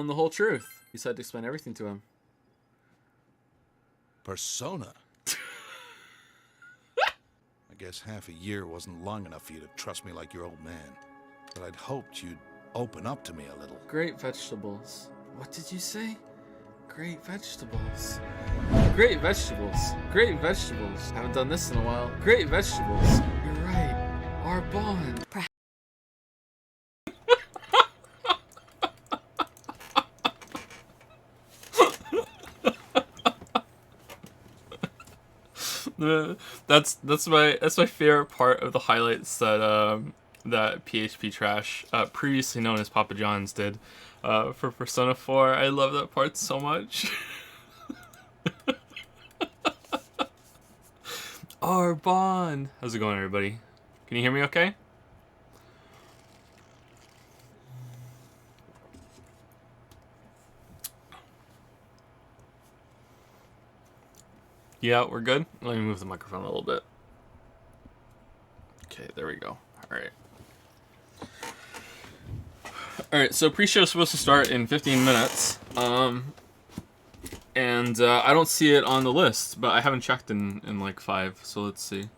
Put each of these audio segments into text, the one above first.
The whole truth. You said to explain everything to him. Persona? I guess half a year wasn't long enough for you to trust me like your old man. But I'd hoped you'd open up to me a little. Great vegetables. What did you say? Great vegetables. Great vegetables. Great vegetables. Haven't done this in a while. Great vegetables. You're right. Our bond. That's my favorite part of the highlights that PHP Trash, previously known as Papa John's, did for Persona 4. I love that part so much. Our bond. How's it going, everybody? Can you hear me okay? Yeah, we're good. Let me move the microphone a little bit. Okay, there we go. Alright, so pre-show is supposed to start in 15 minutes. And I don't see it on the list, but I haven't checked in like 5, so let's see.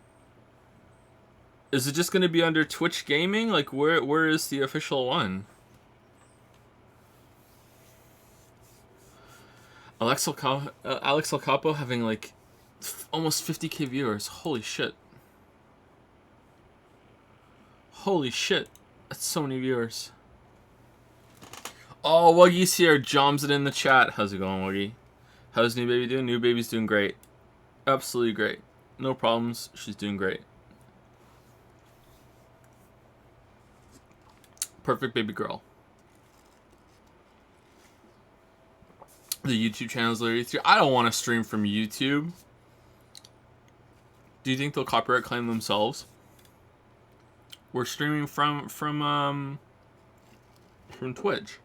Is it just going to be under Twitch Gaming? Like, where is the official one? Alex El Capo having like almost 50k viewers. Holy shit. Holy shit. That's so many viewers. Oh, Wuggy's here. Joms it in the chat. How's it going, Wuggy? How's New Baby doing? New Baby's doing great. Absolutely great. No problems. She's doing great. Perfect baby girl. The YouTube channel is literally 3. I don't want to stream from YouTube. Do you think they'll copyright claim themselves? We're streaming from Twitch.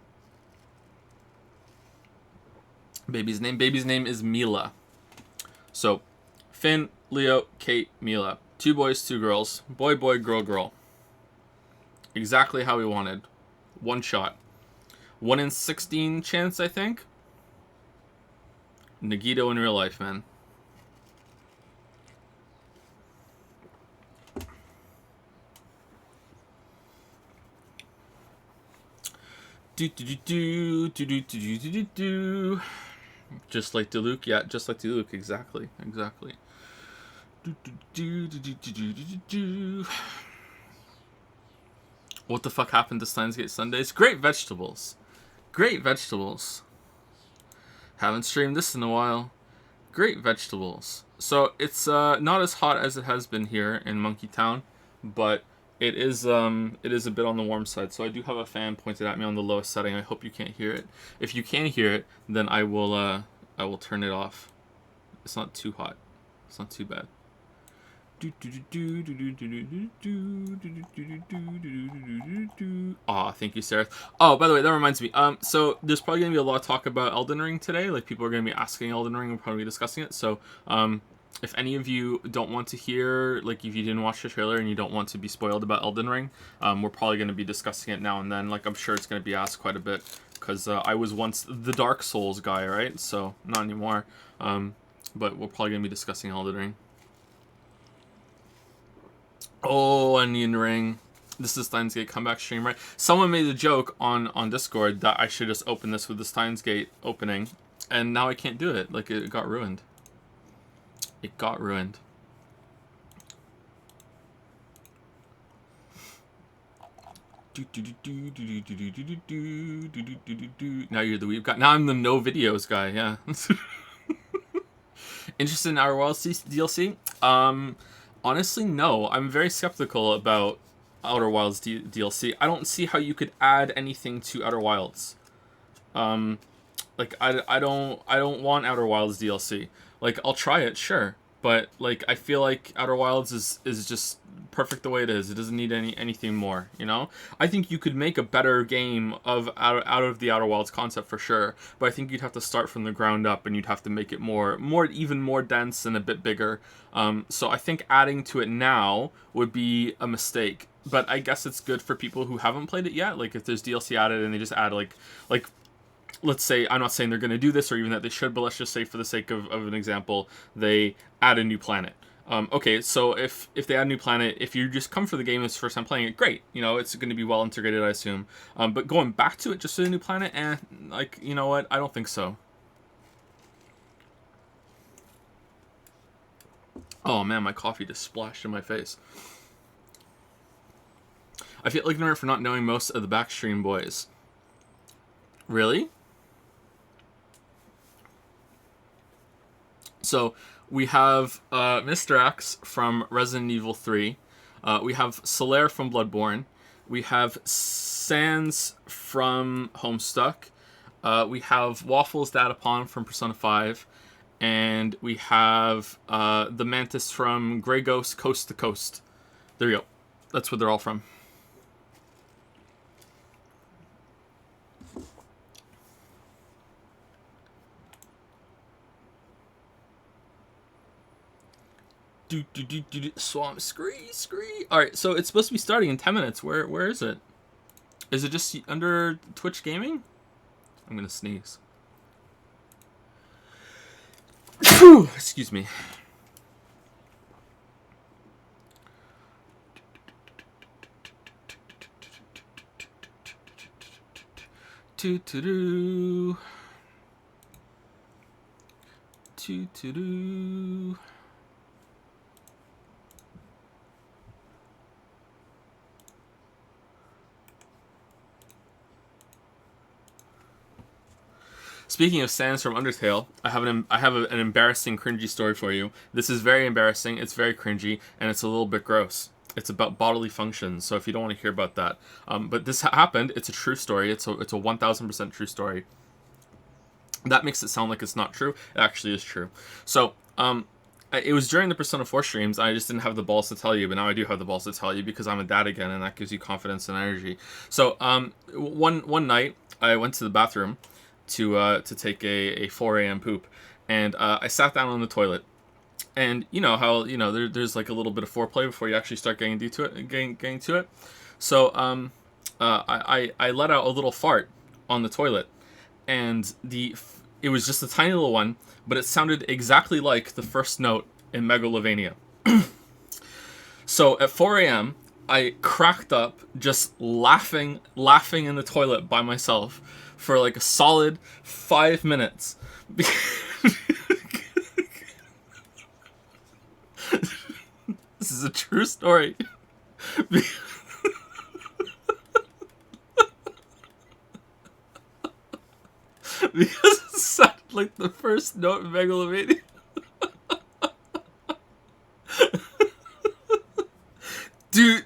Baby's name is Mila. So, Finn, Leo, Kate, Mila. 2 boys, 2 girls. Boy, boy, girl, girl. Exactly how we wanted. 1 shot. 1 in 16 chance, I think. Nagito in real life, man. Just like Diluc, yeah, just like Diluc, exactly. What the fuck happened to Steins Gate Sundays? Great vegetables. Great vegetables. Haven't streamed this in a while. Great vegetables. So it's not as hot as it has been here in Monkey Town, but it is a bit on the warm side. So I do have a fan pointed at me on the lowest setting. I hope you can't hear it. If you can hear it, then I will turn it off. It's not too hot. It's not too bad. Aw, thank you, Sarah. Oh, by the way, that reminds me. So there's probably gonna be a lot of talk about Elden Ring today. Like, people are gonna be asking Elden Ring. We're probably discussing it. So, if any of you don't want to hear, like, if you didn't watch the trailer and you don't want to be spoiled about Elden Ring, we're probably gonna be discussing it now and then. Like, I'm sure it's gonna be asked quite a bit because I was once the Dark Souls guy, right? So not anymore. But we're probably gonna be discussing Elden Ring. Oh, Onion Ring. This is Steins Gate comeback stream, right? Someone made a joke on Discord that I should just open this with the Steins Gate opening, and now I can't do it. Like, it got ruined. It got ruined. Now you're the weeb guy. Now I'm the no videos guy, yeah. Interested in Outer Wilds DLC? Honestly, no. I'm very skeptical about Outer Wilds DLC. I don't see how you could add anything to Outer Wilds. Like, I don't want Outer Wilds DLC. Like, I'll try it, sure, but like, I feel like Outer Wilds is just perfect the way it is. It doesn't need anything more, you know? I think you could make a better game out of the Outer Wilds concept for sure, but I think you'd have to start from the ground up and you'd have to make it even more dense and a bit bigger. So I think adding to it now would be a mistake, but I guess it's good for people who haven't played it yet. Like, if there's DLC added and they just add like let's say, I'm not saying they're going to do this or even that they should, but let's just say for the sake of an example, they add a new planet. Okay, so if they add a new planet, if you just come for the game and it's the first time playing it, great. You know, it's going to be well integrated, I assume. But going back to it just for the new planet, like, you know what? I don't think so. Oh man, my coffee just splashed in my face. I feel ignorant for not knowing most of the Backstream Boys. Really? So we have Mr. X from Resident Evil 3. We have Solaire from Bloodborne. We have Sans from Homestuck. We have Waffles Datapon from Persona 5. And we have the Mantis from Grey Ghost Coast to Coast. There you go. That's where they're all from. Swamp scree. Alright, so it's supposed to be starting in 10 minutes. Where is it? Is it just under Twitch Gaming? I'm gonna sneeze. Excuse me. Toot-toot-doo. Toot-toot-doo. Speaking of Sans from Undertale, I have an embarrassing, cringy story for you. This is very embarrassing, it's very cringy, and it's a little bit gross. It's about bodily functions, so if you don't want to hear about that. But this happened, it's a true story, it's a 1000% true story. That makes it sound like it's not true, it actually is true. So, it was during the Persona 4 streams, I just didn't have the balls to tell you, but now I do have the balls to tell you because I'm a dad again, and that gives you confidence and energy. So, one night, I went to the bathroom to take a 4 a.m. poop, and I sat down on the toilet, and you know how there's like a little bit of foreplay before you actually start getting to it. So I let out a little fart on the toilet, and it was just a tiny little one, but it sounded exactly like the first note in Megalovania. So at 4 a.m. I cracked up just laughing in the toilet by myself for like a solid 5 minutes. This is a true story. Because it sounded like the first note in Megalovania. Dude.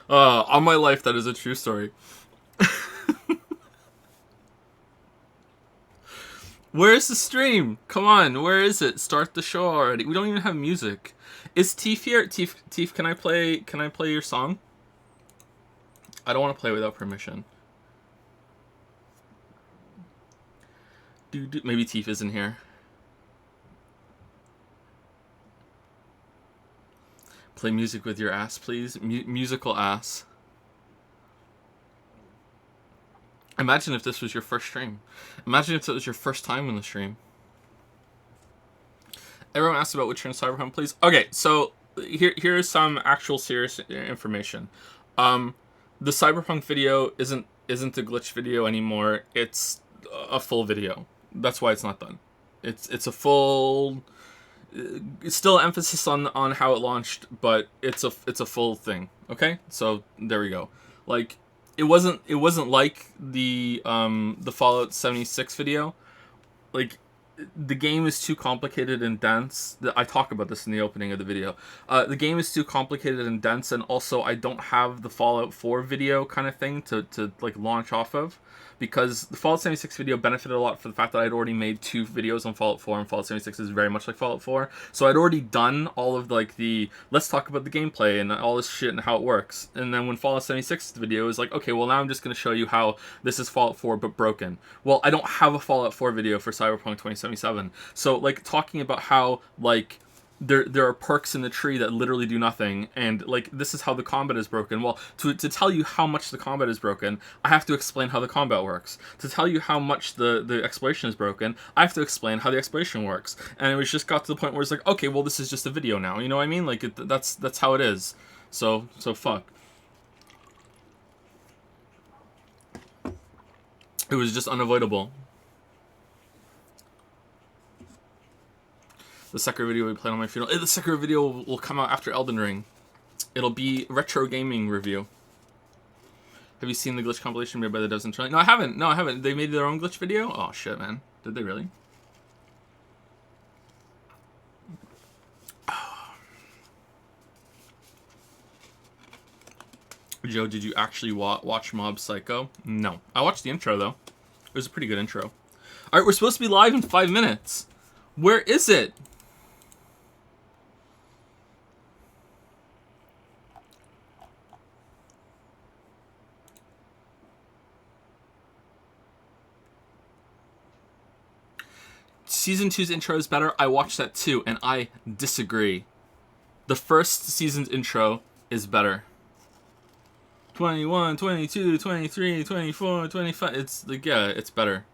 On my life, that is a true story. Where's the stream? Come on, where is it? Start the show already. We don't even have music. Is Teef here? Teef, can I play your song? I don't want to play without permission. Maybe Teef isn't here. Play music with your ass, please. Musical ass. Imagine if this was your first stream. Imagine if it was your first time in the stream. Everyone asked about Witcher and Cyberpunk, please. Okay, so here's some actual serious information. The Cyberpunk video isn't a glitch video anymore. It's a full video. That's why it's not done. It's a full. It's still emphasis on how it launched, but it's a full thing. Okay, so there we go. Like it wasn't like the Fallout 76 video. Like the game is too complicated and dense. I talk about this in the opening of the video. The game is too complicated and dense, and also I don't have the Fallout 4 video kind of thing to like launch off of, because the Fallout 76 video benefited a lot for the fact that I'd already made 2 videos on Fallout 4, and Fallout 76 is very much like Fallout 4. So I'd already done all of like the let's talk about the gameplay and all this shit and how it works. And then when Fallout 76 video is like, okay, well now I'm just going to show you how this is Fallout 4 but broken. Well, I don't have a Fallout 4 video for Cyberpunk 2077. So like talking about how like there are perks in the tree that literally do nothing, and like this is how the combat is broken. Well, to tell you how much the combat is broken, I have to explain how the combat works. To tell you how much the exploration is broken, I have to explain how the exploration works. And it was just got to the point where it's like, okay, well, this is just a video now. You know what I mean? Like that's how it is. So fuck. It was just unavoidable. The Sekiro video we played on my funeral. The Sekiro video will come out after Elden Ring. It'll be retro gaming review. Have you seen the glitch compilation made by the devs internally? No, I haven't. No, I haven't. They made their own glitch video? Oh, shit, man. Did they really? Joe, did you actually watch Mob Psycho? No. I watched the intro, though. It was a pretty good intro. Alright, we're supposed to be live in 5 minutes. Where is it? Season 2's intro is better. I watched that too, and I disagree. The first season's intro is better. 21, 22, 23, 24, 25. It's like, yeah, it's better.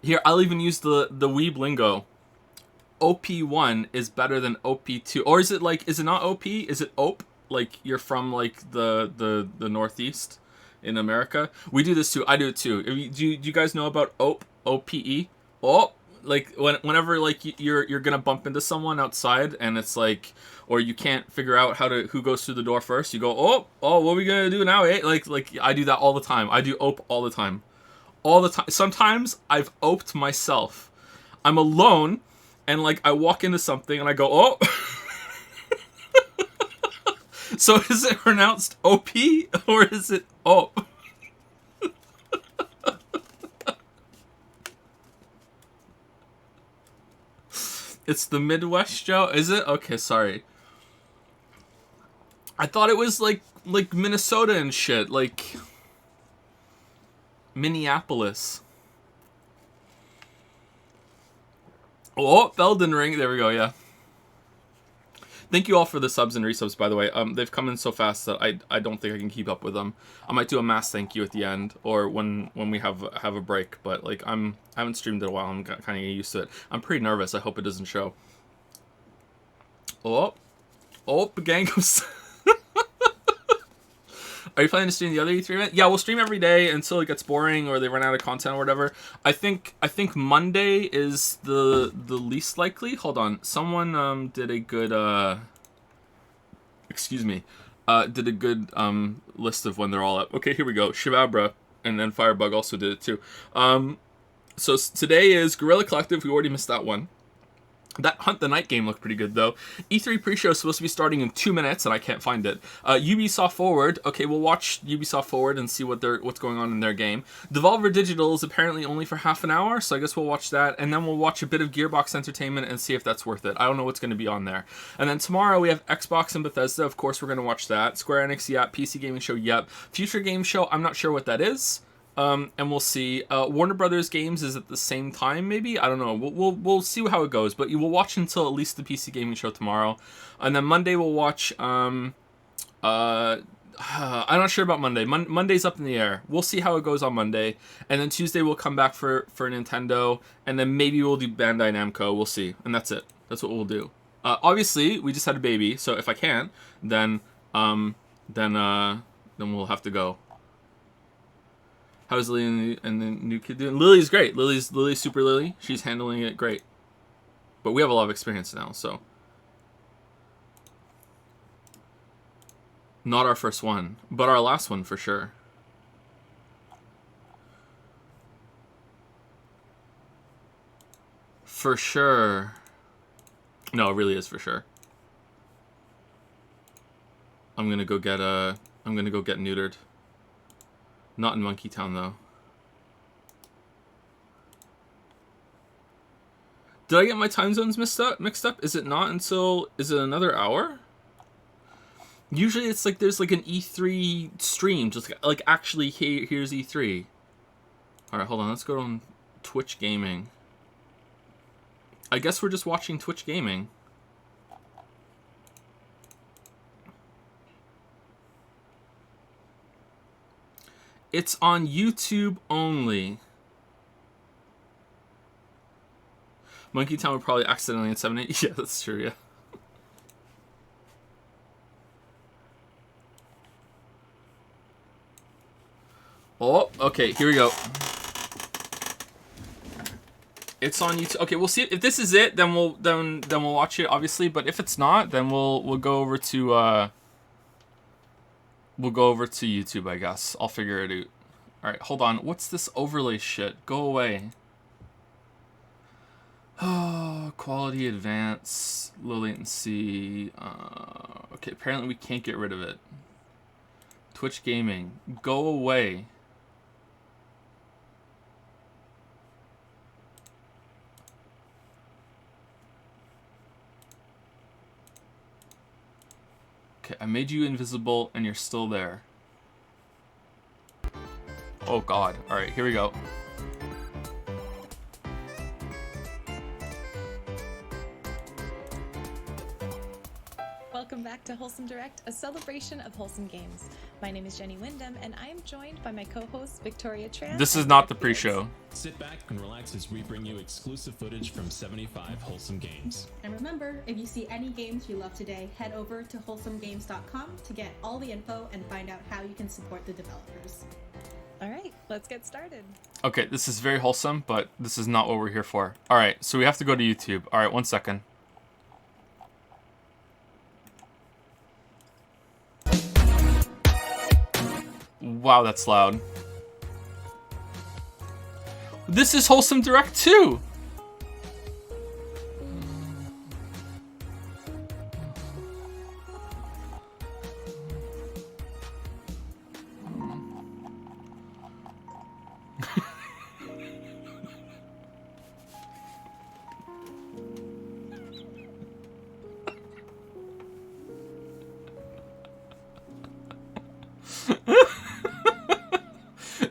Here, I'll even use the weeb lingo. OP1 is better than OP2. Or is it like, is it not OP? Is it OP? Like you're from like the Northeast in America? We do this too. I do it too. Do you guys know about OP? OPE? Oh, like whenever like you're gonna bump into someone outside and it's like, or you can't figure out who goes through the door first, you go, oh, what are we gonna do now, eh? Like I do that all the time. I do OP all the time. All the time. Sometimes I've OP'd myself. I'm alone and like I walk into something and I go, oh. So is it pronounced OP or is it OP? It's the Midwest, Joe? Is it? Okay, sorry. I thought it was like Minnesota and shit, like Minneapolis. Oh, Elden Ring. There we go, yeah. Thank you all for the subs and resubs, by the way. They've come in so fast that I don't think I can keep up with them. I might do a mass thank you at the end, or when we have a break. But like I haven't streamed in a while. I'm kind of getting used to it. I'm pretty nervous. I hope it doesn't show. Oh, the gang comes. Are you planning to stream the other E3 event? Yeah, we'll stream every day until it gets boring or they run out of content or whatever. I think Monday is the least likely. Hold on, someone did a good excuse me, did a good list of when they're all up. Okay, here we go. Shivabra and then Firebug also did it too. So today is Guerrilla Collective. We already missed that one. That Hunt the Night game looked pretty good, though. E3 pre-show is supposed to be starting in 2 minutes, and I can't find it. Ubisoft Forward. Okay, we'll watch Ubisoft Forward and see what's going on in their game. Devolver Digital is apparently only for half an hour, so I guess we'll watch that. And then we'll watch a bit of Gearbox Entertainment and see if that's worth it. I don't know what's going to be on there. And then tomorrow we have Xbox and Bethesda. Of course, we're going to watch that. Square Enix, yep. PC Gaming Show, yep. Future Game Show, I'm not sure what that is. And we'll see. Warner Brothers games is at the same time, maybe. I don't know. We'll see how it goes. But we'll watch until at least the PC Gaming Show tomorrow, and then Monday we'll watch. I'm not sure about Monday. Monday's up in the air. We'll see how it goes on Monday, and then Tuesday we'll come back for Nintendo, and then maybe we'll do Bandai Namco. We'll see, and that's it. That's what we'll do. Obviously, we just had a baby, so if I can't, then we'll have to go. How's Lily and the new kid doing? Lily's great. Lily's super Lily. She's handling it great. But we have a lot of experience now, so. Not our first one, but our last one for sure. For sure. No, it really is for sure. I'm gonna go get neutered. Not in Monkey Town, though. Did I get my time zones mixed up? Is it not until... Is it another hour? Usually it's like there's like an E3 stream. Just like actually, here's E3. Alright, hold on. Let's go on Twitch Gaming. I guess we're just watching Twitch Gaming. It's on YouTube only. Monkey Town would probably accidentally inseminate. Yeah, that's true, yeah. Oh, okay, here we go. It's on YouTube. Okay, we'll see if this is it. Then we'll watch it, obviously. But if it's not, then we'll go over to YouTube, I guess. I'll figure it out. All right, hold on. What's this overlay shit? Go away. Oh, quality advance, low latency. Okay, apparently we can't get rid of it. Twitch gaming, go away. Okay, I made you invisible and you're still there. Oh god. Alright, here we go. Welcome back to Wholesome Direct, a celebration of wholesome games. My name is Jenny Wyndham, and I am joined by my co-hosts Victoria Tran. This is not the pre-show. Sit back and relax as we bring you exclusive footage from 75 wholesome games. And remember, if you see any games you love today, head over to wholesomegames.com to get all the info and find out how you can support the developers. All right, let's get started. Okay, this is very wholesome, but this is not what we're here for. Alright, so we have to go to YouTube. Alright, 1 second. Wow, that's loud. This is Wholesome Direct too!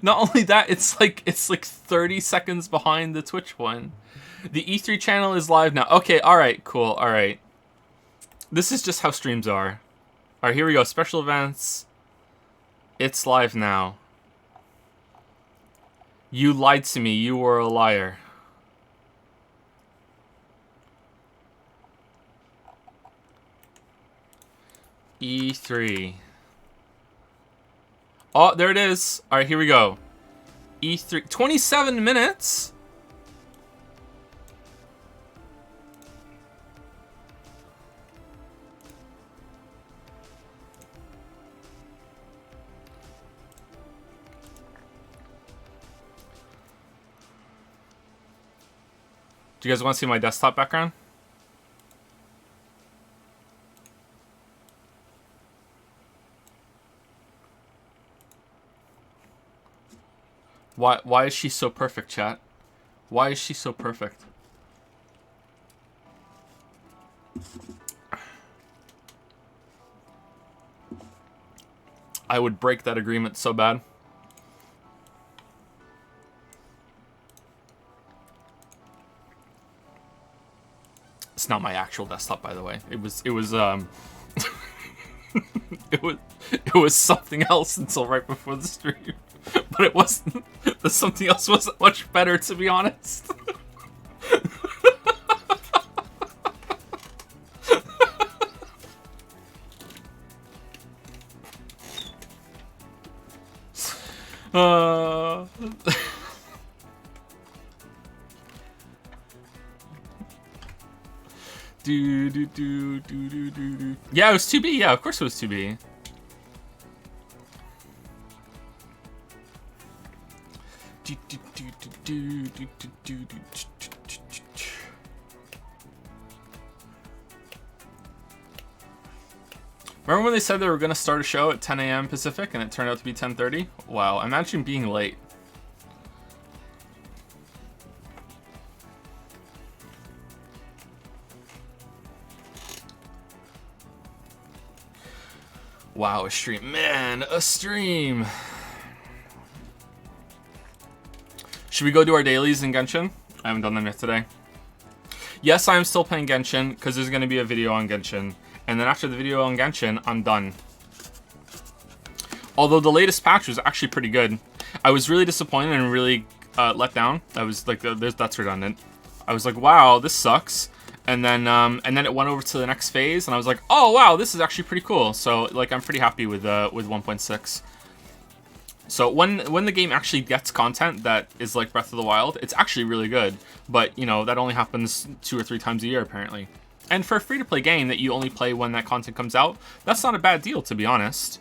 Not only that, it's like 30 seconds behind the Twitch one. The E3 channel is live now. Okay, alright, cool, alright. This is just how streams are. Alright, here we go. Special events. It's live now. You lied to me. You were a liar. E3. Oh, there it is. All right, here we go. E3. 27 minutes? Do you guys want to see my desktop background? Why is she so perfect, chat? Why is she so perfect? I would break that agreement so bad. It's not my actual desktop, by the way. It was it was something else until right before the stream. But it wasn't. The something else wasn't much better, to be honest. Yeah, it was 2B. Yeah, of course it was 2B. Remember when they said they were going to start a show at 10 a.m. Pacific and it turned out to be 10:30? Wow, imagine being late. Wow, a stream. Man, a stream. Should we go do our dailies in Genshin? I haven't done them yet today. Yes, I am still playing Genshin because there's going to be a video on Genshin. And then after the video on Genshin, I'm done. Although the latest patch was actually pretty good. I was really disappointed and really let down. I was like, that's redundant. I was like, wow, this sucks. And then it went over to the next phase, and I was like, oh wow, this is actually pretty cool. So like, I'm pretty happy with 1.6. So when the game actually gets content that is like Breath of the Wild, it's actually really good. But you know, that only happens 2 or 3 times a year apparently. And for a free-to-play game that you only play when that content comes out, that's not a bad deal, to be honest.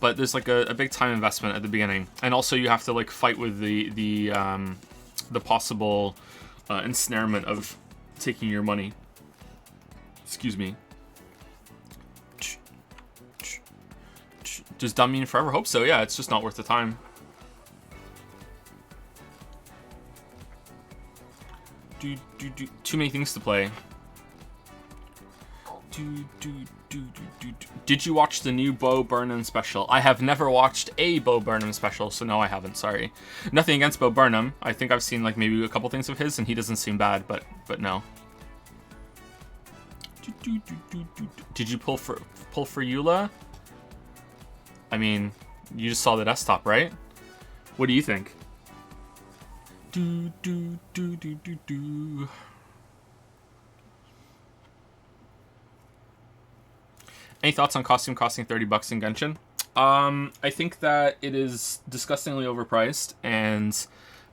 But there's like a big time investment at the beginning, and also you have to like fight with the possible ensnarement of taking your money. Excuse me. Does done mean forever? Hope so. Yeah, it's just not worth the time. Too many things to play. Did you watch the new Bo Burnham special? I have never watched a Bo Burnham special, so no, I haven't. Sorry. Nothing against Bo Burnham. I think I've seen like maybe a couple things of his, and he doesn't seem bad, but no. Did you pull for Eula? I mean, you just saw the desktop, right? What do you think? Any thoughts on costume costing $30 in Genshin? I think that it is disgustingly overpriced, and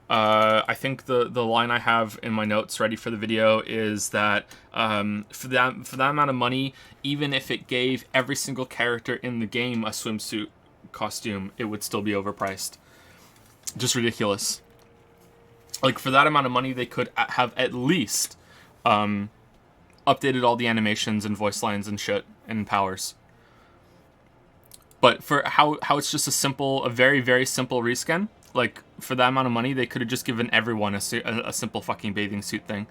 I think the line I have in my notes ready for the video is that for that amount of money, even if it gave every single character in the game a swimsuit costume, it would still be overpriced. Just ridiculous. Like, for that amount of money, they could have at least updated all the animations and voice lines and shit and powers. But for how it's just a very, very simple reskin, like, for that amount of money, they could have just given everyone a simple fucking bathing suit thing.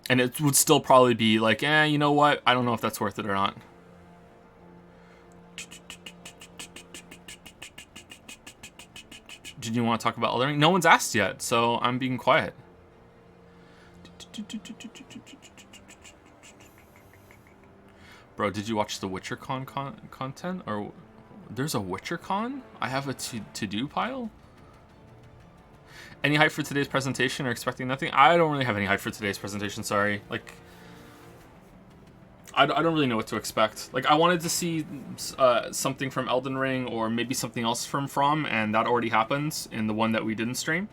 And it would still probably be like, you know what? I don't know if that's worth it or not. Did you want to talk about Elden Ring? No one's asked yet, so I'm being quiet. Bro, did you watch the WitcherCon content? Or there's a WitcherCon? I have a to-do pile? Any hype for today's presentation or expecting nothing? I don't really have any hype for today's presentation, sorry. Like, I don't really know what to expect. Like, I wanted to see something from Elden Ring or maybe something else from, and that already happened in the one that we didn't stream.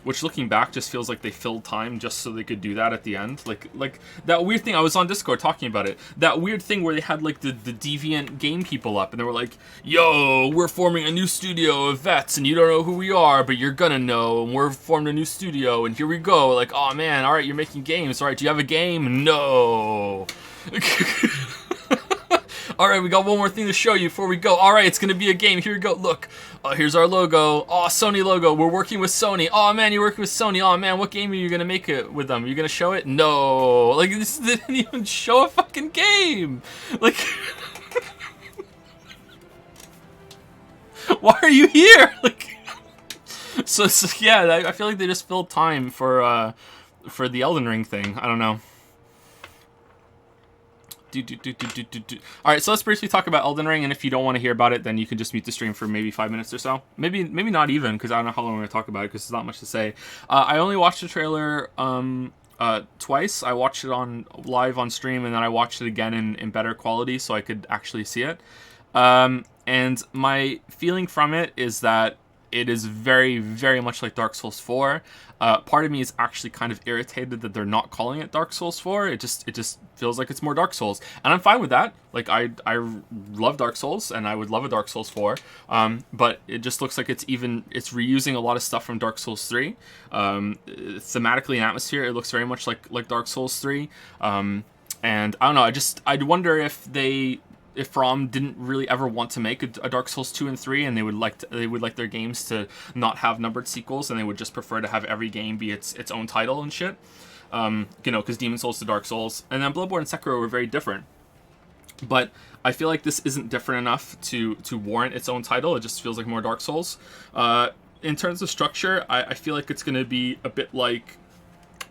Which, looking back, just feels like they filled time just so they could do that at the end. Like that weird thing, I was on Discord talking about it. That weird thing where they had, like, the deviant game people up, and they were like, yo, we're forming a new studio of vets, and you don't know who we are, but you're gonna know, and we're formed a new studio, and here we go. Like, oh man, alright, you're making games. Alright, do you have a game? No. Alright, we got one more thing to show you before we go. Alright, it's gonna be a game. Here we go. Look. Here's our logo. Oh, Sony logo. We're working with Sony. Oh man, you're working with Sony. Oh man, what game are you gonna make it with them? Are you gonna show it? No. Like, this didn't even show a fucking game. Like, why are you here? Like, so yeah, I feel like they just filled time for the Elden Ring thing. I don't know. Alright, so let's briefly talk about Elden Ring, and if you don't want to hear about it, then you can just mute the stream for maybe 5 minutes or so. Maybe not even, because I don't know how long we're going to talk about it, because there's not much to say. I only watched the trailer twice. I watched it live on stream, and then I watched it again in better quality so I could actually see it. And my feeling from it is that it is very, very much like Dark Souls 4. Part of me is actually kind of irritated that they're not calling it Dark Souls 4. It just feels like it's more Dark Souls. And I'm fine with that. Like, I love Dark Souls, and I would love a Dark Souls 4. But it just looks like it's reusing a lot of stuff from Dark Souls 3. Thematically and atmosphere, it looks very much like Dark Souls 3. And I don't know, I'd wonder if From didn't really ever want to make a Dark Souls 2 and 3, and they would like their games to not have numbered sequels, and they would just prefer to have every game be its own title and shit. Because Demon Souls to Dark Souls, and then Bloodborne and Sekiro were very different. But I feel like this isn't different enough to warrant its own title. It just feels like more Dark Souls. In terms of structure, I feel like it's going to be a bit like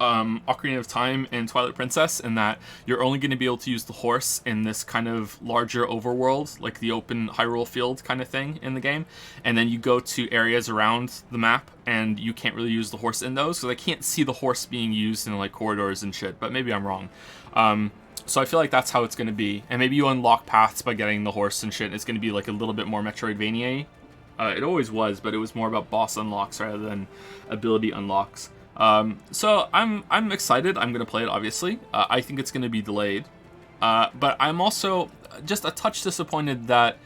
Ocarina of Time and Twilight Princess, in that you're only going to be able to use the horse in this kind of larger overworld, like the open Hyrule field kind of thing in the game, and then you go to areas around the map and you can't really use the horse in those, because I can't see the horse being used in like corridors and shit, but maybe I'm wrong. So I feel like that's how it's going to be, and maybe you unlock paths by getting the horse and shit. It's going to be like a little bit more Metroidvania. It always was, but it was more about boss unlocks rather than ability unlocks. So I'm excited. I'm gonna play it, obviously. I think it's gonna be delayed, but I'm also just a touch disappointed that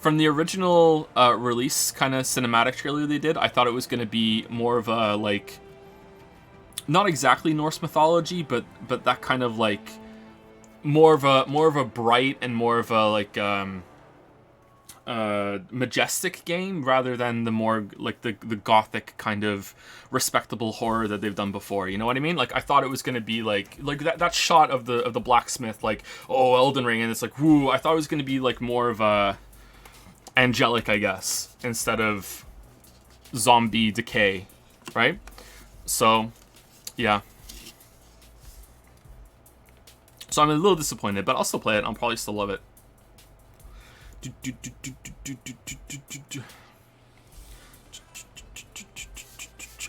from the original release kind of cinematic trailer they did, I thought it was gonna be more of a like, not exactly Norse mythology, but that kind of like more of a bright and more of a like majestic game, rather than the more like the gothic kind of respectable horror that they've done before. You know what I mean? Like, I thought it was gonna be like that shot of the blacksmith, like, oh, Elden Ring, and it's like, woo. I thought it was gonna be like more of a angelic, I guess, instead of zombie decay, right? So yeah, so I'm a little disappointed, but I'll still play it. I'll probably still love it.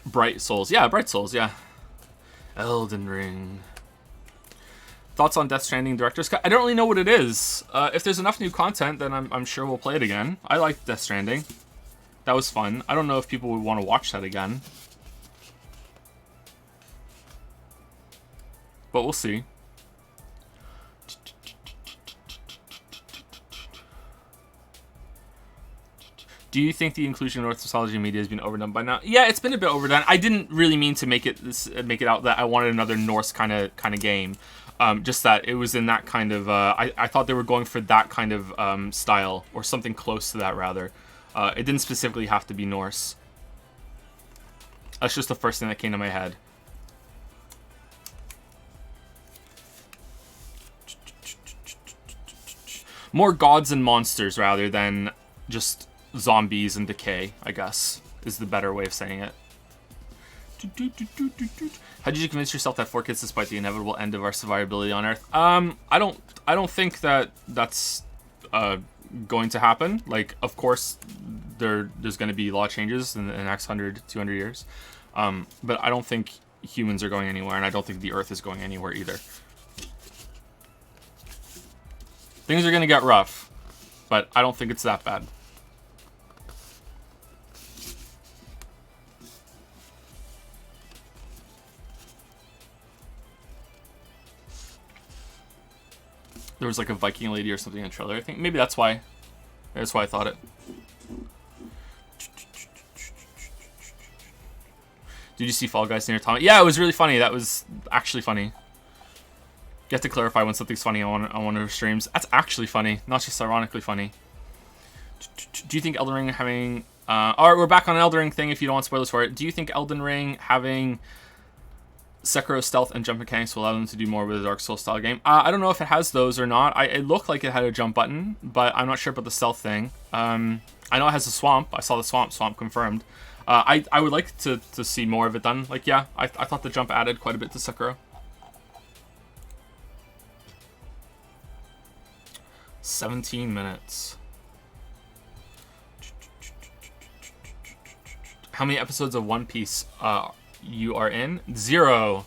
Bright Souls. Yeah, Bright Souls, yeah. Elden Ring. Thoughts on Death Stranding Director's Cut? I don't really know what it is. If there's enough new content, then I'm sure we'll play it again. I liked Death Stranding. That was fun. I don't know if people would want to watch that again, but we'll see. Do you think the inclusion of Norse mythology media has been overdone by now? Yeah, it's been a bit overdone. I didn't really mean to make it out that I wanted another Norse kind of game. Just that it was in that kind of. I thought they were going for that kind of style, or something close to that rather. It didn't specifically have to be Norse. That's just the first thing that came to my head. More gods and monsters rather than just zombies and decay, I guess, is the better way of saying it. How did you convince yourself that 4 kids, despite the inevitable end of our survivability on Earth? I don't think that that's going to happen. Like, of course, there's going to be a lot of changes in the next 100, 200 years. But I don't think humans are going anywhere, and I don't think the Earth is going anywhere either. Things are going to get rough, but I don't think it's that bad. There was like a Viking lady or something in the trailer. I think maybe that's why. That's why I thought it. Did you see Fall Guys near Tom? Yeah, it was really funny. That was actually funny. You have to clarify when something's funny on one of her streams. That's actually funny, not just ironically funny. Do you think Elden Ring having... Alright, we're back on an Elden Ring thing if you don't want spoilers for it. Do you think Elden Ring having Sekiro stealth and jump mechanics will allow them to do more with a Dark Souls style game? I don't know if it has those or not. It looked like it had a jump button, but I'm not sure about the stealth thing. I know it has a swamp. I saw the swamp confirmed. I would like to see more of it done. Like, yeah, I thought the jump added quite a bit to Sekiro. 17 minutes. How many episodes of One Piece you are in? 0.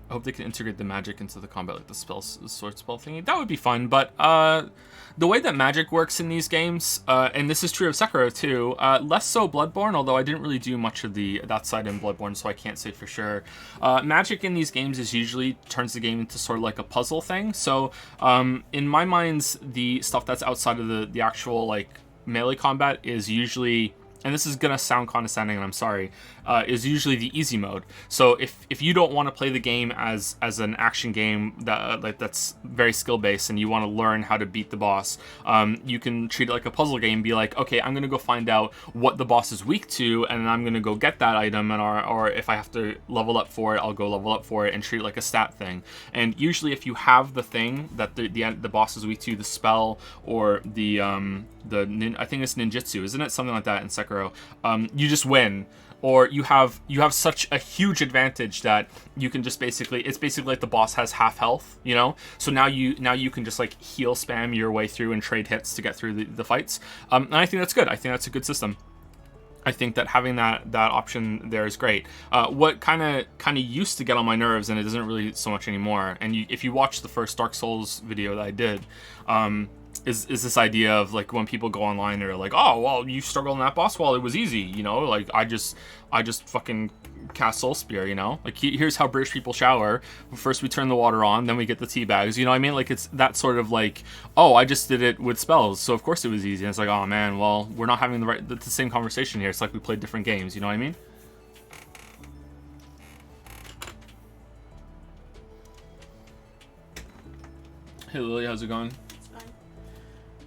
I hope they can integrate the magic into the combat, like the sword spell thingy. That would be fun, but the way that magic works in these games, and this is true of Sekiro too, less so Bloodborne, although I didn't really do much of that side in Bloodborne, so I can't say for sure. Magic in these games is usually turns the game into sort of like a puzzle thing. So in my mind, the stuff that's outside of the actual like melee combat is usually and this is gonna sound condescending, and I'm sorry, is usually the easy mode. So if you don't want to play the game as an action game that's very skill based, and you want to learn how to beat the boss, you can treat it like a puzzle game. Be like, okay, I'm gonna go find out what the boss is weak to, and then I'm gonna go get that item, and or if I have to level up for it, I'll go level up for it and treat it like a stat thing. And usually, if you have the thing that the boss is weak to, the spell or I think it's ninjutsu, isn't it? Something like that in Sekiro. You just win, or you have such a huge advantage that you can just it's basically like the boss has half health, you know. So now you can just like heal spam your way through and trade hits to get through the fights. And I think that's good. I think that's a good system. I think that having that option there is great. What kind of used to get on my nerves, and it doesn't really so much anymore. And if you watch the first Dark Souls video that I did, is this idea of like when people go online, they're like, oh well, you struggled on that boss, well it was easy, you know, like I just fucking cast Soul Spear, you know, like here's how British people shower: first we turn the water on, then we get the tea bags, you know what I mean? Like it's that sort of like, oh, I just did it with spells, so of course it was easy. And it's like, oh man, well we're not having the same conversation here. It's like we played different games, you know what I mean? Hey Lily, how's it going?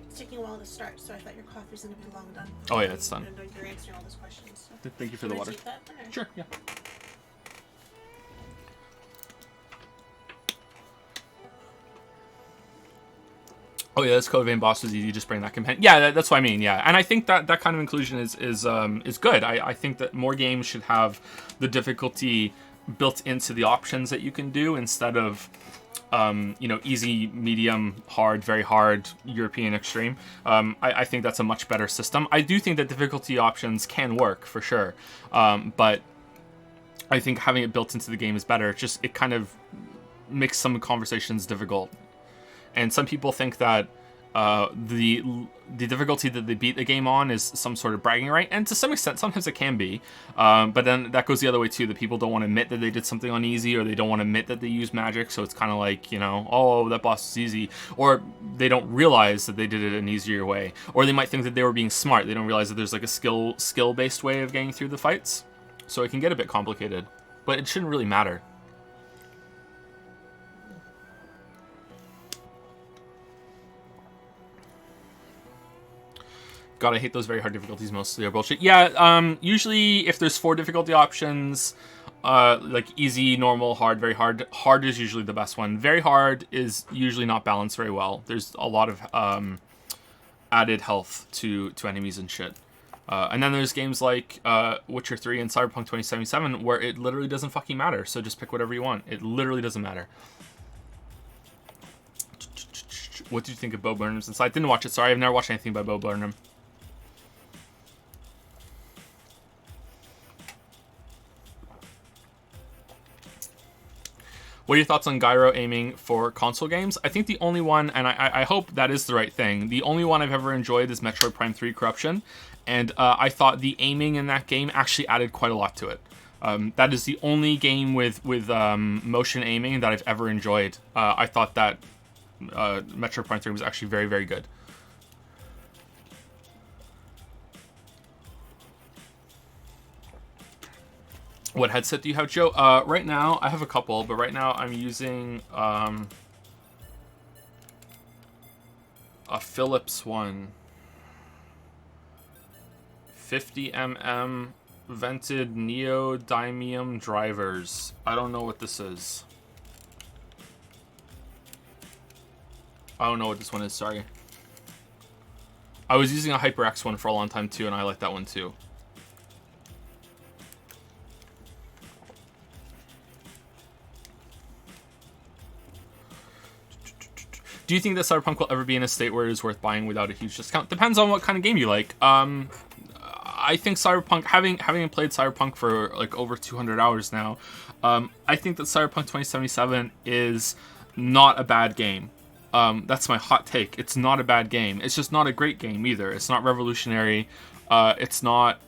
It's taking a while to start, so I thought your coffee was going to be long done. Oh yeah, it's done. And you're answering all those questions. So. Thank you for the water. Take that, or? Sure, yeah. Oh yeah, this Code Vein boss was easy. Just bring that companion. Yeah, that's what I mean. Yeah, and I think that kind of inclusion is good. I think that more games should have the difficulty built into the options that you can do, instead of easy, medium, hard, very hard, European extreme. I think that's a much better system. I do think that difficulty options can work for sure, but I think having it built into the game is better. It kind of makes some conversations difficult. And some people think that the difficulty that they beat the game on is some sort of bragging right, and to some extent sometimes it can be, but then that goes the other way too, that people don't want to admit that they did something on easy, or they don't want to admit that they used magic, so it's kind of like, you know, oh, that boss is easy, or they don't realize that they did it an easier way, or they might think that they were being smart. They don't realize that there's like a skill based way of getting through the fights, so it can get a bit complicated, but it shouldn't really matter. God, I hate those very hard difficulties. Mostly are bullshit. Yeah, usually if there's 4 difficulty options, like easy, normal, hard, very hard. Hard is usually the best one. Very hard is usually not balanced very well. There's a lot of added health to enemies and shit. And then there's games like Witcher 3 and Cyberpunk 2077 where it literally doesn't fucking matter. So just pick whatever you want. It literally doesn't matter. What did you think of Bo Burnham's Inside? Didn't watch it. Sorry, I've never watched anything by Bo Burnham. What are your thoughts on gyro aiming for console games? I think the only one, and I hope that is the right thing, the only one I've ever enjoyed is Metroid Prime 3 Corruption, and I thought the aiming in that game actually added quite a lot to it. That is the only game with motion aiming that I've ever enjoyed. I thought that Metroid Prime 3 was actually very, very good. What headset do you have, Joe? Right now, I have a couple, but right now I'm using a Philips one. 50mm vented neodymium drivers. I don't know what this is. I don't know what this one is, sorry. I was using a HyperX one for a long time too, and I like that one too. Do you think that Cyberpunk will ever be in a state where it is worth buying without a huge discount? Depends on what kind of game you like. I think Cyberpunk, having played Cyberpunk for like over 200 hours now, I think that Cyberpunk 2077 is not a bad game. That's my hot take. It's not a bad game. It's just not a great game either. It's not revolutionary. It's not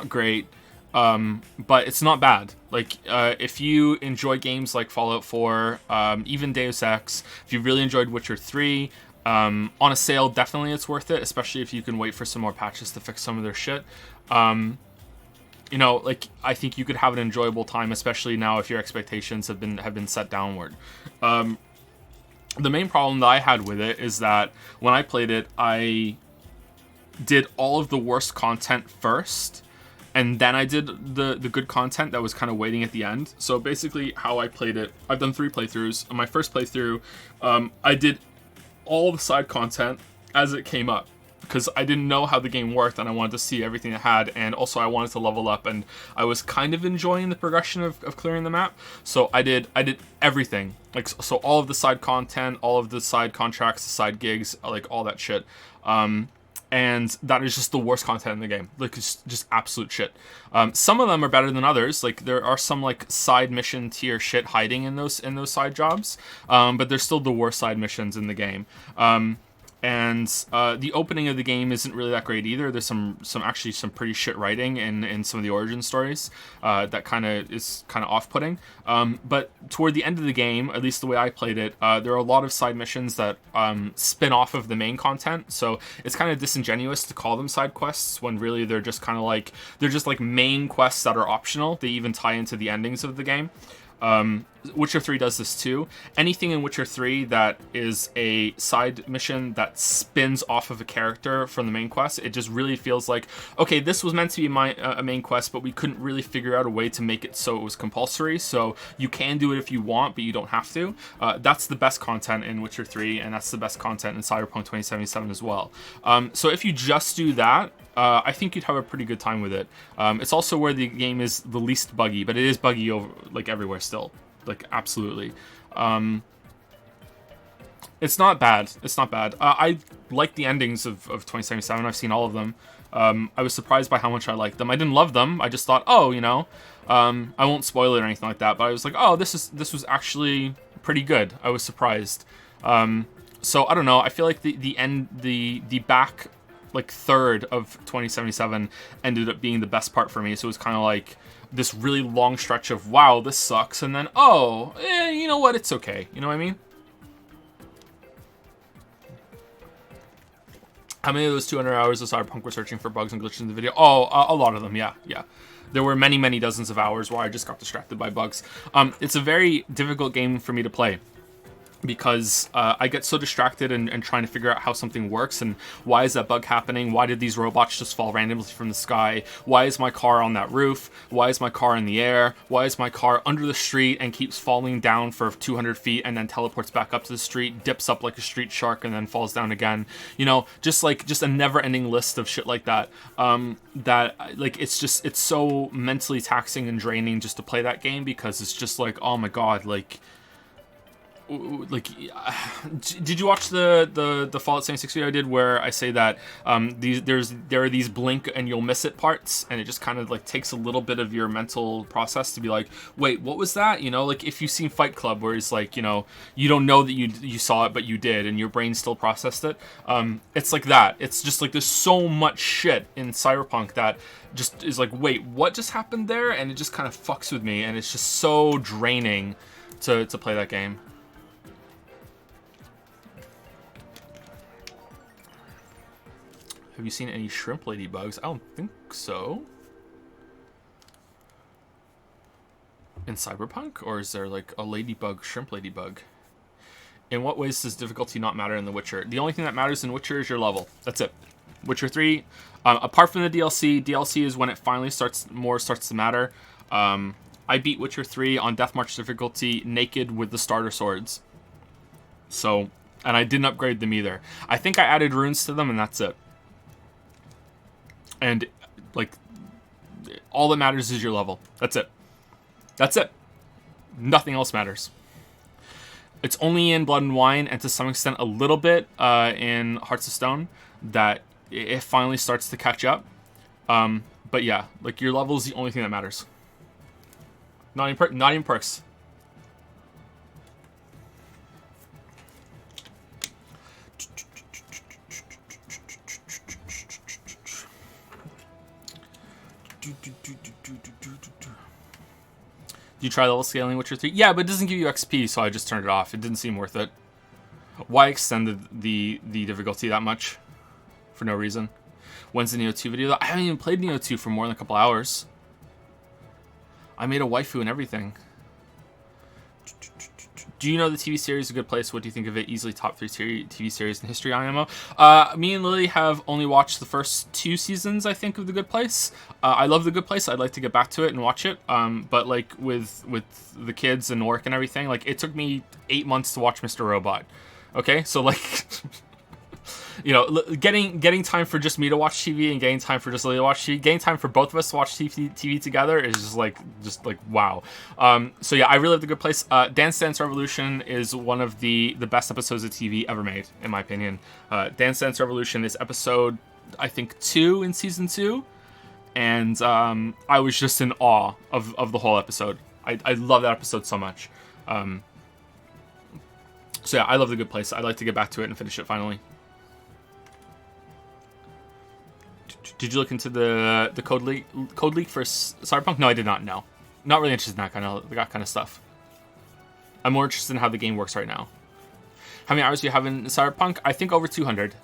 great. But it's not bad. Like, if you enjoy games like Fallout 4, even Deus Ex, if you really enjoyed Witcher 3, On a sale, definitely it's worth it, especially if you can wait for some more patches to fix some of their shit. You know, like, I think you could have an enjoyable time, especially now if your expectations have been set downward. The main problem that I had with it is that when I played it, I did all of the worst content first, and then I did the good content that was kind of waiting at the end. So basically how I played it, I've done 3 playthroughs. On my first playthrough, I did all the side content as it came up, because I didn't know how the game worked and I wanted to see everything it had, and also I wanted to level up, and I was kind of enjoying the progression of clearing the map. So I did everything, like, so all of the side content, all of the side contracts, the side gigs, like all that shit. And that is just the worst content in the game. Like, it's just absolute shit. Some of them are better than others. Like, there are some like side mission tier shit hiding in those side jobs, but they're still the worst side missions in the game. And the opening of the game isn't really that great either. There's some pretty shit writing in some of the origin stories that kind of is kind of off-putting. But toward the end of the game, at least the way I played it, there are a lot of side missions that spin off of the main content. So it's kind of disingenuous to call them side quests when really they're just kind of like main quests that are optional. They even tie into the endings of the game. Witcher 3 does this too. Anything in Witcher 3 that is a side mission that spins off of a character from the main quest, it just really feels like, okay, this was meant to be a main quest, but we couldn't really figure out a way to make it so it was compulsory. So you can do it if you want, but you don't have to. That's the best content in Witcher 3, and that's the best content in Cyberpunk 2077 as well. So if you just do that, I think you'd have a pretty good time with it. It's also where the game is the least buggy, but it is buggy over like everywhere still, like absolutely. It's not bad. It's not bad. I like the endings of 2077. I've seen all of them. I was surprised by how much I liked them. I didn't love them. I just thought, oh, you know, I won't spoil it or anything like that. But I was like, oh, this was actually pretty good. I was surprised. So I don't know. I feel like the back like third of 2077 ended up being the best part for me. So it was kind of like this really long stretch of, wow, this sucks, and then, oh, you know what, it's okay. You know what I mean? How many of those 200 hours of Cyberpunk were searching for bugs and glitches in the video? Oh, a lot of them, yeah. There were many, many dozens of hours where I just got distracted by bugs. It's a very difficult game for me to play, because I get so distracted and trying to figure out how something works, and why is that bug happening? Why did these robots just fall randomly from the sky? Why is my car on that roof? Why is my car in the air? Why is my car under the street and keeps falling down for 200 feet and then teleports back up to the street, dips up like a street shark, and then falls down again? You know, just a never-ending list of shit like that. That, like, it's so mentally taxing and draining just to play that game, because it's just like, oh my god, like, did you watch the Fallout 76 video I did where I say that there are these blink and you'll miss it parts, and it just kind of like takes a little bit of your mental process to be like, wait, what was that? You know, like if you've seen Fight Club, where it's like, you know, you don't know that you saw it, but you did, and your brain still processed it. It's like that. It's just like there's so much shit in Cyberpunk that just is like, wait, what just happened there? And it just kind of fucks with me, and it's just so draining to play that game. Have you seen any shrimp ladybugs? I don't think so. In Cyberpunk? Or is there like a ladybug, shrimp ladybug? In what ways does difficulty not matter in The Witcher? The only thing that matters in Witcher is your level. That's it. Witcher 3, apart from the DLC is when it finally starts to matter. I beat Witcher 3 on Death March difficulty naked with the starter swords. So, and I didn't upgrade them either. I think I added runes to them, and that's it. And, like, all that matters is your level. That's it. That's it. Nothing else matters. It's only in Blood and Wine, and to some extent a little bit in Hearts of Stone, that it finally starts to catch up. But yeah, like, your level is the only thing that matters. Not even perks. Do you try level scaling Witcher 3? Yeah, but it doesn't give you XP, so I just turned it off. It didn't seem worth it. Why extended the difficulty that much? For no reason. When's the Neo 2 video? I haven't even played Neo 2 for more than a couple hours. I made a waifu and everything. Do you know the TV series A Good Place? What do you think of it? Easily top 3 TV series in history, IMO. Me and Lily have only watched the first 2 seasons, I think, of The Good Place. I love The Good Place. I'd like to get back to it and watch it. But like with the kids and work and everything, like it took me 8 months to watch Mr. Robot. Okay, so like, you know, getting time for just me to watch TV and getting time for just Lily to watch TV, getting time for both of us to watch TV together is just like wow. So yeah, I really love The Good Place. Dance Dance Revolution is one of the best episodes of TV ever made, in my opinion. Dance Dance Revolution is episode, I think, 2 in season 2, and I was just in awe of the whole episode. I love that episode so much. So yeah, I love The Good Place. I'd like to get back to it and finish it finally. Did you look into the code leak for Cyberpunk? No, I did not. No, not really interested in that kind of stuff. I'm more interested in how the game works right now. How many hours do you have in Cyberpunk? I think over 200.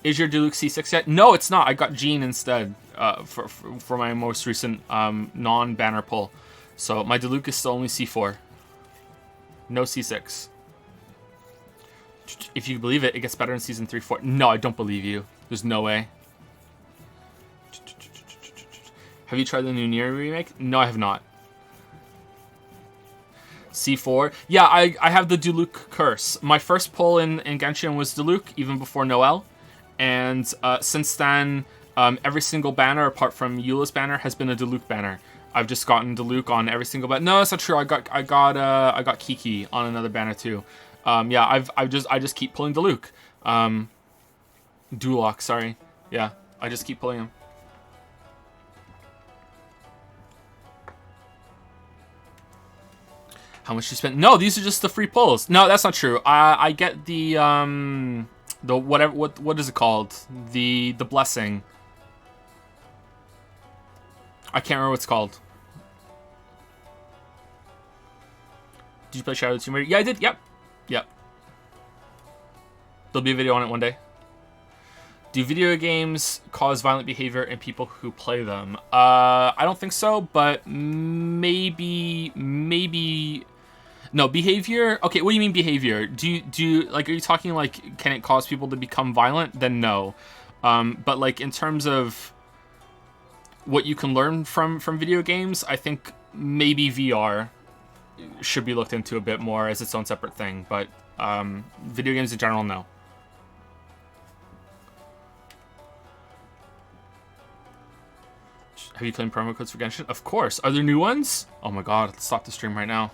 Is your Diluc C6 yet? No, it's not. I got Gene instead for my most recent non-banner pull. So my Diluc is still only C4. No C6. If you believe it, it gets better in season 3, 4. No, I don't believe you. There's no way. Have you tried the new Nier remake? No, I have not. C4. Yeah, I have the Diluc curse. My first pull in Genshin was Diluc, even before Noel. And since then, every single banner, apart from Eula's banner, has been a Diluc banner. I've just gotten Diluc on every single banner. No, that's not true. I got Kiki on another banner too. Yeah, I just keep pulling Diluc. Duloc, sorry. Yeah, I just keep pulling him. How much you spent? No, these are just the free pulls. No, that's not true. I get the whatever, what is it called? The blessing. I can't remember what it's called. Did you play Shadow of the Tomb Raider? Yeah, I did. Yep. There'll be a video on it one day. Do video games cause violent behavior in people who play them? I don't think so, but maybe. No, behavior. Okay, what do you mean behavior? Do you like? Are you talking like, can it cause people to become violent? Then no. But like in terms of what you can learn from video games, I think maybe VR should be looked into a bit more as its own separate thing. But video games in general, no. Have you claimed promo codes for Genshin? Of course. Are there new ones? Oh my god, let's stop the stream right now.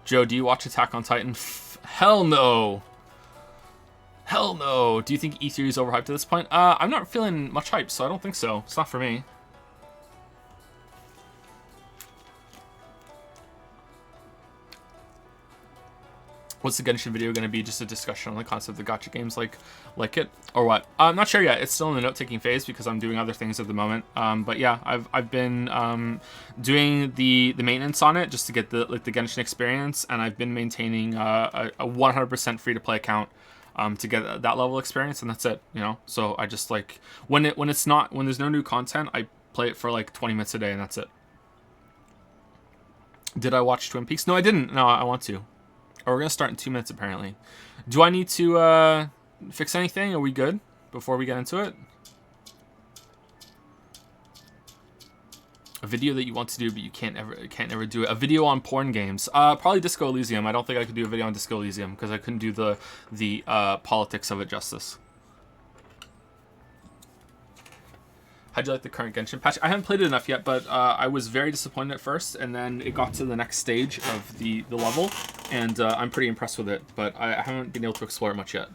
Joe, do you watch Attack on Titan? Hell no. Hell no. Do you think E3 is overhyped at this point? I'm not feeling much hype, so I don't think so. It's not for me. What's the Genshin video going to be? Just a discussion on the concept of gacha games like it, or what? I'm not sure yet. It's still in the note-taking phase because I'm doing other things at the moment. But yeah, I've been doing the maintenance on it just to get the Genshin experience, and I've been maintaining a 100% free-to-play account to get that level of experience, and that's it. You know, so I just like when there's no new content, I play it for like 20 minutes a day, and that's it. Did I watch Twin Peaks? No, I didn't. No, I want to. Oh, we're going to start in 2 minutes, apparently. Do I need to fix anything? Are we good before we get into it? A video that you want to do, but you can't ever do it. A video on porn games. Probably Disco Elysium. I don't think I could do a video on Disco Elysium because I couldn't do the politics of it justice. How'd you like the current Genshin patch? I haven't played it enough yet, but I was very disappointed at first, and then it got to the next stage of the level, and I'm pretty impressed with it, but I haven't been able to explore it much yet.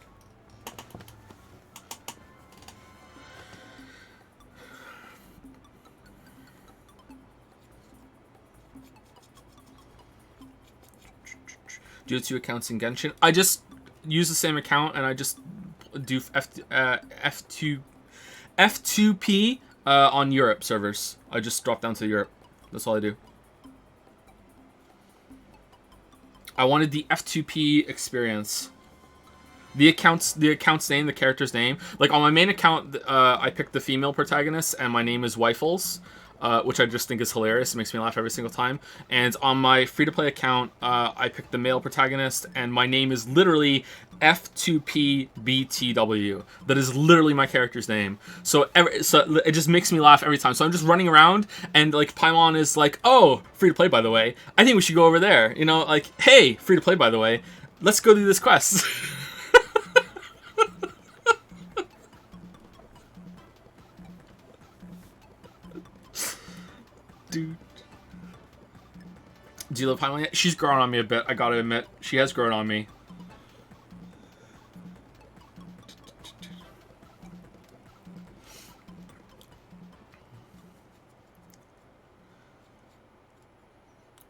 Do you have 2 accounts in Genshin? I just use the same account, and I just do F2P On Europe servers. I just dropped down to Europe. That's all I do. I wanted the F2P experience. The account's name, the character's name. Like on my main account, I picked the female protagonist, and my name is Wifles, which I just think is hilarious. It makes me laugh every single time. And on my free-to-play account, I picked the male protagonist, and my name is literally F2PBTW. That is literally my character's name. So it just makes me laugh every time. So I'm just running around, and like Paimon is like, "Oh, free-to-play by the way. I think we should go over there." You know, like, "Hey, free-to-play by the way. Let's go do this quest." Dude. Do you love Paimon yet? She's grown on me a bit, I gotta admit. She has grown on me.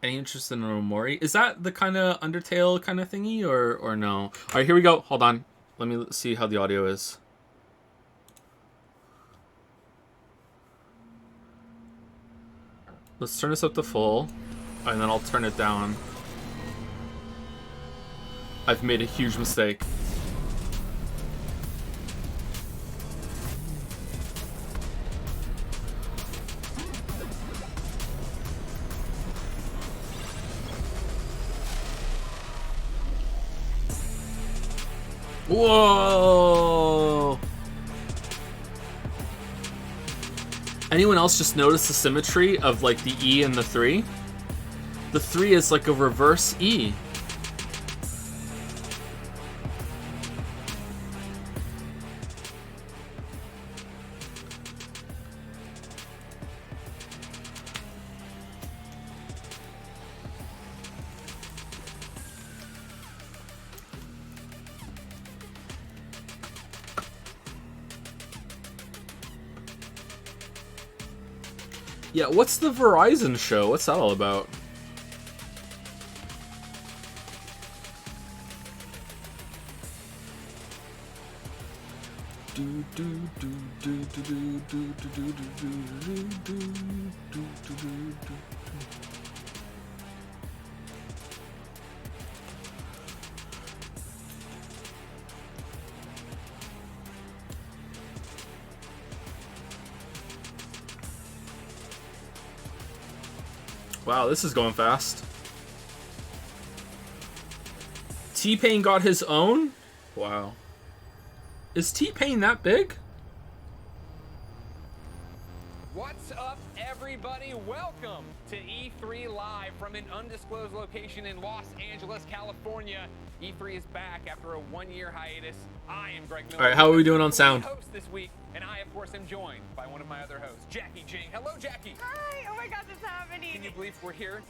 Any interest in Omori? Is that the kind of Undertale kind of thingy, or no? Alright, here we go. Hold on. Let me see how the audio is. Let's turn this up to full, and then I'll turn it down. I've made a huge mistake. Whoa! Anyone else just notice the symmetry of like the E and the 3? The 3 is like a reverse E. Yeah, what's the Verizon show? What's that all about? Wow, this is going fast. T-Pain got his own? Wow. Is T-Pain that big? What's up, everybody? Welcome to E3 Live from an undisclosed location in Los Angeles, California. E3 is back after a one-year hiatus. I am Greg Miller. All right, how are we doing on sound? Host this week, and I, of course, am joined by one of my other hosts, Jackie Jing. Hello, Jackie. Hi! Oh my gosh, it's happening. Can you believe we're here?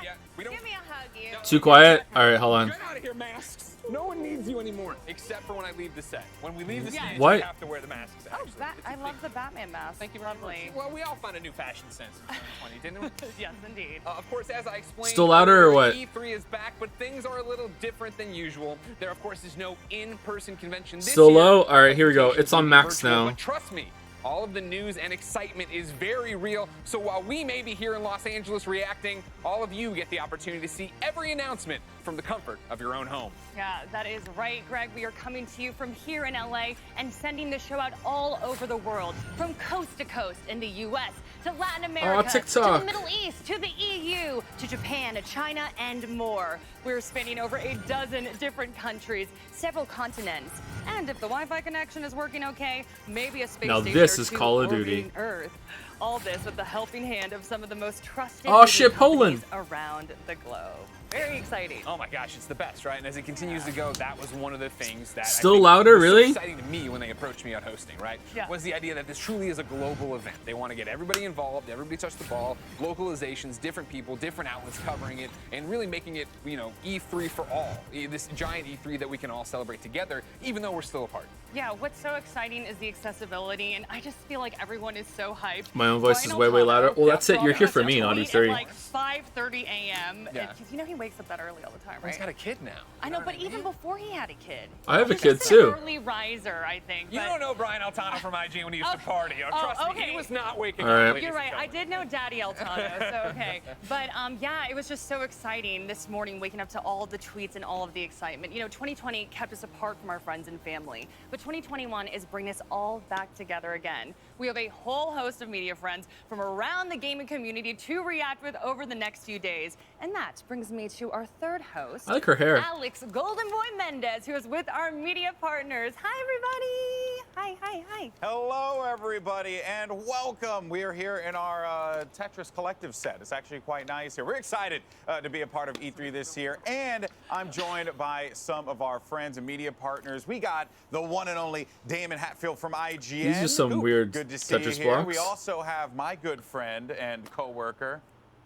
Yeah, we don't. Give me a hug, you. Too quiet? Alright, hold on. Get out of here, masks. No one needs you anymore, except for when I leave the set. When we leave the stage, What? we have to wear the masks. Oh, Actually. that, It's a I love big- the Batman mask. Thank you, Lovely. Well, we all found a new fashion sense in 2020, didn't we? Yes, indeed. Of course, as I explained, Still louder or what? E3 is back, but things are a little different than usual. There, of course, is no in-person convention this Still year. low? Alright, here we go. Presentations It's on will be max virtual, now. But trust me, all of the news and excitement is very real. So while we may be here in Los Angeles reacting, all of you get the opportunity to see every announcement from the comfort of your own home. Yeah, that is right, Greg. We are coming to you from here in LA and sending the show out all over the world, from coast to coast in the US to Latin America, to TikTok. the Middle East, to the EU, to Japan, to China, and more. We're spanning over a dozen different countries, several continents, and if the Wi-Fi connection is working okay, maybe a space Now station this or is two Call of Duty. orbiting Earth. All this with the helping hand of some of the most trusted Oh, video shit, Poland. companies around the globe. Very exciting. Oh my gosh, it's the best, right? And as it continues to go, that was one of the things that Still I think louder, was so really? exciting to me when they approached me on hosting, right? Yeah. Was the idea that this truly is a global event. They want to get everybody involved, everybody touch the ball, localizations, different people, different outlets covering it, and really making it, you know, E3 for all. This giant E3 that we can all celebrate together, even though we're still apart. Yeah, what's so exciting is the accessibility, and I just feel like everyone is so hyped. My own voice is Final way, way louder. Colorado, Well, that's it. You're here for Colorado me, to on meet E3. at like 5:30 a.m. Yeah. Because you know he wakes up that early all the time, He's right? got a kid now. I know, but even before he had a kid. I have a He's kid just too. An early riser, I think. You but- don't know Brian Altano from IG when he used to party. Trust me, okay. he was not waking All up. right. ladies You're and right. I gentlemen. did know Daddy Altano, so okay. But yeah, it was just so exciting this morning, waking up to all of the tweets and all of the excitement. You know, 2020 kept us apart from our friends and family, but 2021 is bringing us all back together again. We have a whole host of media friends from around the gaming community to react with over the next few days. And that brings me to our third host. I like her hair. Alex Golden Boy Mendez, who is with our media partners. Hi, everybody. Hi. Hello, everybody, and welcome. We are here in our Tetris Collective set. It's actually quite nice here. We're excited to be a part of E3 this year, and I'm joined by some of our friends and media partners. We got the one and only Damon Hatfield from IGN. These are some weird Good to see you Tetris here. blocks. We also have my good friend and co-worker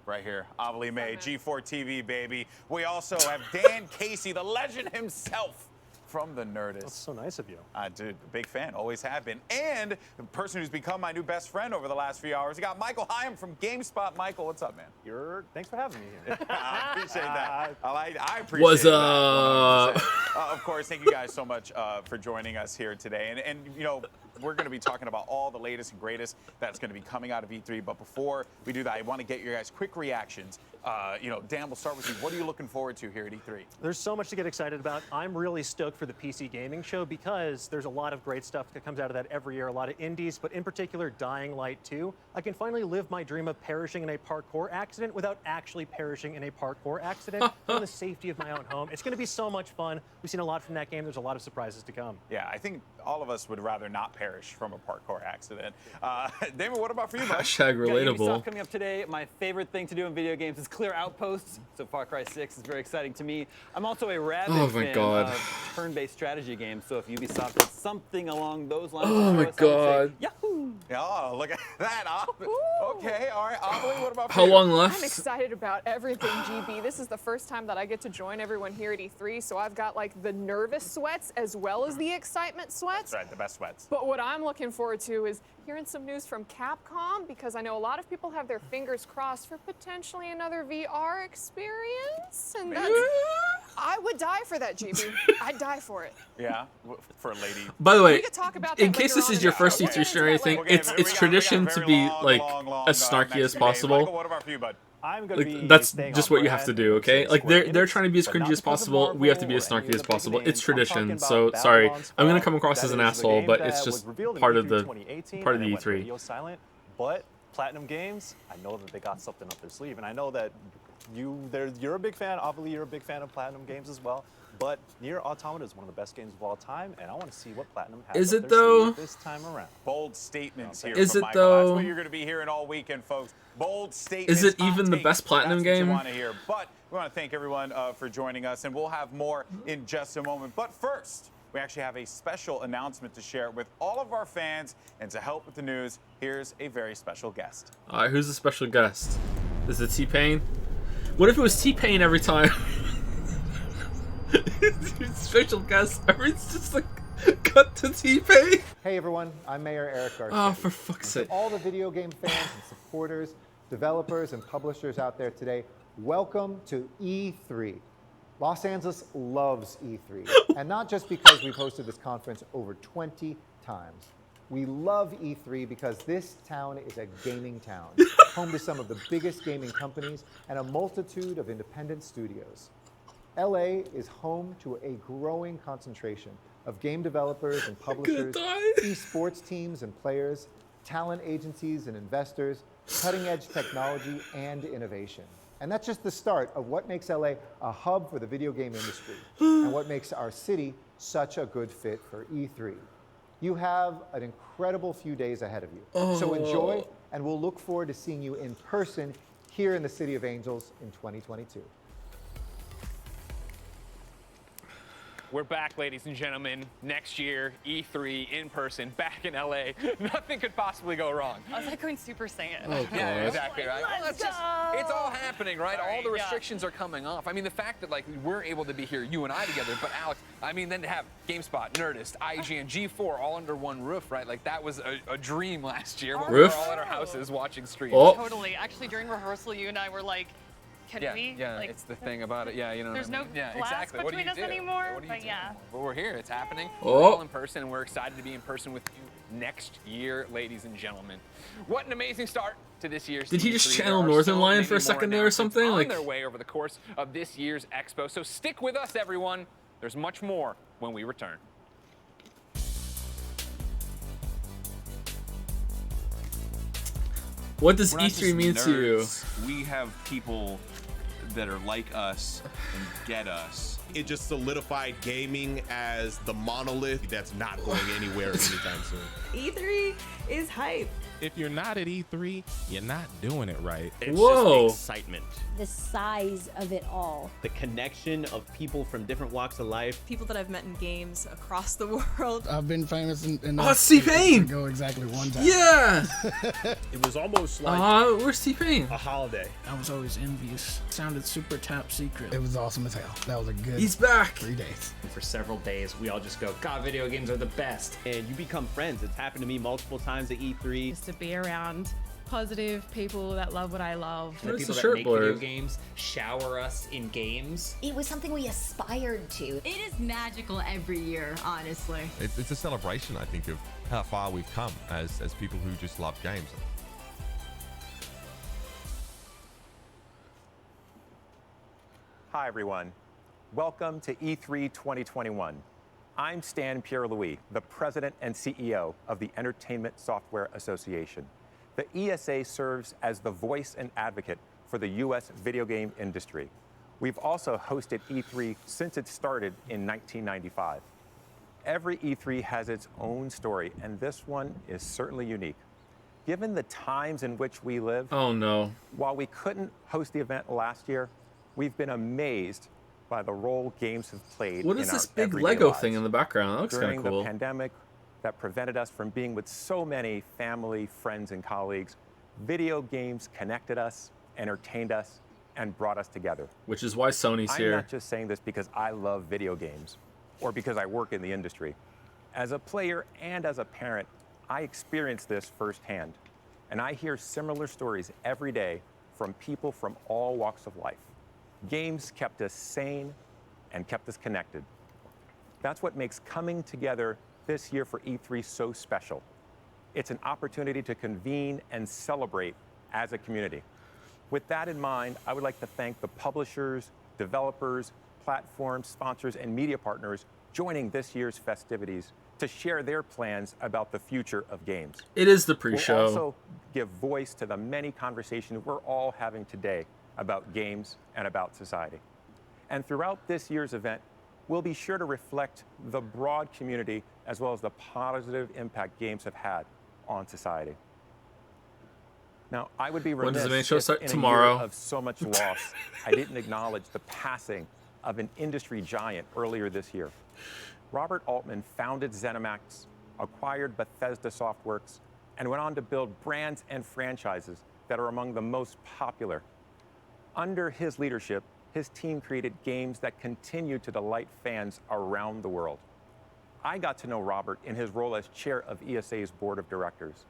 right here, Avali May, G4 TV, baby. We also have Dan Casey, the legend himself, from the Nerdist. That's so nice of you. Dude, big fan, always have been. And the person who's become my new best friend over the last few hours, we got Michael Hyam from GameSpot. Michael, what's up, man? Thanks for having me here. I appreciate that. I appreciate What's that. up? 100%. Of course, thank you guys so much for joining us here today. And you know, we're going to be talking about all the latest and greatest that's going to be coming out of E3. But before we do that, I want to get your guys' quick reactions. You know, Dan, we'll start with you. What are you looking forward to here at E3? There's so much to get excited about. I'm really stoked for the PC gaming show because there's a lot of great stuff that comes out of that every year, a lot of indies, but in particular Dying Light 2. I can finally live my dream of perishing in a parkour accident without actually perishing in a parkour accident in the safety of my own home. It's going to be so much fun. We've seen a lot from that game. There's a lot of surprises to come. Yeah, I think all of us would rather not perish from a parkour accident. Damon, what about for you, bud? Hashtag Got Ubisoft relatable. coming up today. My favorite thing to do in video games is clear outposts. So Far Cry 6 is very exciting to me. I'm also a rabid Oh my fan God. of turn-based strategy games. So if Ubisoft did something along those lines, Oh my to us, I would say, God. Yahoo! Oh, look at that. Okay, all right. Amelie, what about How you? long I'm left? excited about everything, GB. This is the first time that I get to join everyone here at E3, so I've got like the nervous sweats as well as the excitement sweats. That's right, the best sweats. But what I'm looking forward to is hearing some news from Capcom, because I know a lot of people have their fingers crossed for potentially another VR experience, and that's, I would die for that, GB. I'd die for it. Yeah, for a lady. By the way, We could talk about in that case later this on is in your the first show. E3 stream or anything, Okay, it's we got a tradition very to be long, like long, as snarky next as few days. possible. Michael, what about for you, bud? I'm going to be Like, that's staying just on what you have to brand do, and okay? saying Like Square they're Enix, trying to be as but cringy not as because of possible. We have to be Marvel as or any snarky of as the big possible. names. It's I'm talking tradition. about So sorry, Babylon's I'm gonna Fall. come across That as an is a asshole, game but that it's was just revealed in part of E3 the 2018 part of and the it went E3. radio silent. But Platinum Games, I know that they got something up their sleeve, and I know that you're a big fan. Obviously, you're a big fan of Platinum Games as well. But Nier Automata is one of the best games of all time, and I want to see what Platinum has Is up it their though? sleeve this time around. Bold statements here Is from it Michael. That's though? what you're going to be hearing all weekend, folks. Bold statements. Is it hot even the takes. best Platinum That's what game? you want to hear. But we want to thank everyone for joining us, and we'll have more in just a moment. But first, we actually have a special announcement to share with all of our fans, and to help with the news, here's a very special guest. All right, who's the special guest? Is it T-Pain? What if it was T-Pain every time? Special guest. Everyone's just like cut to T-Pain. Hey everyone, I'm Mayor Eric Garcia. Oh, for fuck's sake! All the video game fans and supporters, developers and publishers out there today, welcome to E3. Los Angeles loves E3, and not just because we've hosted this conference over 20 times. We love E3 because this town is a gaming town, home to some of the biggest gaming companies and a multitude of independent studios. LA is home to a growing concentration of game developers and publishers, esports teams and players, talent agencies and investors, cutting-edge technology and innovation. And that's just the start of what makes LA a hub for the video game industry and what makes our city such a good fit for E3. You have an incredible few days ahead of you. So enjoy, and we'll look forward to seeing you in person here in the City of Angels in 2022. We're back, ladies and gentlemen. Next year, E3 in person, back in LA. Nothing could possibly go wrong. I was like going Super Saiyan. Oh, Yeah, God. exactly right. Well, that's just, it's all happening, right? All the restrictions are coming off. I mean, the fact that like we're able to be here, you and I together, but Alex, I mean, then to have GameSpot, Nerdist, IGN, G4 all under one roof, right? Like that was a dream last year when we were Roof? all at our houses watching streams. Oh. Totally. Actually, during rehearsal, you and I were like, Can yeah, we? Yeah, Like, it's the thing about it. Yeah, you know. there's what I mean? no Yeah, glass exactly. What do you between us do? anymore, What do you but do? yeah. But we're here. It's happening. Oh. We're all in person, and we're excited to be in person with you next year, ladies and gentlemen. What an amazing start to this year's Did he just E3. channel There are Northern so Lion many for a more second there or announcements something? on Like, their way over the course of this year's expo. So stick with us, everyone. There's much more when we return. what does We're not E3 just mean to you? nerds. We have people that are like us and get us. It just solidified gaming as the monolith that's not going anywhere anytime soon. E3 is hype. If you're not at E3, you're not doing it right. It's Whoa. just the excitement. The size of it all. The connection of people from different walks of life. People that I've met in games across the world. I've been famous enough Oh, it's T-Pain! to go exactly one time. Yeah! It was almost like where's T-Pain? a holiday. I was always envious. Sounded super top secret. It was awesome as hell. That was a good He's back! 3 days. For several days, we all just go, God, video games are the best. And you become friends. It's happened to me multiple times at E3. Just to be around positive people that love what I love. The people that make video games shower us in games. It was something we aspired to. It is magical every year, honestly. It's a celebration, I think, of how far we've come as people who just love games. Hi, everyone. Welcome to E3 2021. I'm Stan Pierre-Louis, the president and CEO of the Entertainment Software Association. The ESA serves as the voice and advocate for the U.S. video game industry. We've also hosted E3 since it started in 1995. Every E3 has its own story, and this one is certainly unique. Given the times in which we live, oh no! While we couldn't host the event last year, we've been amazed by the role games have played. What is in this our big everyday Lego lives. thing in the background? That looks kind During of cool. the pandemic that prevented us from being with so many family, friends, and colleagues, video games connected us, entertained us, and brought us together. Which is why Sony's I'm here. not just saying this because I love video games or because I work in the industry. As a player and as a parent, I experience this firsthand, and I hear similar stories every day from people from all walks of life. Games kept us sane and kept us connected. That's what makes coming together this year for E3 so special. It's an opportunity to convene and celebrate as a community. With that in mind, I would like to thank the publishers, developers, platforms, sponsors, and media partners joining this year's festivities to share their plans about the future of games. It is the pre-show. We'll also give voice to the many conversations we're all having today about games and about society. And throughout this year's event, we'll be sure to reflect the broad community as well as the positive impact games have had on society. Now, I would be When does remiss the main show if start? in Tomorrow. a year of so much loss, I didn't acknowledge the passing of an industry giant earlier this year. Robert Altman founded ZeniMax, acquired Bethesda Softworks, and went on to build brands and franchises that are among the most popular. Under his leadership, his team created games that continue to delight fans around the world. I got to know Robert in his role as chair of ESA's board of directors.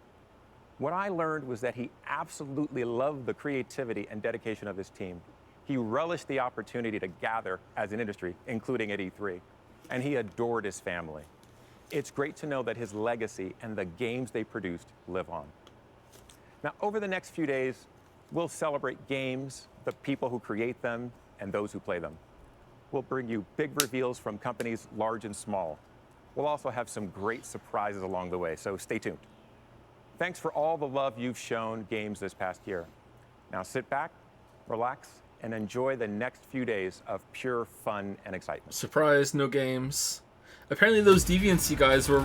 What I learned was that he absolutely loved the creativity and dedication of his team. He relished the opportunity to gather as an industry, including at E3, and he adored his family. It's great to know that his legacy and the games they produced live on. Now, over the next few days, we'll celebrate games, the people who create them, and those who play them. We'll bring you big reveals from companies large and small. We'll also have some great surprises along the way, so stay tuned. Thanks for all the love you've shown games this past year. Now sit back, relax, and enjoy the next few days of pure fun and excitement. Surprise, no games. Apparently those Deviancy guys were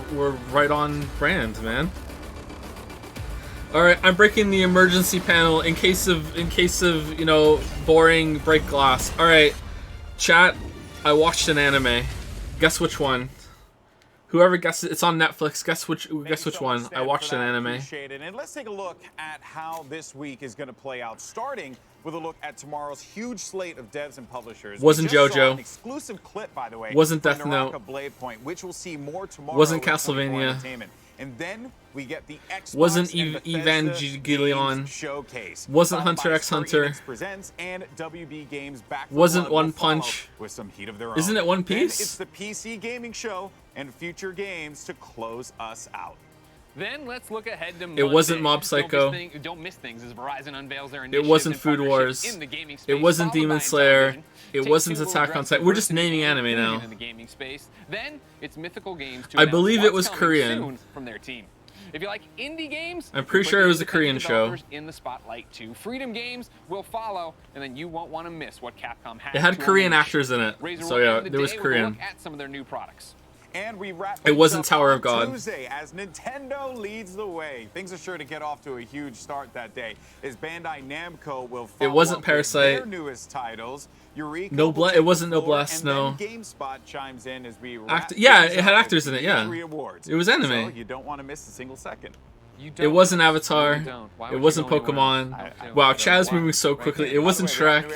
right on brand, man. Alright, I'm breaking the emergency panel in case of, you know, boring break glass. Alright, chat, I watched an anime. Guess which one? Whoever guesses, it's on Netflix. Guess which one? I watched an anime. Appreciate it. And let's take a look at how this week is going to play out, starting with a look at tomorrow's huge slate of devs and publishers. Wasn't We just saw JoJo. an exclusive clip, by the way. Wasn't from Death Note. Naraka Blade Point, which we'll see more tomorrow. Wasn't in 24 Castlevania. Entertainment. And then we get the Xbox Wasn't and Bethesda Evangelion. Games Showcase. Wasn't followed Hunter by x Square Hunter. Enix Presents and WB Games Back 4 Wasn't Blood One will follow Punch. with some heat of their own. Isn't it One Then Piece? it's the PC gaming show and future games to close us out. Then let's look ahead to It wasn't Monday. Mob Psycho. Don't miss things as Verizon unveils their It initiatives wasn't and Food partnerships Wars. in the gaming space, It wasn't followed Demon by Slayer. television. It Take-Two wasn't will Attack on address Titan. We're just diversity naming and anime inclusion now. in the gaming space. Then it's Mythical Games to I announce believe it what's was coming Korean. soon from their team. If you like indie games, I'm pretty put sure the it was a independent Korean show. developers in the spotlight too. Freedom Games will follow, and then you won't want to miss what Capcom has. It had to Korean unleash. actors in it. Razer So will yeah, end the there was day with a Korean. look at some of their new products. And we wrap It things wasn't up Tower on of God. Tuesday as Nintendo leads the way. Things are sure to get off to a huge start that day as Bandai Namco will follow wasn't up with Parasite. their newest titles. Eureka No will Bla- take it wasn't the No floor, Blast, and no. then GameSpot chimes in as we wrap Yeah, things it had up actors with in it, the yeah. E3 awards. It was anime. So you don't want to miss a single second. You It wasn't Avatar. You don't. Why It would you wasn't only want- Pokemon. Wow, Chad's moving so quickly. It wasn't Shrek.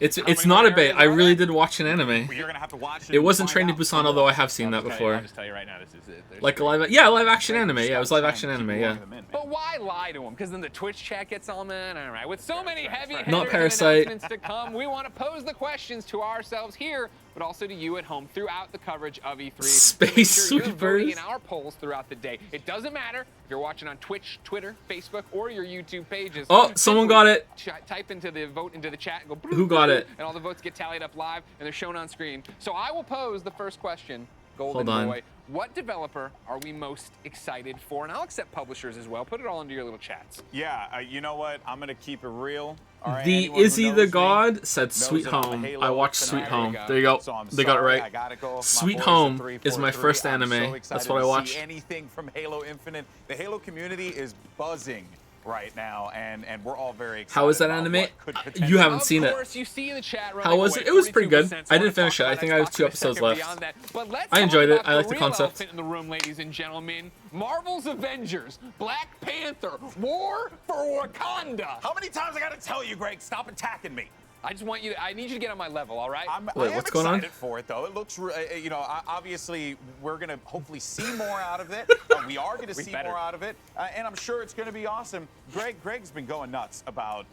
It's How it's many not more a bait. areas I are really there? did watch an anime. You're gonna have to watch it. It and wasn't find Train to out Busan, for although I once. have seen that before. I'll just tell you right now, this is it. There's Like a live, yeah, live action anime. Yeah, it was live action anime. Yeah. But why lie to them? Because then the Twitch chat gets all mad. All right, with so many heavy hitters Not and Parasite. announcements to come, we want to pose the questions to ourselves here, but also to you at home throughout the coverage of E3. Space Make sure you're voting Sweepers. in our polls throughout the day. It doesn't matter if you're watching on Twitch, Twitter, Facebook, or your YouTube pages. Oh, someone got it. Type into the vote into the chat and go. Who got it? And all the votes get tallied up live and they're shown on screen. So I will pose the first question. Golden Hold on. Boy, what developer are we most excited for? And I'll accept publishers as well. Put it all into your little chats. Yeah, you know what? I'm gonna keep it real. All right, The anyone who Izzy knows the me God said knows Sweet that I'm a Home. Halo I watched fanatic. Sweet Home. There you go. So I'm They got it sorry, right. I gotta go. My Sweet boys are Home 343. is my first I'm anime. so That's excited what I to watched. see anything from Halo Infinite. The Halo community is buzzing right now, and we're all very excited. How is that about anime? what could potentially- You haven't seen it. Of course, you see the chat How running was away, it? It was pretty good. 42%. I wanna didn't finish talk it. I about think I have Xbox 2 in a episodes second left. beyond that. But let's I enjoyed talk it. about I like the real concept. elephant in the room, ladies and gentlemen. Marvel's Avengers, Black Panther, War for Wakanda. How many times I gotta tell you, Greg? Stop attacking me. I just want you to, I need you to get on my level, all right? I am what's going on? excited for it, though. It looks, you know, obviously we're going to hopefully see more out of it. We are going to see more out of it, and I'm sure it's going to be awesome. Greg's been going nuts about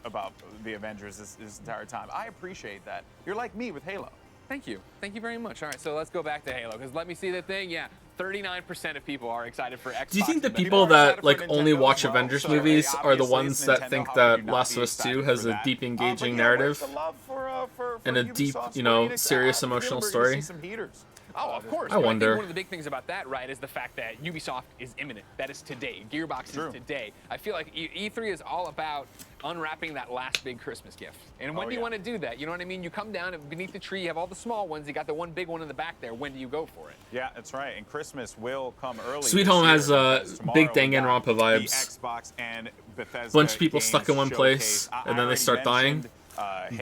the Avengers this entire time. I appreciate that. You're like me with Halo. Thank you. Thank you very much. All right, so let's go back to Halo, because let me see the thing. Yeah, 39% of people are excited for Xbox. Do you think the but people are that excited for like Nintendo only as watch well. Avengers So, movies are the obviously ones it's that Nintendo. think How could that you not Last be of Us 2 excited has for a that? deep, engaging But yeah, where's narrative the love for and a deep, Ubisoft, you know, Square Enix? serious I emotional feel we're gonna story? see some heaters. Oh, of course. I But wonder. think one of the big things about that, right, is the fact that Ubisoft is imminent. That is today. Gearbox is today. I feel like E3 is all about unwrapping that last big Christmas gift. And when do you want to do that? You know what I mean? You come down and beneath the tree, you have all the small ones. You got the one big one in the back there. When do you go for it? Yeah, that's right. And Christmas will come early. Sweet this Home year has because tomorrow big we Danganronpa got vibes. The Xbox and Bethesda Bunch of people games stuck in one place, showcase. I and then they already start dying. mentioned,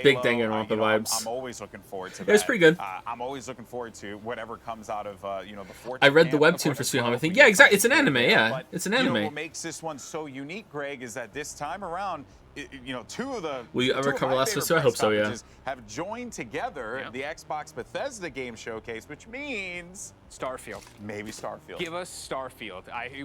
Big Halo, Danganronpa you know, vibes. I'm always looking forward to It that. was pretty good. I'm always looking forward to whatever comes out of you know, the 14th. I read the camp, and of webtoon course, for Sweet Home. I well, think, we yeah, get exactly. It's an there, anime. Yeah, but, it's an you know, anime. what makes this one so unique, Greg, is that this time around, you know, two of Will you ever of cover my Last of Us 2? favorite I hope so, press yeah. conferences have joined together the Xbox Bethesda Game Showcase, which means Starfield. Maybe Starfield. Give us Starfield.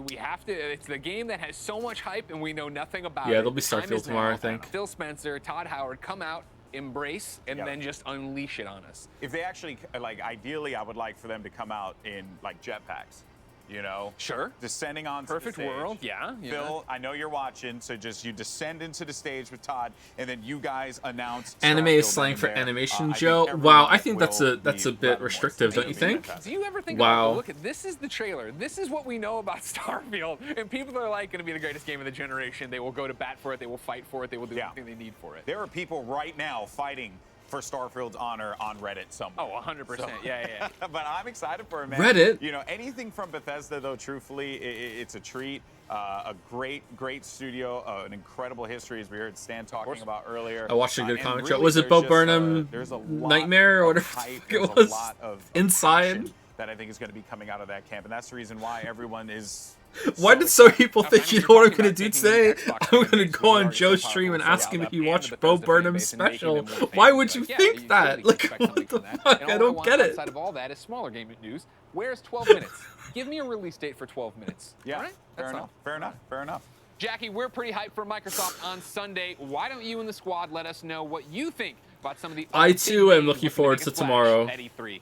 We have to. It's the game that has so much hype, and we know nothing about it. Yeah, there'll be Time Starfield is tomorrow, now. I think. Phil Spencer, Todd Howard, come out, embrace, and then just unleash it on us. If they actually, like, ideally, I would like for them to come out in, like, jetpacks. You know? Sure. Descending onto Perfect the stage. world, yeah. Phil, I know you're watching, so just you descend into the stage with Todd, and then you guys announce. Anime Starfield is slang in for there. animation, I think Joe. everyone Wow, I think that's will a be bit restrictive, don't you think? Do you ever think Wow. about, look at this is the trailer. This is what we know about Starfield, and people are like going to be the greatest game of the generation. They will go to bat for it. They will fight for it. They will do everything they need for it. There are people right now fighting for Starfield's honor on Reddit somewhere. Oh, 100%. Yeah. But I'm excited for it, man. Reddit? You know, anything from Bethesda, though, truthfully, it's a treat. A great studio, an incredible history, as we heard Stan talking about earlier. I watched a good And comic really, show. Was it there's Bo just Burnham there's a lot Nightmare or of whatever hype, it there's was? a lot of Inside? passion that I think is going to be coming out of that camp, and that's the reason why everyone is Why did so people think you know what I'm gonna do today? I'm gonna go on Joe's stream and ask him if he watched Bo Burnham's special. Why would you think that? Like, what the fuck? I don't get it. Outside of all that is smaller gaming news. Where's 12 minutes? Give me a release date for 12 minutes. Yeah, all right? fair enough. Fair enough. Fair enough. Jackie, we're pretty hyped for Microsoft on Sunday. Why don't you and the squad let us know what you think about some of the I too am looking forward to tomorrow. At E3.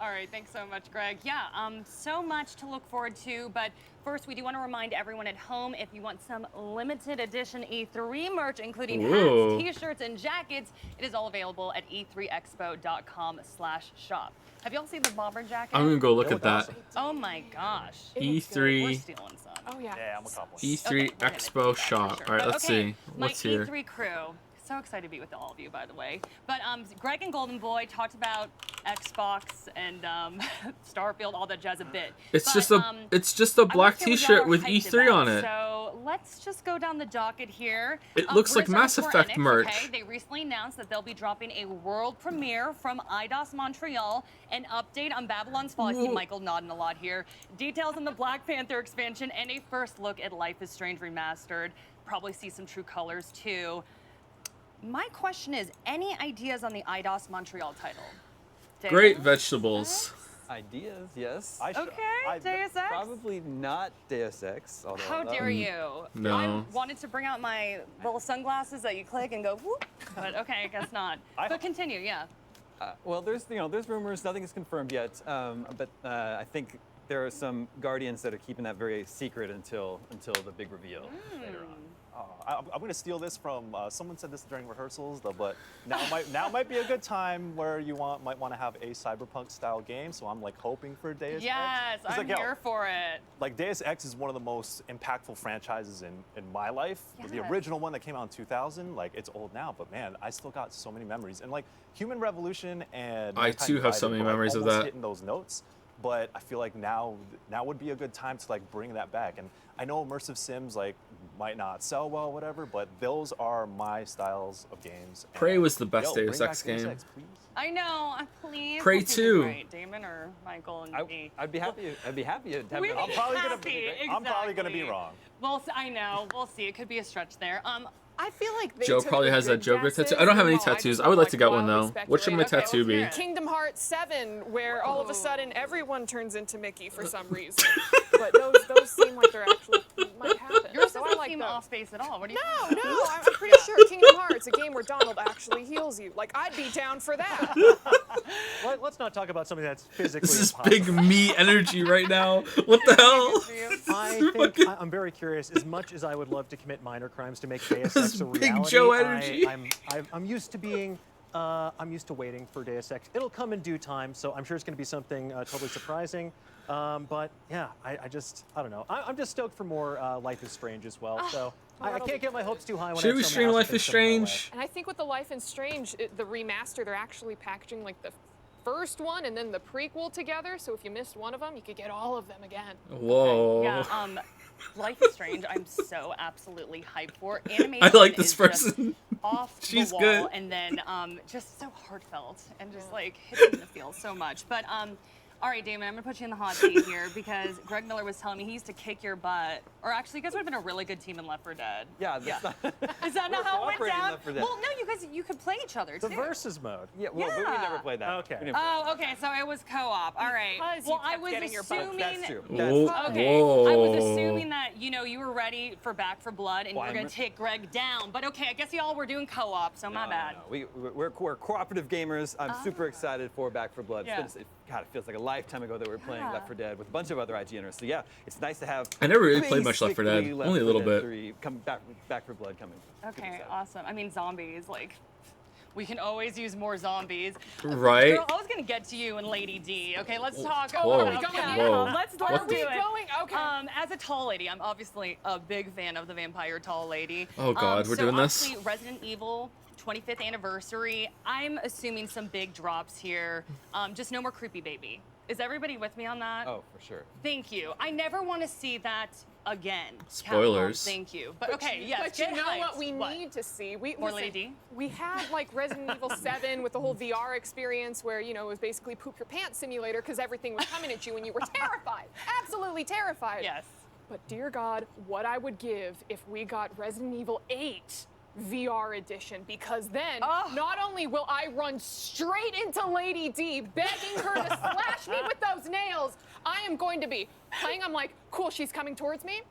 All right, thanks so much, Greg. Yeah, so much to look forward to, but first we do want to remind everyone at home, if you want some limited edition E3 merch, including Ooh. hats, t-shirts, and jackets, it is all available at e3expo.com/shop. Have y'all seen the bomber jacket? I'm gonna go look at that. Oh my gosh. E3. We're stealing some. Oh yeah. Yeah, I'm a couple. E3 Expo shop. All right, let's see. What's my here? E3 crew. So excited to be with all of you, by the way. But Greg and Golden Boy talked about Xbox and Starfield, all that jazz a bit. It's but, just a black T-shirt with hyped E3 about. on it. So let's just go down the docket here. It looks like we're Mass Square Effect Enix, merch. Okay? They recently announced that they'll be dropping a world premiere from IDOS Montreal, an update on Babylon's Fall. I see Michael nodding a lot here. Details on the Black Panther expansion and a first look at Life is Strange Remastered. Probably see some true colors too. My question is, any ideas on the IDOS Montreal title? Dave? Great vegetables. Ideas, yes. Deus Ex? Probably not Deus Ex. Although How dare you? No. I wanted to bring out my little sunglasses that you click and go whoop, but okay, I guess not. But continue, yeah. Well, there's rumors. Nothing is confirmed yet. But I think there are some Guardians that are keeping that very secret until the big reveal later on. I'm going to steal this from someone said this during rehearsals, though, but now might be a good time where you might want to have a cyberpunk style game. So I'm like hoping for Deus Ex. Yes, I'm here for it. Like Deus Ex is one of the most impactful franchises in my life. Yes. The original one that came out in 2000, like it's old now, but man, I still got so many memories. And like Human Revolution and I too have so many memories of that. Hitting those notes. But I feel like now would be a good time to like bring that back. And I know immersive sims like might not sell well, whatever, but those are my styles of games. Prey was the best Yo, Deus bring Ex back Deus game. Ex, please. I know, please. Prey Who's 2. Right, Damon or Michael and me? I'd be happy to have We'd it. be I'm probably gonna be exactly. wrong. Well, I know. We'll see. It could be a stretch there. I feel like they Joe took probably the has that good Joker guesses tattoo. I don't have any and, tattoos. just I would like like to get one wildly though. What should my speculate. tattoo be? Kingdom Hearts 7, where all of a sudden everyone turns into Mickey for some reason. But those seem like they're actually might happen. Yours So doesn't I like seem those. off base at all. What do you No, I'm pretty sure Kingdom Hearts, a game where Donald actually heals you. Like, I'd be down for that. Let's not talk about something that's physically This is impossible. big me energy right now. What the hell? I think I'm very curious. As much as I would love to commit minor crimes to make Deus This Ex a big reality, Joe energy. I'm used to being. I'm used to waiting for Deus Ex. It'll come in due time, so I'm sure it's going to be something totally surprising. But yeah, I don't know. I'm just stoked for more Life is Strange as well. So I can't get my hopes too high. When Should I we have so stream many Life awesome is things coming my way. Strange? And I think with the Life is Strange, the remaster, they're actually packaging like the first one and then the prequel together. So if you missed one of them, you could get all of them again. Whoa. Yeah, Life is Strange, I'm so absolutely hyped for. Animation I like this is person. Just off She's the wall, good. and then just so heartfelt and just like hits in the feels so much. But all right, Damon, I'm gonna put you in the hot seat here because Greg Miller was telling me he used to kick your butt, or actually, you guys would have been a really good team in Left 4 Dead. Yeah, that's not. Is that not how it went cooperating in down? Left 4 Dead. Well, no, you could play each other The too. versus mode. Yeah, well, but we never played that. Okay. We didn't play Oh, okay, so it was co-op. All right. Because you Well, I kept was getting your butt. assuming. That's true. Whoa. Okay. I was Whoa. assuming that you were ready for Back 4 Blood and you were gonna take Greg down. But okay, I guess y'all were doing co-op, so my bad. No. We're cooperative gamers. I'm super excited for Back 4 Blood. Yeah. God, it feels like a lifetime ago that we were playing Left 4 Dead with a bunch of other IGNers. So yeah, it's nice to have. I never really played much Left 4 Dead. basically Only a little 4 Dead bit. 3 come Back 4 Blood coming. Super Okay, excited. awesome. I mean, zombies, like, we can always use more zombies. Right. Girl, I was gonna get to you and Lady D. Okay, let's talk. Whoa. about Whoa. Let's What do the- it. going? Okay. As a tall lady, I'm obviously a big fan of the vampire tall lady. Oh, God, we're doing this? obviously, Resident Evil 25th anniversary. I'm assuming some big drops here. Just no more creepy baby. Is everybody with me on that? Oh, for sure. Thank you. I never want to see that again. Spoilers. Capcom, thank you. But okay, yes. But you get know hyped. what we need to see? More Lady D? We had like Resident Evil 7 with the whole VR experience where, it was basically poop your pants simulator because everything was coming at you and you were terrified. Absolutely terrified. Yes. But dear God, what I would give if we got Resident Evil 8 VR edition, because then not only will I run straight into Lady D begging her to slash me with those nails, I am going to be playing. I'm like, cool, she's coming towards me.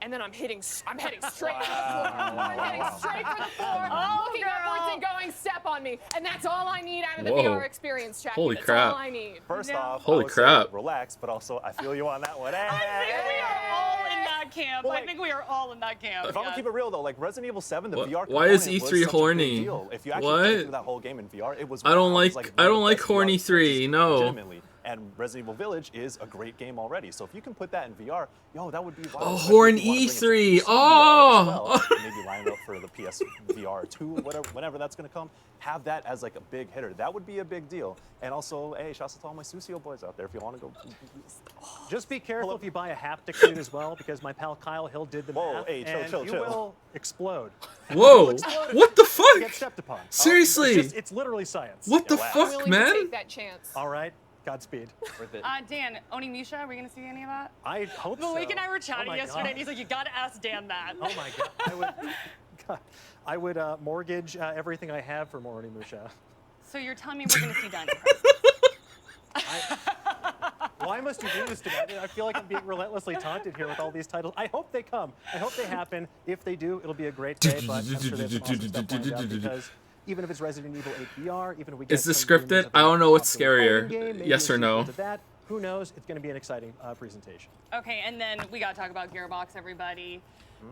And then I'm heading straight for the floor. I'm heading straight for the floor, looking upwards and going, step on me. And that's all I need out of the VR experience, Jackie. Holy that's crap. all I need. First off, Holy I would say crap. relax, but also I feel you on that one. I think we are all in that camp. Well, I think we are all in that camp. If I'm gonna keep it real though, like Resident Evil 7, the VR Why is component was E3 such a horny? big deal. If you actually What? played through that whole game in VR, it was I don't wow. It like was, I one of don't the like best horny VR 3. No. legitimately. And Resident Evil Village is a great game already. So if you can put that in VR, yo, that would be wild. Oh, Especially horn if you wanna bring it to E3. PC VR as Oh. well, and maybe line it up for the PS VR 2, whenever that's gonna come. Have that as like a big hitter. That would be a big deal. And also, hey, shouts to all my Susio boys out there. If you want to go, Just be careful if you buy a haptic suit as well, because my pal Kyle Hill did the Whoa, math, hey, chill, and chill, you chill. will explode. Whoa. Explode. What the fuck? Get stepped upon. Seriously? It's literally science. What the I'm fuck, willing to man? take that chance. All right. Godspeed. Worth it. Dan, Onimusha, are we going to see any of that? I hope so. Malik and I were chatting my yesterday, God. and he's like, you got to ask Dan that. Oh my God. I would mortgage everything I have for more Onimusha. So you're telling me we're going to see Dino Why must you do this to me? I feel like I'm being relentlessly taunted here with all these titles. I hope they come. I hope they happen. If they do, it'll be a great day, but I'm sure there's some awesome stuff lined up because even if it's Resident Evil 8 VR, even if we get Is this some rumors scripted? of I don't know what's popular scarier. fighting game, maybe Yes a or no? sequel to that, who knows? It's going to be an exciting presentation. Okay, and then we got to talk about Gearbox, everybody.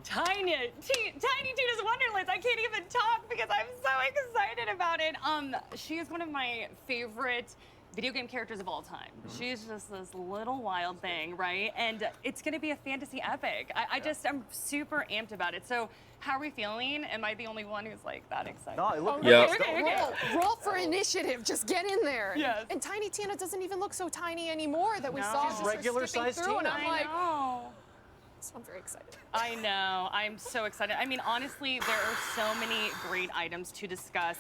Tiny Tina's Wonderlands. I can't even talk because I'm so excited about it. She is one of my favorite video game characters of all time. She's just this little wild thing, right? And it's gonna be a fantasy epic. I'm super amped about it. So how are we feeling? Am I the only one who's like that excited? No, it looks Roll for initiative. Just get in there. Yes. And Tiny Tina doesn't even look so tiny anymore that we saw She's just her regular-sized skipping through, and Tina. I'm like, know. so I'm very excited. I know. I'm so excited. I mean, honestly, there are so many great items to discuss.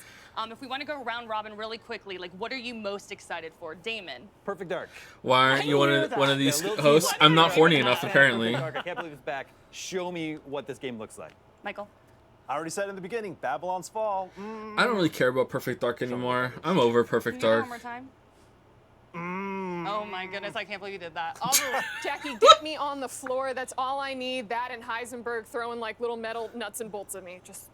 If we want to go round robin really quickly, like, what are you most excited for? Damon. Perfect Dark. Why aren't you one of these hosts? I'm not horny enough, apparently. Perfect Dark. I can't believe it's back. Show me what this game looks like. Michael. I already said in the beginning, Babylon's Fall. I don't really care about Perfect Dark anymore. I'm over Perfect Can you do it Dark. one more time? Oh my goodness, I can't believe you did that. Jackie, get me on the floor. That's all I need. That and Heisenberg throwing like little metal nuts and bolts at me. Just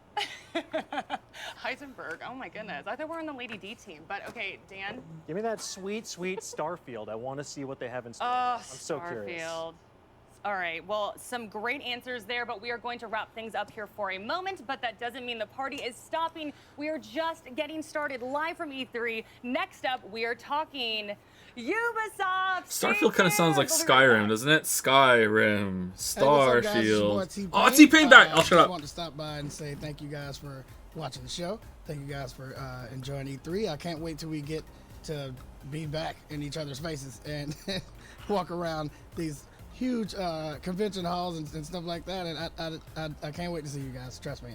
Heisenberg, oh my goodness. I thought we were on the Lady D team, but okay, Dan. Give me that sweet, sweet Starfield. I want to see what they have in store. Oh, I'm so curious. Starfield. All right, well, some great answers there, but we are going to wrap things up here for a moment, but that doesn't mean the party is stopping. We are just getting started live from E3. Next up, we are talking Ubisoft. Starfield kind of sounds like Skyrim, doesn't it? Skyrim, Starfield. Oh, T-Pain back. I'll shut just up. want to stop by and say thank you guys for watching the show. Thank you guys for enjoying E3. I can't wait till we get to be back in each other's faces and walk around these huge convention halls and stuff like that. And I can't wait to see you guys. Trust me.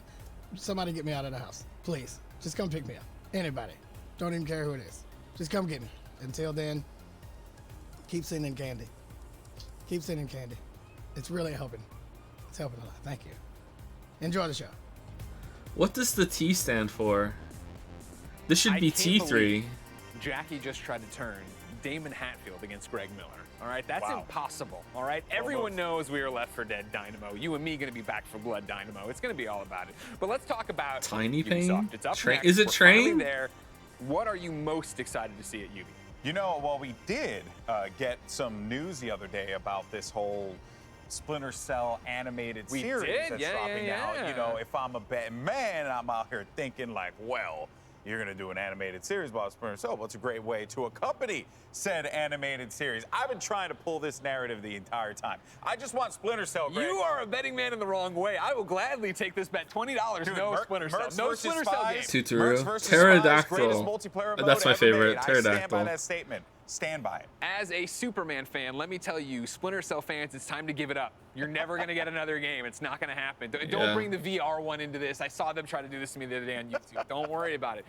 Somebody get me out of the house, please. Just come pick me up. Anybody. Don't even care who it is. Just come get me. Until then, keep sending candy. Keep sending candy. It's really helping. It's helping a lot. Thank you. Enjoy the show. What does the T stand for? This should I be can't T3. believe Jackie just tried to turn Damon Hatfield against Greg Miller. All right, that's impossible. All right, everyone knows we are Left 4 Dead Dynamo. You and me going to be Back 4 Blood Dynamo. It's going to be all about it. But let's talk about Tiny Pain? Ubisoft. It's up next. Is it We're Train? finally there. What are you most excited to see at Ubi? You know, well, we did get some news the other day about this whole Splinter Cell animated We series did? that's Yeah, dropping yeah, now. yeah. You know, if I'm a betting man, I'm out here thinking like, well, you're gonna do an animated series about Splinter Cell. What's a great way to accompany said animated series? I've been trying to pull this narrative the entire time. I just want Splinter Cell, Greg. You are a betting man in the wrong way. I will gladly take this bet. $20. Dude, No Splinter Cell. Mercs No versus Splinter Cell game. Spies, Tuturu. Mercs versus Pterodactyl. Spies, greatest multiplayer mode That's my ever favorite. made. I stand by Pterodactyl. that statement. Stand by it. As a Superman fan, let me tell you, Splinter Cell fans, it's time to give it up. You're never going to get another game. It's not going to happen. Don't Yeah. bring the VR one into this. I saw them try to do this to me the other day on YouTube. Don't worry about it.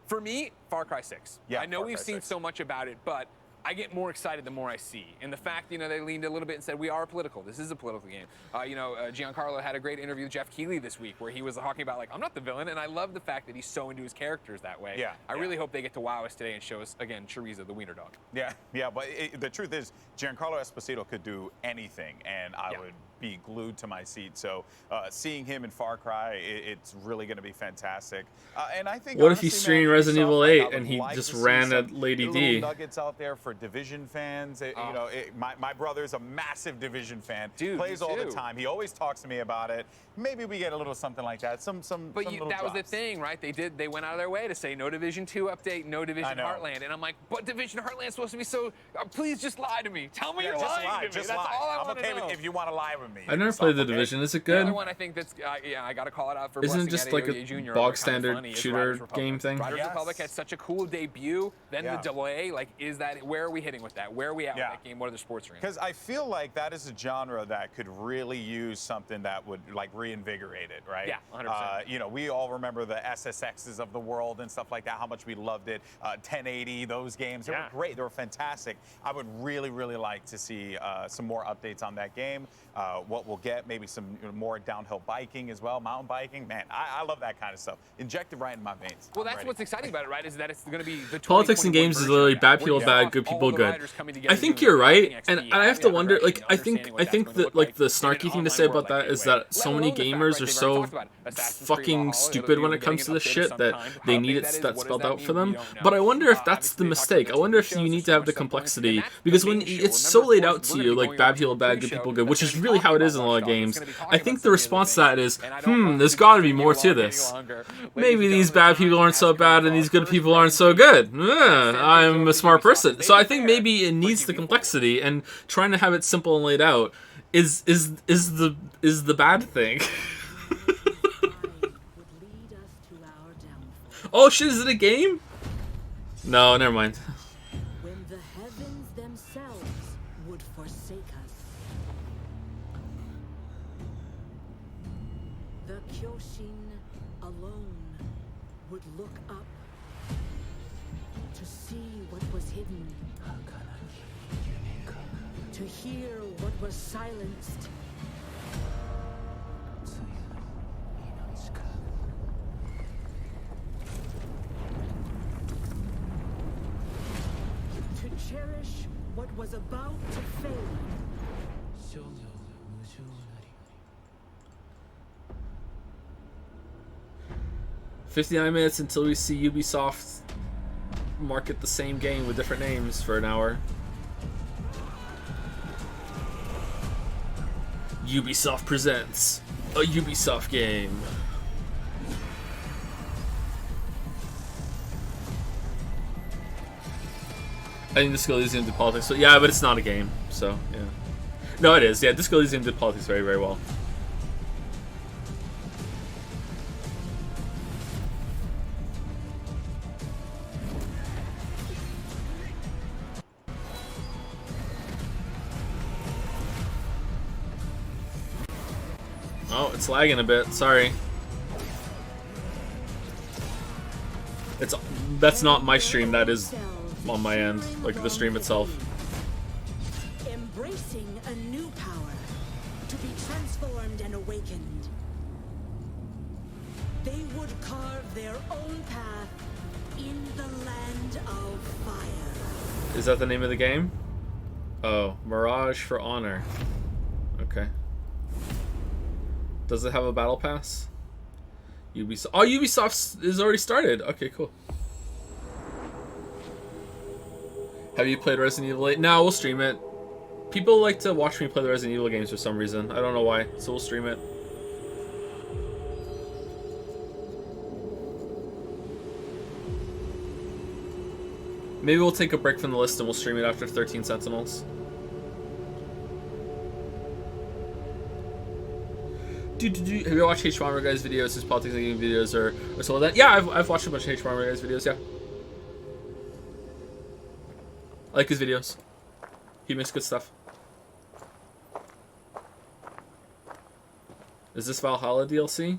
For me, Far Cry 6. Yeah, I know Far we've Cry seen 6. so much about it, but I get more excited the more I see. And the fact, you know, they leaned a little bit and said, we are political. This is a political game. Giancarlo had a great interview with Jeff Keighley this week where he was talking about, like, I'm not the villain. And I love the fact that he's so into his characters that way. Yeah. I really hope they get to wow us today and show us, again, Chorizo, the wiener dog. Yeah, but the truth is, Giancarlo Esposito could do anything, and I would be glued to my seat. So seeing him in Far Cry, it's really going to be fantastic. And I think, what if he honestly, streamed man, Resident Ubisoft, Evil like, 8 I would and he like just to see ran some at Lady little D? nuggets out there for Division fans. My brother's a massive Division fan. Dude, plays me all the too. time. He always talks to me about it. Maybe we get a little something like that. But that was the thing, right? They went out of their way to say no Division 2 update, no Division Heartland, and I'm like, but Division Heartland's supposed to be so. Please just lie to me. Tell me you're lying to me. Just That's lie. all I I'm want to okay know. if you want to lie with me. I never played the Division. Is it The good? other one I think that's I got to call it out for. Isn't it Blessing just Adeoye like a Jr. bog Kinda standard funny is shooter Riders Republic. game thing? Riders Republic had such a cool debut. Then the delay, like, is that where are we hitting with that? Where are we at with that game? What are the sports arenas? Because I feel like that is a genre that could really use something that would like reinvigorate it, right? Yeah, 100%. You know, we all remember the SSXs of the world and stuff like that. How much we loved it. 1080, those games, they were great. They were fantastic. I would really, really like to see some more updates on that game. What we'll get, maybe some more downhill biking as well, mountain biking. Man, I love that kind of stuff. Inject it right in my veins. Well, that's what's exciting about it, right? Is that it's going to be the Politics in games is literally bad people bad, good people good. I think you're right, and I have to wonder. Like, I think that like the snarky thing to say about that is that so many gamers are so fucking stupid when it comes to this shit that they need it that spelled out for them. But I wonder if that's the mistake. I wonder if you need to have the complexity, because when it's so laid out to you, like bad people bad, good people good, which is really how it is in a lot of games. I think the response to that is, there's got to be more to this. Maybe these bad people aren't so bad and these good people aren't so good. I'm a smart person. So I think maybe it needs the complexity, and trying to have it simple and laid out is the bad thing. Oh shit, is it a game? No, never mind. When the heavens themselves would forsake us, the Kyoshin alone would look up to see what was hidden, to hear what was silenced. To cherish what was about to fade. 59 minutes until we see Ubisoft market the same game with different names for an hour. Ubisoft presents a Ubisoft game. I think Disco Elysium did politics, so yeah, but it's not a game, so yeah. No, it is. Yeah, Disco Elysium did politics very, very well. Oh, it's lagging a bit. Sorry. That's not my stream. That is on my end, like the stream itself. Embracing a new power to be transformed and awakened. They would carve their own path in the land of fire. Is that the name of the game? Oh, Mirage for Honor. Okay. Does it have a battle pass? Ubisoft. Oh, Ubisoft is already started. Okay, cool. Have you played Resident Evil 8? No, we'll stream it. People like to watch me play the Resident Evil games for some reason. I don't know why, so we'll stream it. Maybe we'll take a break from the list and we'll stream it after 13 Sentinels. Have you watched H. Bomber Guy's videos, his politics and gaming videos, or something like that? Yeah, I've watched a bunch of H. Bomber Guy's videos, yeah. I like his videos. He makes good stuff. Is this Valhalla DLC?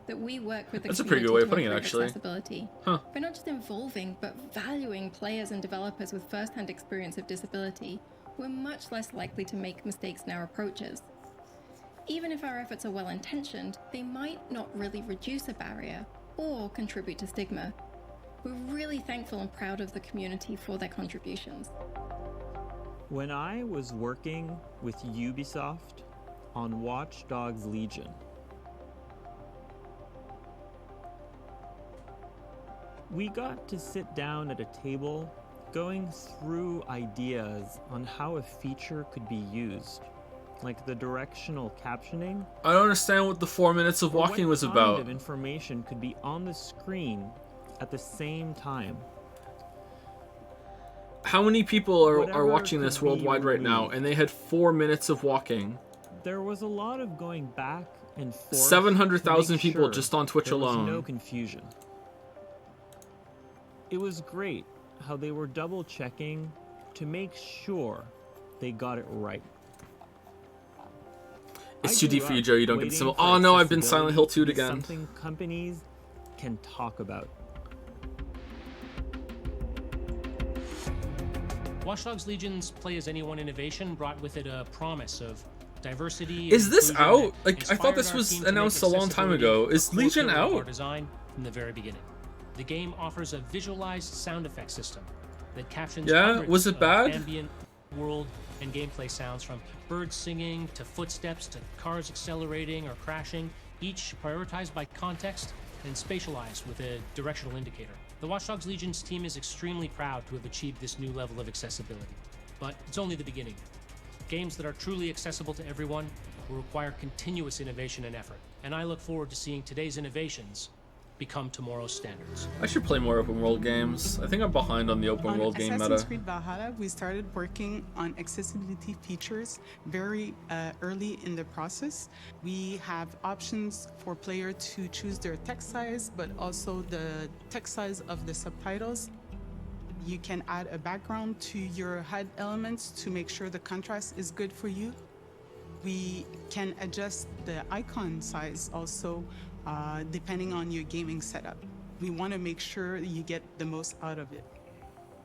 that we work with the That's a pretty community good way to of putting it, improve actually. accessibility. Huh. By not just involving, but valuing players and developers with first-hand experience of disability, we're much less likely to make mistakes in our approaches. Even if our efforts are well-intentioned, they might not really reduce a barrier or contribute to stigma. We're really thankful and proud of the community for their contributions. When I was working with Ubisoft on Watch Dogs Legion, we got to sit down at a table going through ideas on how a feature could be used, like the directional captioning. I don't understand what the 4 minutes of walking was What about. kind of information could be on the screen at the same time? How many people are Whatever watching could this be worldwide right now, removed. and they had 4 minutes of walking? There was a lot of going back and forth. 700,000 to make people sure just on Twitch there was alone. no confusion. It was great how they were double checking to make sure they got it right. It's I too deep grew for you, up Joe. You don't get the waiting symbol. for Oh no, I've been Silent Hill 2 accessibility to be again. Something companies can talk about. Watch Dogs Legion's Play As Anyone innovation brought with it a promise of diversity. Is this inclusion out? that Like, I thought inspired this our was team to make announced a long time ago. accessibility Is a core Legion pillar of our out? design from the very beginning. The game offers a visualized sound effect system that captions Yeah? hundreds Was it of bad? ambient world and gameplay sounds, from birds singing to footsteps to cars accelerating or crashing, each prioritized by context and spatialized with a directional indicator. The Watch Dogs Legion's team is extremely proud to have achieved this new level of accessibility. But it's only the beginning. Games that are truly accessible to everyone will require continuous innovation and effort. And I look forward to seeing today's innovations become tomorrow's standards. I should play more open world games. I think I'm behind on the open world game Assassin's meta. Creed Valhalla, we started working on accessibility features very early in the process. We have options for player to choose their text size, but also the text size of the subtitles. You can add a background to your HUD elements to make sure the contrast is good for you. We can adjust the icon size also depending on your gaming setup. We want to make sure you get the most out of it.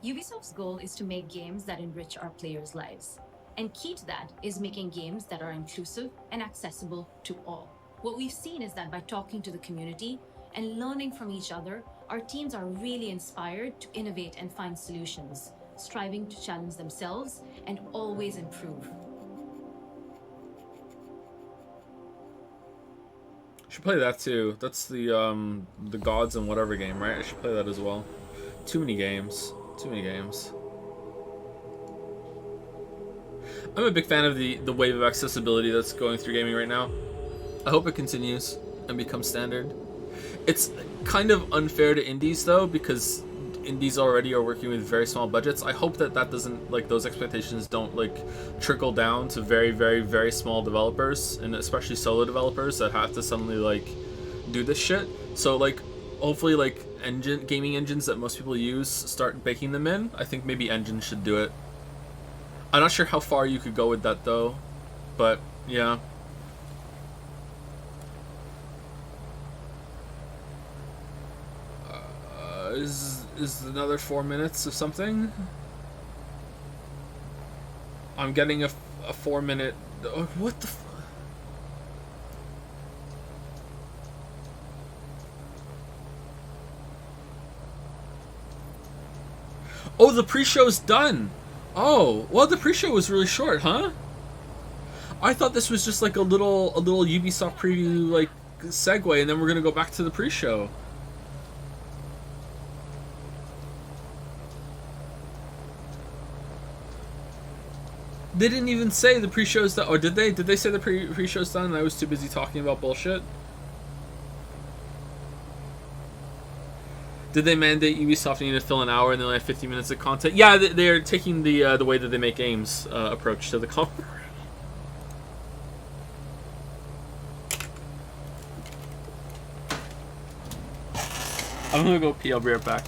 Ubisoft's goal is to make games that enrich our players' lives. And key to that is making games that are inclusive and accessible to all. What we've seen is that by talking to the community and learning from each other, our teams are really inspired to innovate and find solutions, striving to challenge themselves and always improve. Should play that too. That's the Gods and Whatever game, right? I should play that as well. Too many games. Too many games. I'm a big fan of the wave of accessibility that's going through gaming right now. I hope it continues and becomes standard. It's kind of unfair to indies though, because indies already are working with very small budgets. I hope that doesn't, like, those expectations don't like trickle down to very, very, very small developers, and especially solo developers that have to suddenly like do this shit. So like, hopefully like gaming engines that most people use start baking them in. I think maybe engines should do it. I'm not sure how far you could go with that though, but yeah. Is another 4 minutes of something? I'm getting a 4 minute. What the? Oh, the pre-show's done. Oh, well, the pre-show was really short, huh? I thought this was just like a little Ubisoft preview, like segue, and then we're gonna go back to the pre-show. They didn't even say the pre-show's done. Or did they? Did they say the pre-show's done and I was too busy talking about bullshit? Did they mandate Ubisoft need to fill an hour and they only have 50 minutes of content? Yeah, they're taking the way that they make games approach to the conference. I'm gonna go pee. I'll be right back.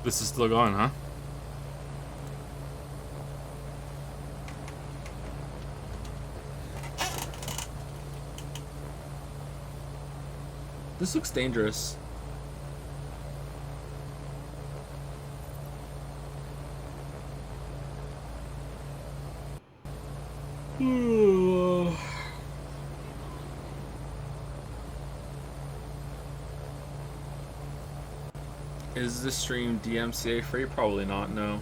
This is still going, huh? This looks dangerous. Is this stream DMCA free? Probably not, no.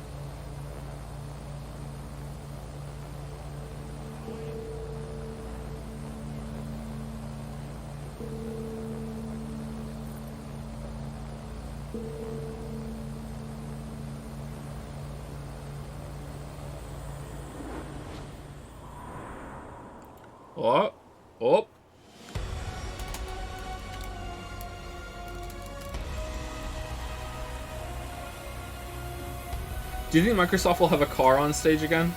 Oh, oh. Do you think Microsoft will have a car on stage again?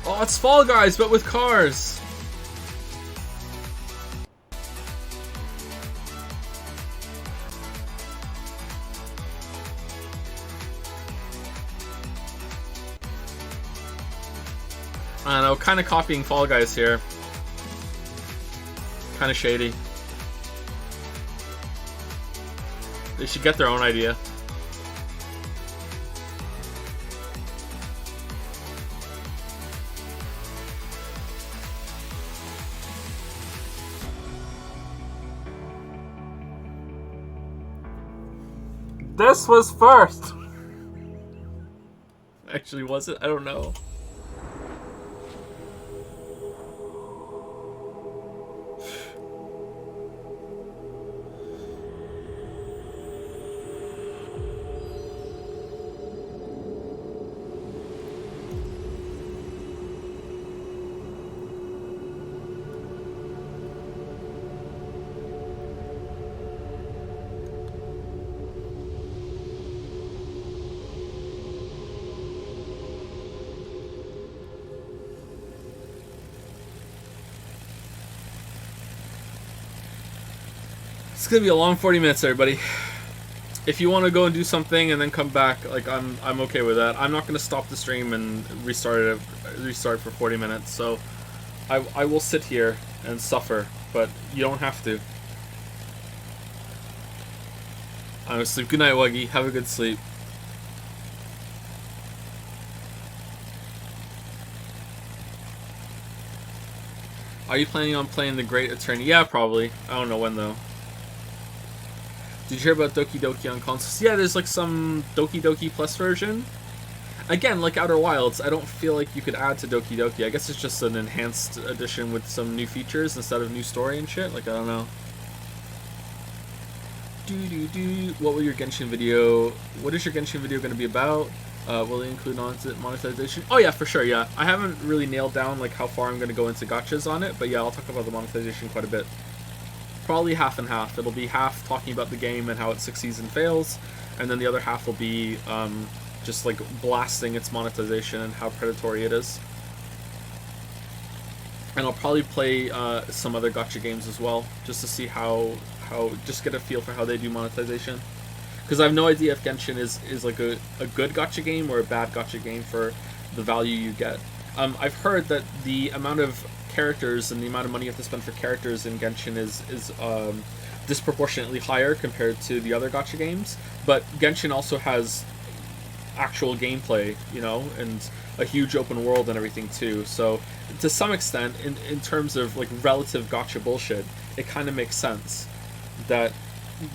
Oh, it's Fall Guys, but with cars. I don't know, kind of copying Fall Guys here. Kind of shady. They should get their own idea. This was first! Actually, was it? I don't know. It's gonna be a long 40 minutes, everybody. If you want to go and do something and then come back, like I'm okay with that. I'm not gonna stop the stream and restart for 40 minutes. So I will sit here and suffer, but you don't have to. I'm gonna sleep. Good night, Wuggy. Have a good sleep. Are you planning on playing The Great Attorney? Yeah, probably. I don't know when though. Did you hear about Doki Doki on consoles? Yeah, there's like some Doki Doki Plus version. Again, like Outer Wilds, I don't feel like you could add to Doki Doki. I guess it's just an enhanced edition with some new features instead of new story and shit. Like, I don't know. What will your Genshin video... What is your Genshin video going to be about? Will it include monetization? Oh yeah, for sure, yeah. I haven't really nailed down like how far I'm going to go into gachas on it, but yeah, I'll talk about the monetization quite a bit. Probably half and half. It'll be half talking about the game and how it succeeds and fails, and then the other half will be just like blasting its monetization and how predatory it is. And I'll probably play some other gacha games as well, just to see how just get a feel for how they do monetization. Because I have no idea if Genshin is like a good gacha game or a bad gacha game for the value you get. I've heard that the amount of characters and the amount of money you have to spend for characters in Genshin is disproportionately higher compared to the other gacha games, but Genshin also has actual gameplay, you know, and a huge open world and everything too, so to some extent, in terms of like relative gacha bullshit, it kind of makes sense that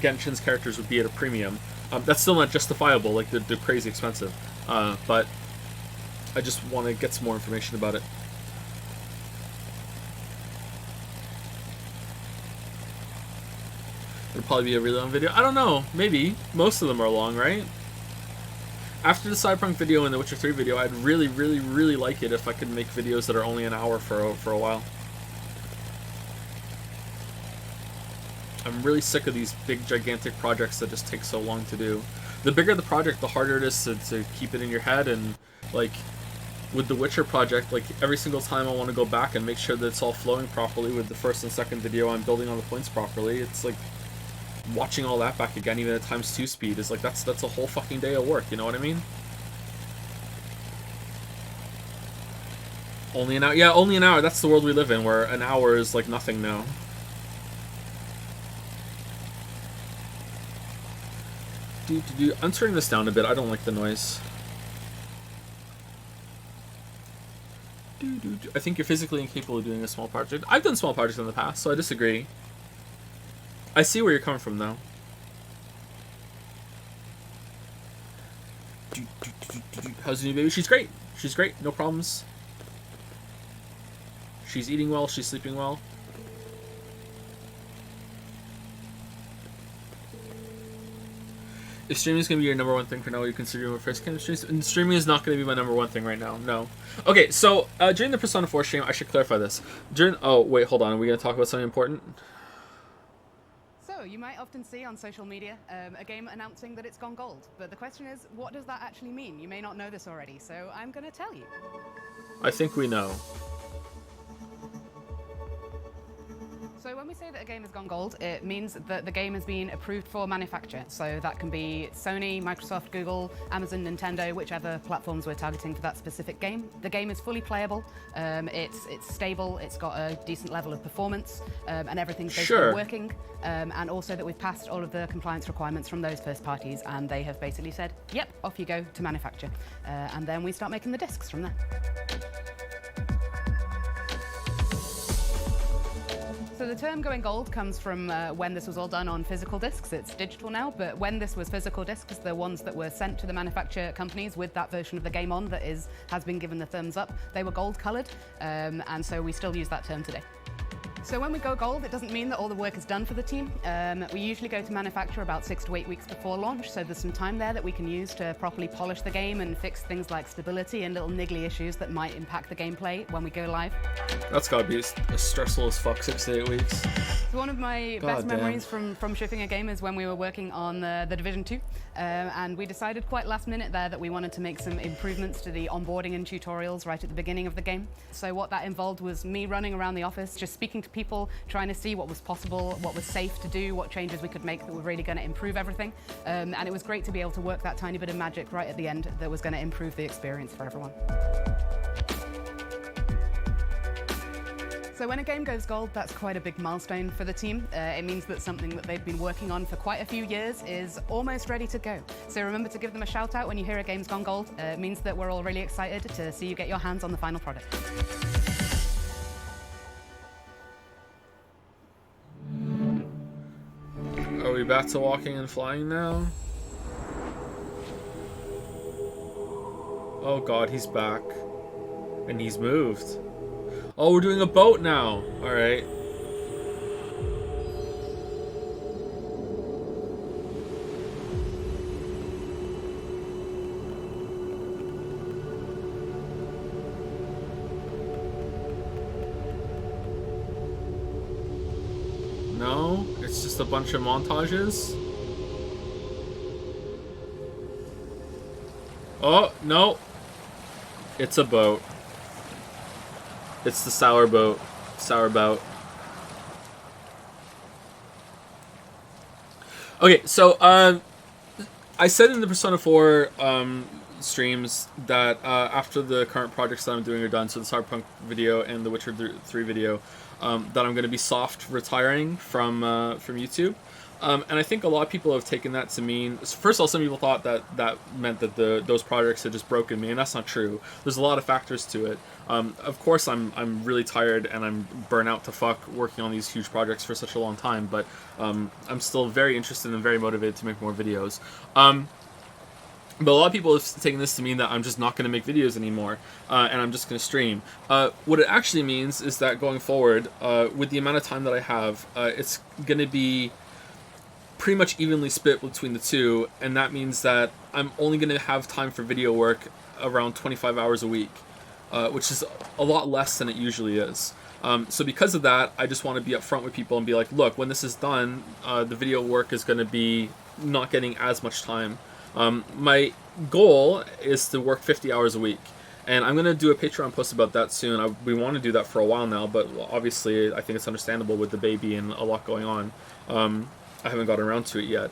Genshin's characters would be at a premium. That's still not justifiable, like they're crazy expensive, but I just want to get some more information about it. It'll probably be a really long video. I don't know. Maybe. Most of them are long, right? After the Cyberpunk video and the Witcher 3 video, I'd really, really, really like it if I could make videos that are only an hour for a while. I'm really sick of these big, gigantic projects that just take so long to do. The bigger the project, the harder it is to keep it in your head and, like, with the Witcher project, like every single time I want to go back and make sure that it's all flowing properly with the first and second video, I'm building all the points properly. It's like watching all that back again, even at ×2 speed, is like that's a whole fucking day of work. You know what I mean? Only an hour. Yeah, only an hour. That's the world we live in, where an hour is like nothing now. I'm turning this down a bit. I don't like the noise. I think you're physically incapable of doing a small project. I've done small projects in the past, so I disagree. I see where you're coming from, though. How's the new baby? She's great. She's great. No problems. She's eating well. She's sleeping well. If streaming is going to be your number one thing for now, you consider your first kind of streams? And streaming is not going to be my number one thing right now. No. Okay, so during the Persona 4 stream, I should clarify this. Oh, wait, hold on. Are we going to talk about something important? So, you might often see on social media a game announcing that it's gone gold. But the question is, what does that actually mean? You may not know this already, so I'm going to tell you. I think we know. So when we say that a game has gone gold, it means that the game has been approved for manufacture. So that can be Sony, Microsoft, Google, Amazon, Nintendo, whichever platforms we're targeting for that specific game. The game is fully playable, it's stable, it's got a decent level of performance, and everything's basically working. And also that we've passed all of the compliance requirements from those first parties, and they have basically said, yep, off you go to manufacture. And then we start making the discs from there. So the term going gold comes from when this was all done on physical discs. It's digital now, but when this was physical discs, the ones that were sent to the manufacturer companies with that version of the game on that has been given the thumbs up, they were gold colored, and so we still use that term today. So when we go gold, it doesn't mean that all the work is done for the team. We usually go to manufacture about 6 to 8 weeks before launch, so there's some time there that we can use to properly polish the game and fix things like stability and little niggly issues that might impact the gameplay when we go live. That's gotta be as stressful as fuck, 6 to 8 weeks. So one of my best memories from shipping a game is when we were working on the Division 2, and we decided quite last minute there that we wanted to make some improvements to the onboarding and tutorials right at the beginning of the game. So what that involved was me running around the office, just speaking to people, trying to see what was possible, what was safe to do, what changes we could make that were really going to improve everything. And it was great to be able to work that tiny bit of magic right at the end that was going to improve the experience for everyone. So when a game goes gold, that's quite a big milestone for the team. It means that something that they've been working on for quite a few years is almost ready to go. So remember to give them a shout out when you hear a game's gone gold. It means that we're all really excited to see you get your hands on the final product. Are we back to walking and flying now? Oh god, he's back. And he's moved. Oh, we're doing a boat now. Alright. No, it's just a bunch of montages. Oh, no. It's a boat. It's the sour boat. Sour bout. Okay, so I said in the Persona 4 streams that after the current projects that I'm doing are done, so the Cyberpunk video and the Witcher 3 video, that I'm going to be soft retiring from YouTube. And I think a lot of people have taken that to mean, first of all, some people thought that meant that those projects had just broken me, and that's not true. There's a lot of factors to it. Of course, I'm really tired and I'm burnt out to fuck working on these huge projects for such a long time, but I'm still very interested and very motivated to make more videos. But a lot of people have taken this to mean that I'm just not going to make videos anymore, and I'm just going to stream. What it actually means is that going forward, with the amount of time that I have, it's going to be pretty much evenly split between the two, and that means that I'm only going to have time for video work around 25 hours a week, which is a lot less than it usually is. So because of that, I just want to be upfront with people and be like, look, when this is done, the video work is going to be not getting as much time. My goal is to work 50 hours a week, And I'm gonna do a Patreon post about that soon. We want to do that for a while now, but obviously I think it's understandable with the baby and a lot going on. I haven't gotten around to it yet.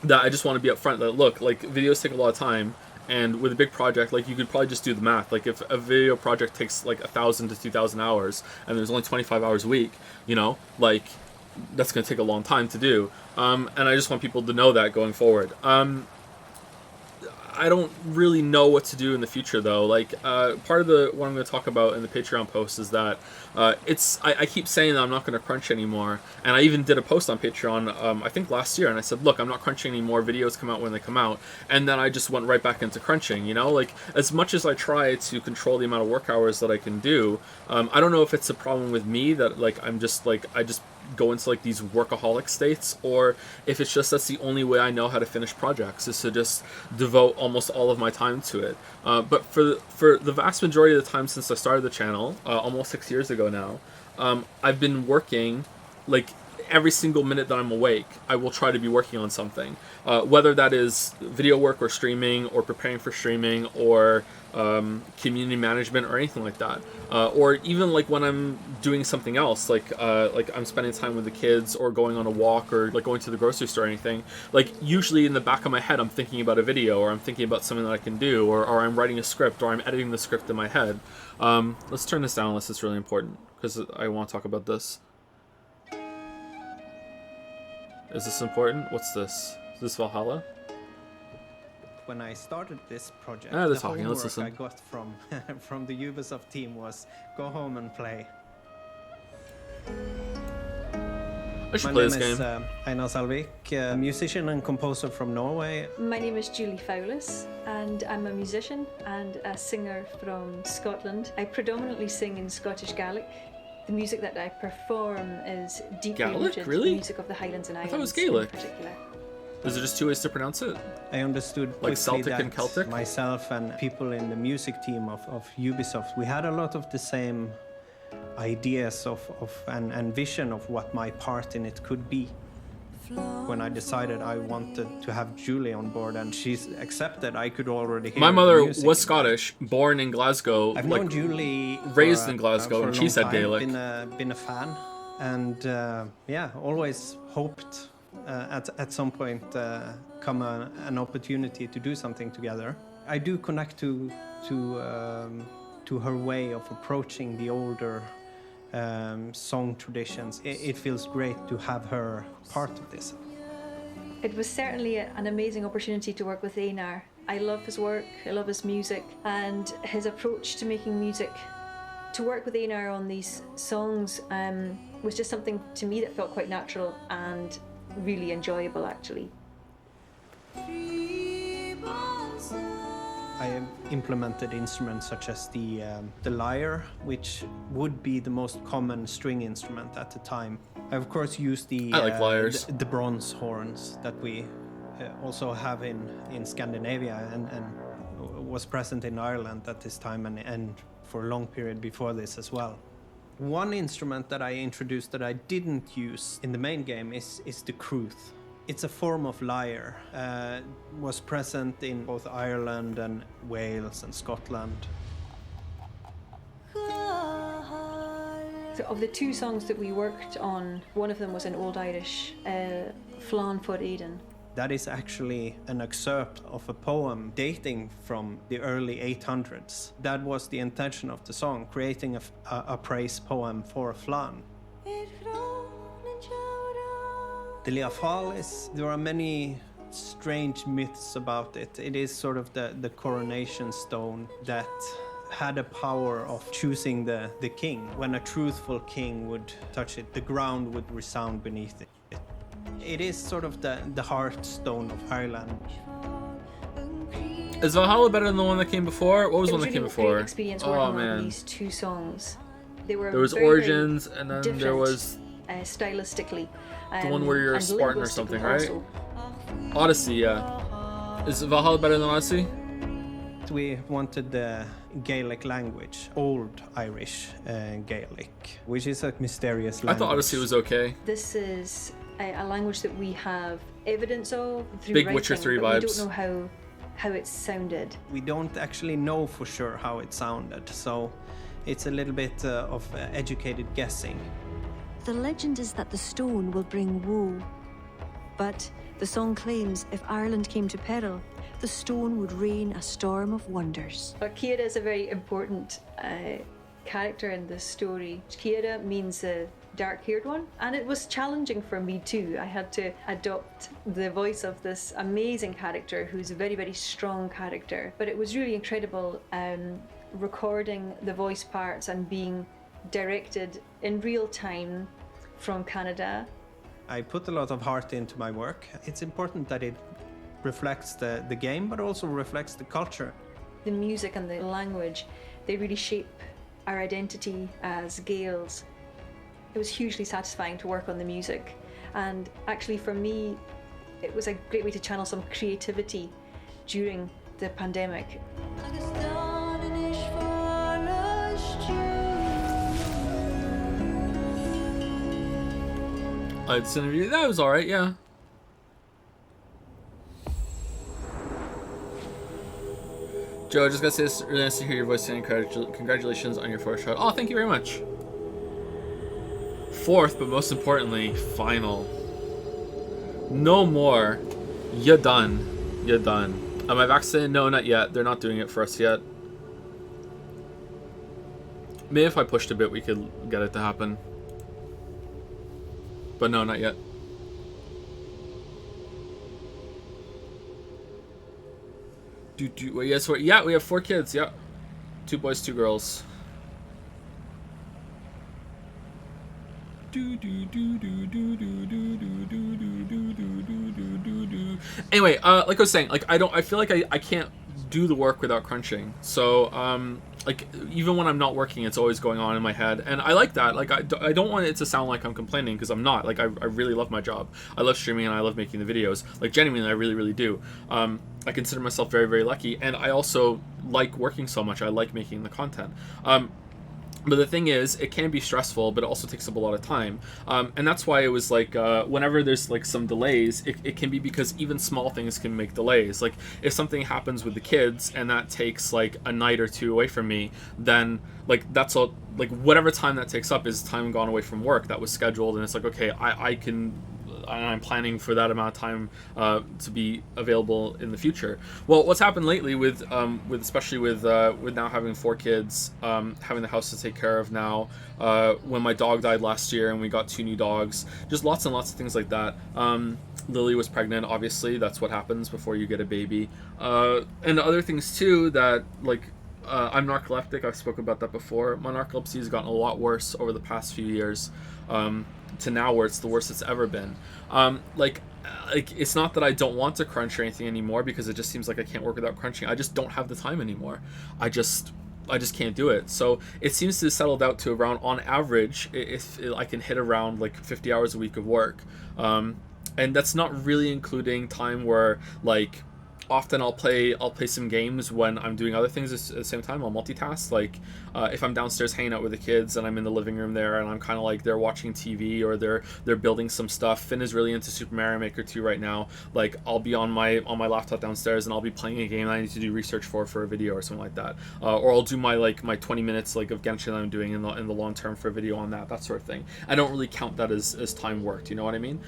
That I just want to be upfront that look, like videos take a lot of time, and with a big project, like you could probably just do the math. Like if a video project takes like 1,000 to 2,000 hours, and there's only 25 hours a week, you know, like that's gonna take a long time to do. And I just want people to know that going forward. I don't really know what to do in the future though. Like part of what I'm going to talk about in the Patreon post is that I keep saying that I'm not going to crunch anymore, and I even did a post on Patreon I think last year, and I said, look, I'm not crunching anymore. Videos come out when they come out, and then I just went right back into crunching. You know, like as much as I try to control the amount of work hours that I can do, I don't know if it's a problem with me that like I just go into like these workaholic states, or if it's just that's the only way I know how to finish projects is to just devote almost all of my time to it. But for the vast majority of the time since I started the channel, almost 6 years ago now, I've been working like every single minute that I'm awake. I will try to be working on something, whether that is video work or streaming or preparing for streaming or community management or anything like that, or even like when I'm doing something else, like I'm spending time with the kids or going on a walk or like going to the grocery store or anything. Like usually in the back of my head I'm thinking about a video, or I'm thinking about something that I can do, or I'm writing a script, or I'm editing the script in my head. Let's turn this down unless it's really important, because I want to talk about this. Is this important? What's this? Is this Valhalla? When I started this project, they're the talking. Let's homework listen. I got from the Ubisoft team was go home and play. I should play this My name game. is Einar Salvik, a musician and composer from Norway. My name is Julie Fowlis, and I'm a musician and a singer from Scotland. I predominantly sing in Scottish Gaelic. The music that I perform is deeply Gaelic? rooted Really? in the music of the Highlands and I Islands thought it was Gaelic. in particular. Is there just two ways to pronounce it? I understood Like quickly Celtic that and Celtic? myself and people in the music team of Ubisoft, we had a lot of the same ideas and vision of what my part in it could be. When I decided I wanted to have Julie on board and she's accepted, I could already hear My the mother music. was Scottish, born in Glasgow, I've like known Julie raised for in Glasgow, for a and she long said time, Gaelic. Been a fan, and yeah, always hoped at some point come an opportunity to do something together. I do connect to her way of approaching the older song traditions. It feels great to have her part of this. It was certainly an amazing opportunity to work with Einar. I love his work, I love his music, and his approach to making music. To work with Einar on these songs was just something to me that felt quite natural and really enjoyable, actually. I have implemented instruments such as the lyre, which would be the most common string instrument at the time. I of course used the I like lyres. the bronze horns that we also have in Scandinavia and was present in Ireland at this time and for a long period before this as well. One instrument that I introduced that I didn't use in the main game is the crwth. It's a form of lyre, was present in both Ireland and Wales and Scotland. So of the two songs that we worked on, one of them was an Old Irish, Flan for Eden. That is actually an excerpt of a poem dating from the early 800s. That was the intention of the song, creating a praise poem for Flan. The Liafalis, there are many strange myths about it. It is sort of the coronation stone that had a power of choosing the king. When a truthful king would touch it, the ground would resound beneath it. It is sort of the heartstone of Ireland. Is Valhalla better than the one that came before? What was the one that came It was before? really a great experience working Oh on man. these two songs. They were There was very, Origins, very and then different, there was stylistically. the one where you're a and Spartan or linguistically something, right? also. Odyssey, yeah. Is Valhalla better than Odyssey? We wanted the Gaelic language, Old Irish Gaelic, which is a mysterious I language. thought Odyssey was okay. This is a language that we have evidence of through Big writing, Witcher 3 but we vibes. don't know how how it sounded. We don't actually know for sure how it sounded, so it's a little bit of educated guessing. The legend is that the stone will bring woe, but the song claims if Ireland came to peril, the stone would rain a storm of wonders. Kira is a very important character in this story. Kira means the dark-haired one, and it was challenging for me too. I had to adopt the voice of this amazing character who's a very, very strong character. But it was really incredible recording the voice parts and being directed in real time from Canada. I put a lot of heart into my work. It's important that it reflects the game, but also reflects the culture. The music and the language, they really shape our identity as Gaels. It was hugely satisfying to work on the music, and actually for me it was a great way to channel some creativity during the pandemic. This interview, that was alright, yeah. Joe, I just gotta say it's really nice to hear your voice and congratulations on your first shot. Oh, thank you very much. Fourth, but most importantly, final. No more. You're done. You're done. Am I vaccinated? No, not yet. They're not doing it for us yet. Maybe if I pushed a bit, we could get it to happen. But no, not yet. Wait, yes, yeah, we have 4 kids. Yeah, 2 boys, 2 girls. Anyway, like I was saying, like I feel like I can't do the work without crunching. So like even when I'm not working, it's always going on in my head, and I like that. Like I don't want it to sound like I'm complaining, because I'm not. Like I really love my job. I love streaming and I love making the videos. Like genuinely, I really do. I consider myself very, very lucky, and I also like working so much. I like making the content. But the thing is, it can be stressful, but it also takes up a lot of time. And that's why it was like, whenever there's like some delays, it can be because even small things can make delays. Like if something happens with the kids and that takes like a night or 2 away from me, then like that's all, like whatever time that takes up is time gone away from work that was scheduled. And it's like, okay, I'm planning for that amount of time to be available in the future. Well, what's happened lately with especially with now having 4 kids, having the house to take care of now, when my dog died last year and we got 2 new dogs, just lots and lots of things like that. Lily was pregnant, obviously. That's what happens before you get a baby. And other things too that like, I'm narcoleptic. I've spoken about that before. My narcolepsy has gotten a lot worse over the past few years. To now where it's the worst it's ever been. Like it's not that I don't want to crunch or anything anymore, because it just seems like I can't work without crunching. I just don't have the time anymore. I just can't do it. So it seems to have settled out to around, on average, if I can hit around like 50 hours a week of work. And that's not really including time where like often I'll play some games when I'm doing other things at the same time. I'll multitask. Like if I'm downstairs hanging out with the kids and I'm in the living room there and I'm kind of like they're watching TV or they're building some stuff. Finn is really into Super Mario Maker 2 right now. Like I'll be on my laptop downstairs and I'll be playing a game that I need to do research for a video or something like that. Or I'll do my 20 minutes like of Genshin that I'm doing in the long term for a video on that sort of thing. I don't really count that as time worked. You know what I mean?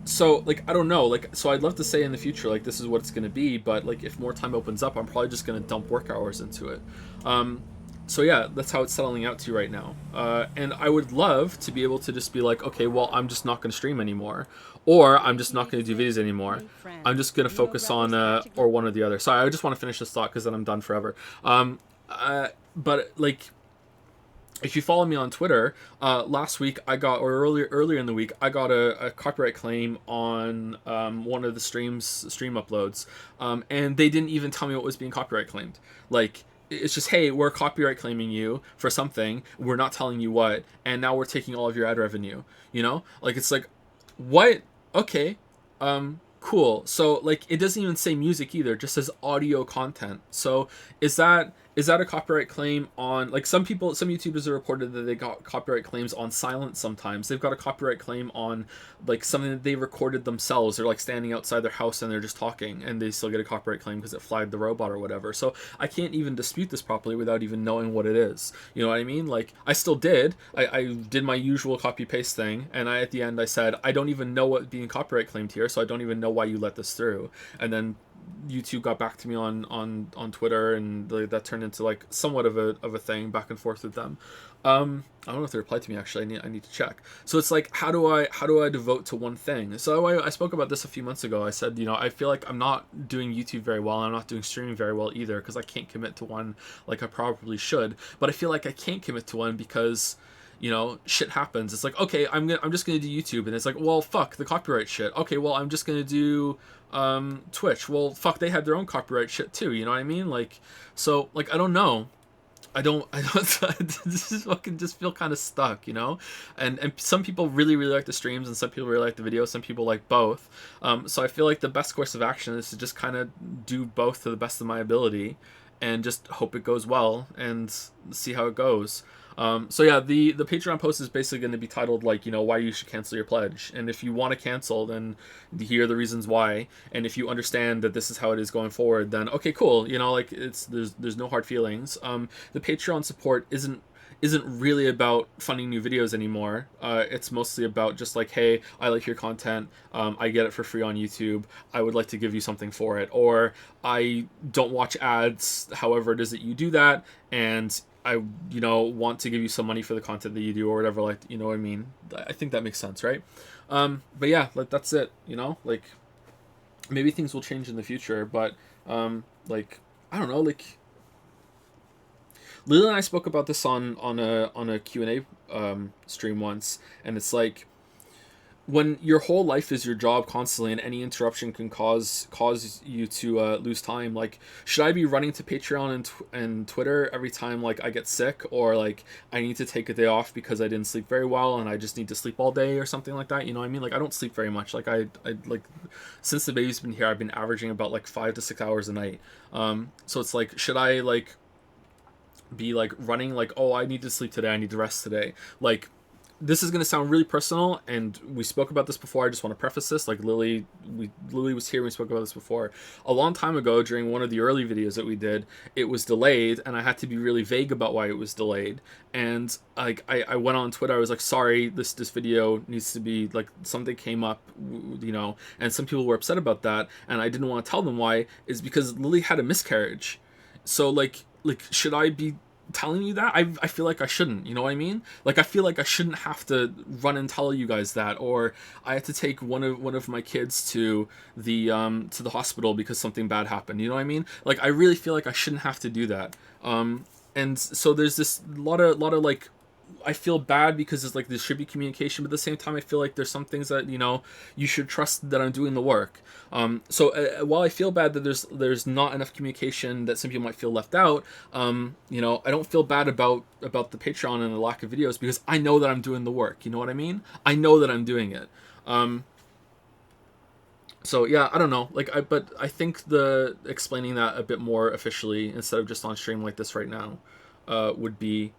So like I don't know, like so I'd love to say in the future like this is what it's going to be, but like if more time opens up, I'm probably just going to dump work hours into it. So yeah, that's how it's settling out to right now. And I would love to be able to just be like, okay, well, I'm just not going to stream anymore, or I'm just not going to do videos anymore. I'm just going to focus on or one or the other. Sorry, I just want to finish this thought because then I'm done forever. But like, if you follow me on Twitter, last week I got, or earlier in the week, I got a copyright claim on one of the stream uploads, and they didn't even tell me what was being copyright claimed. Like, it's just, hey, we're copyright claiming you for something, we're not telling you what, and now we're taking all of your ad revenue. You know, like it's like, what? Okay, cool. So like, it doesn't even say music either; it just says audio content. So is that is that a copyright claim on, like, some YouTubers have reported that they got copyright claims on silence sometimes. They've got a copyright claim on, like, something that they recorded themselves. They're, like, standing outside their house and they're just talking, and they still get a copyright claim because it flagged the robot or whatever. So I can't even dispute this properly without even knowing what it is. You know what I mean? Like, I still did. I did my usual copy-paste thing, and at the end I said, I don't even know what being copyright claimed here, so I don't even know why you let this through. And then YouTube got back to me on Twitter, and that turned into like somewhat of a thing back and forth with them. I don't know if they replied to me actually. I need to check. So it's like, how do I devote to one thing? So I spoke about this a few months ago. I said, I feel like I'm not doing YouTube very well. I'm not doing streaming very well either, because I can't commit to one like I probably should. But I feel like I can't commit to one because shit happens. It's like, okay, I'm just gonna do YouTube, and it's like, well, fuck the copyright shit. Okay, well, I'm just gonna do Twitch. Well, fuck, they had their own copyright shit too. You know what I mean? Like, so, like, I don't know. I don't this is fucking just feel kind of stuck, and some people really like the streams, and some people really like the videos, some people like both. So I feel like the best course of action is to just kind of do both to the best of my ability, and just hope it goes well and see how it goes. So yeah, the Patreon post is basically going to be titled like, why you should cancel your pledge. And if you want to cancel, then here are the reasons why. And if you understand that this is how it is going forward, then okay, cool. Like there's no hard feelings. The Patreon support isn't really about funding new videos anymore. It's mostly about just like, hey, I like your content. I get it for free on YouTube. I would like to give you something for it. Or I don't watch ads, however it is that you do that, and I, want to give you some money for the content that you do, or whatever, like, what I mean? I think that makes sense, right? But yeah, like, that's it, like, maybe things will change in the future, but, like, I don't know, like, Lila and I spoke about this on a Q&A stream once, and it's like, when your whole life is your job constantly, and any interruption can cause you to lose time, like, should I be running to Patreon and Twitter every time, like, I get sick, or like I need to take a day off because I didn't sleep very well and I just need to sleep all day or something like that? You know what I mean? Like, I don't sleep very much. Like, I like, since the baby's been here, I've been averaging about like 5 to 6 hours a night. So it's like, should I like be like running like, oh, I need to sleep today, I need to rest today? Like, this is going to sound really personal, and we spoke about this before. I just want to preface this. Like, Lily was here when we spoke about this before. A long time ago, during one of the early videos that we did, it was delayed, and I had to be really vague about why it was delayed. And like, I went on Twitter, I was like, sorry, this video needs to be, like, something came up, and some people were upset about that, and I didn't want to tell them why, is because Lily had a miscarriage. So like should I be telling you that? I feel like I shouldn't, you know what I mean? Like, I feel like I shouldn't have to run and tell you guys that, or I had to take one of my kids to the hospital because something bad happened, you know what I mean? Like, I really feel like I shouldn't have to do that. And so there's this lot of like, I feel bad because it's like there should be communication, but at the same time I feel like there's some things that you should trust that I'm doing the work. So while I feel bad that there's not enough communication, that some people might feel left out, I don't feel bad about the Patreon and the lack of videos, because I know that I'm doing the work. You know what I mean? I know that I'm doing it. So yeah, I don't know. But I think the explaining that a bit more officially instead of just on stream like this right now would be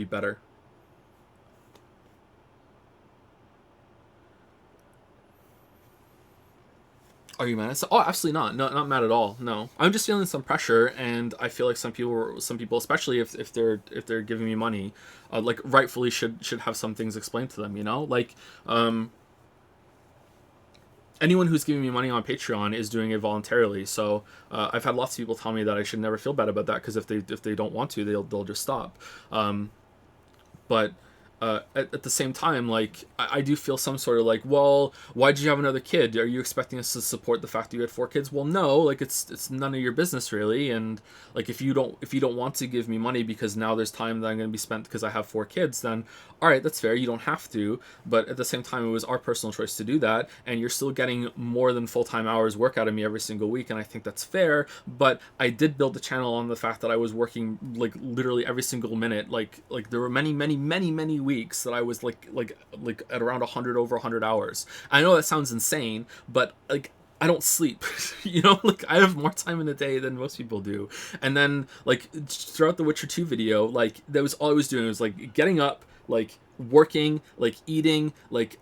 better. Are you mad? Oh, absolutely not. No, not mad at all. No, I'm just feeling some pressure, and I feel like some people, especially if they're giving me money, like, rightfully should have some things explained to them. Like, anyone who's giving me money on Patreon is doing it voluntarily. So I've had lots of people tell me that I should never feel bad about that, because if they don't want to, they'll just stop. But at the same time, like, I do feel some sort of like, well, why did you have another kid? Are you expecting us to support the fact that you had 4 kids? Well, no, like, it's none of your business, really. And like, if you don't want to give me money because now there's time that I'm going to be spent because I have 4 kids, then all right, that's fair. You don't have to. But at the same time, it was our personal choice to do that, and you're still getting more than full-time hours work out of me every single week, and I think that's fair. But I did build the channel on the fact that I was working, like, literally every single minute. Like there were many weeks that I was like at around over 100 hours. I know that sounds insane, but like, I don't sleep. You know, like I have more time in a day than most people do. And then like throughout the Witcher 2 video, like that was all I was doing. It was like getting up, like working, like eating, like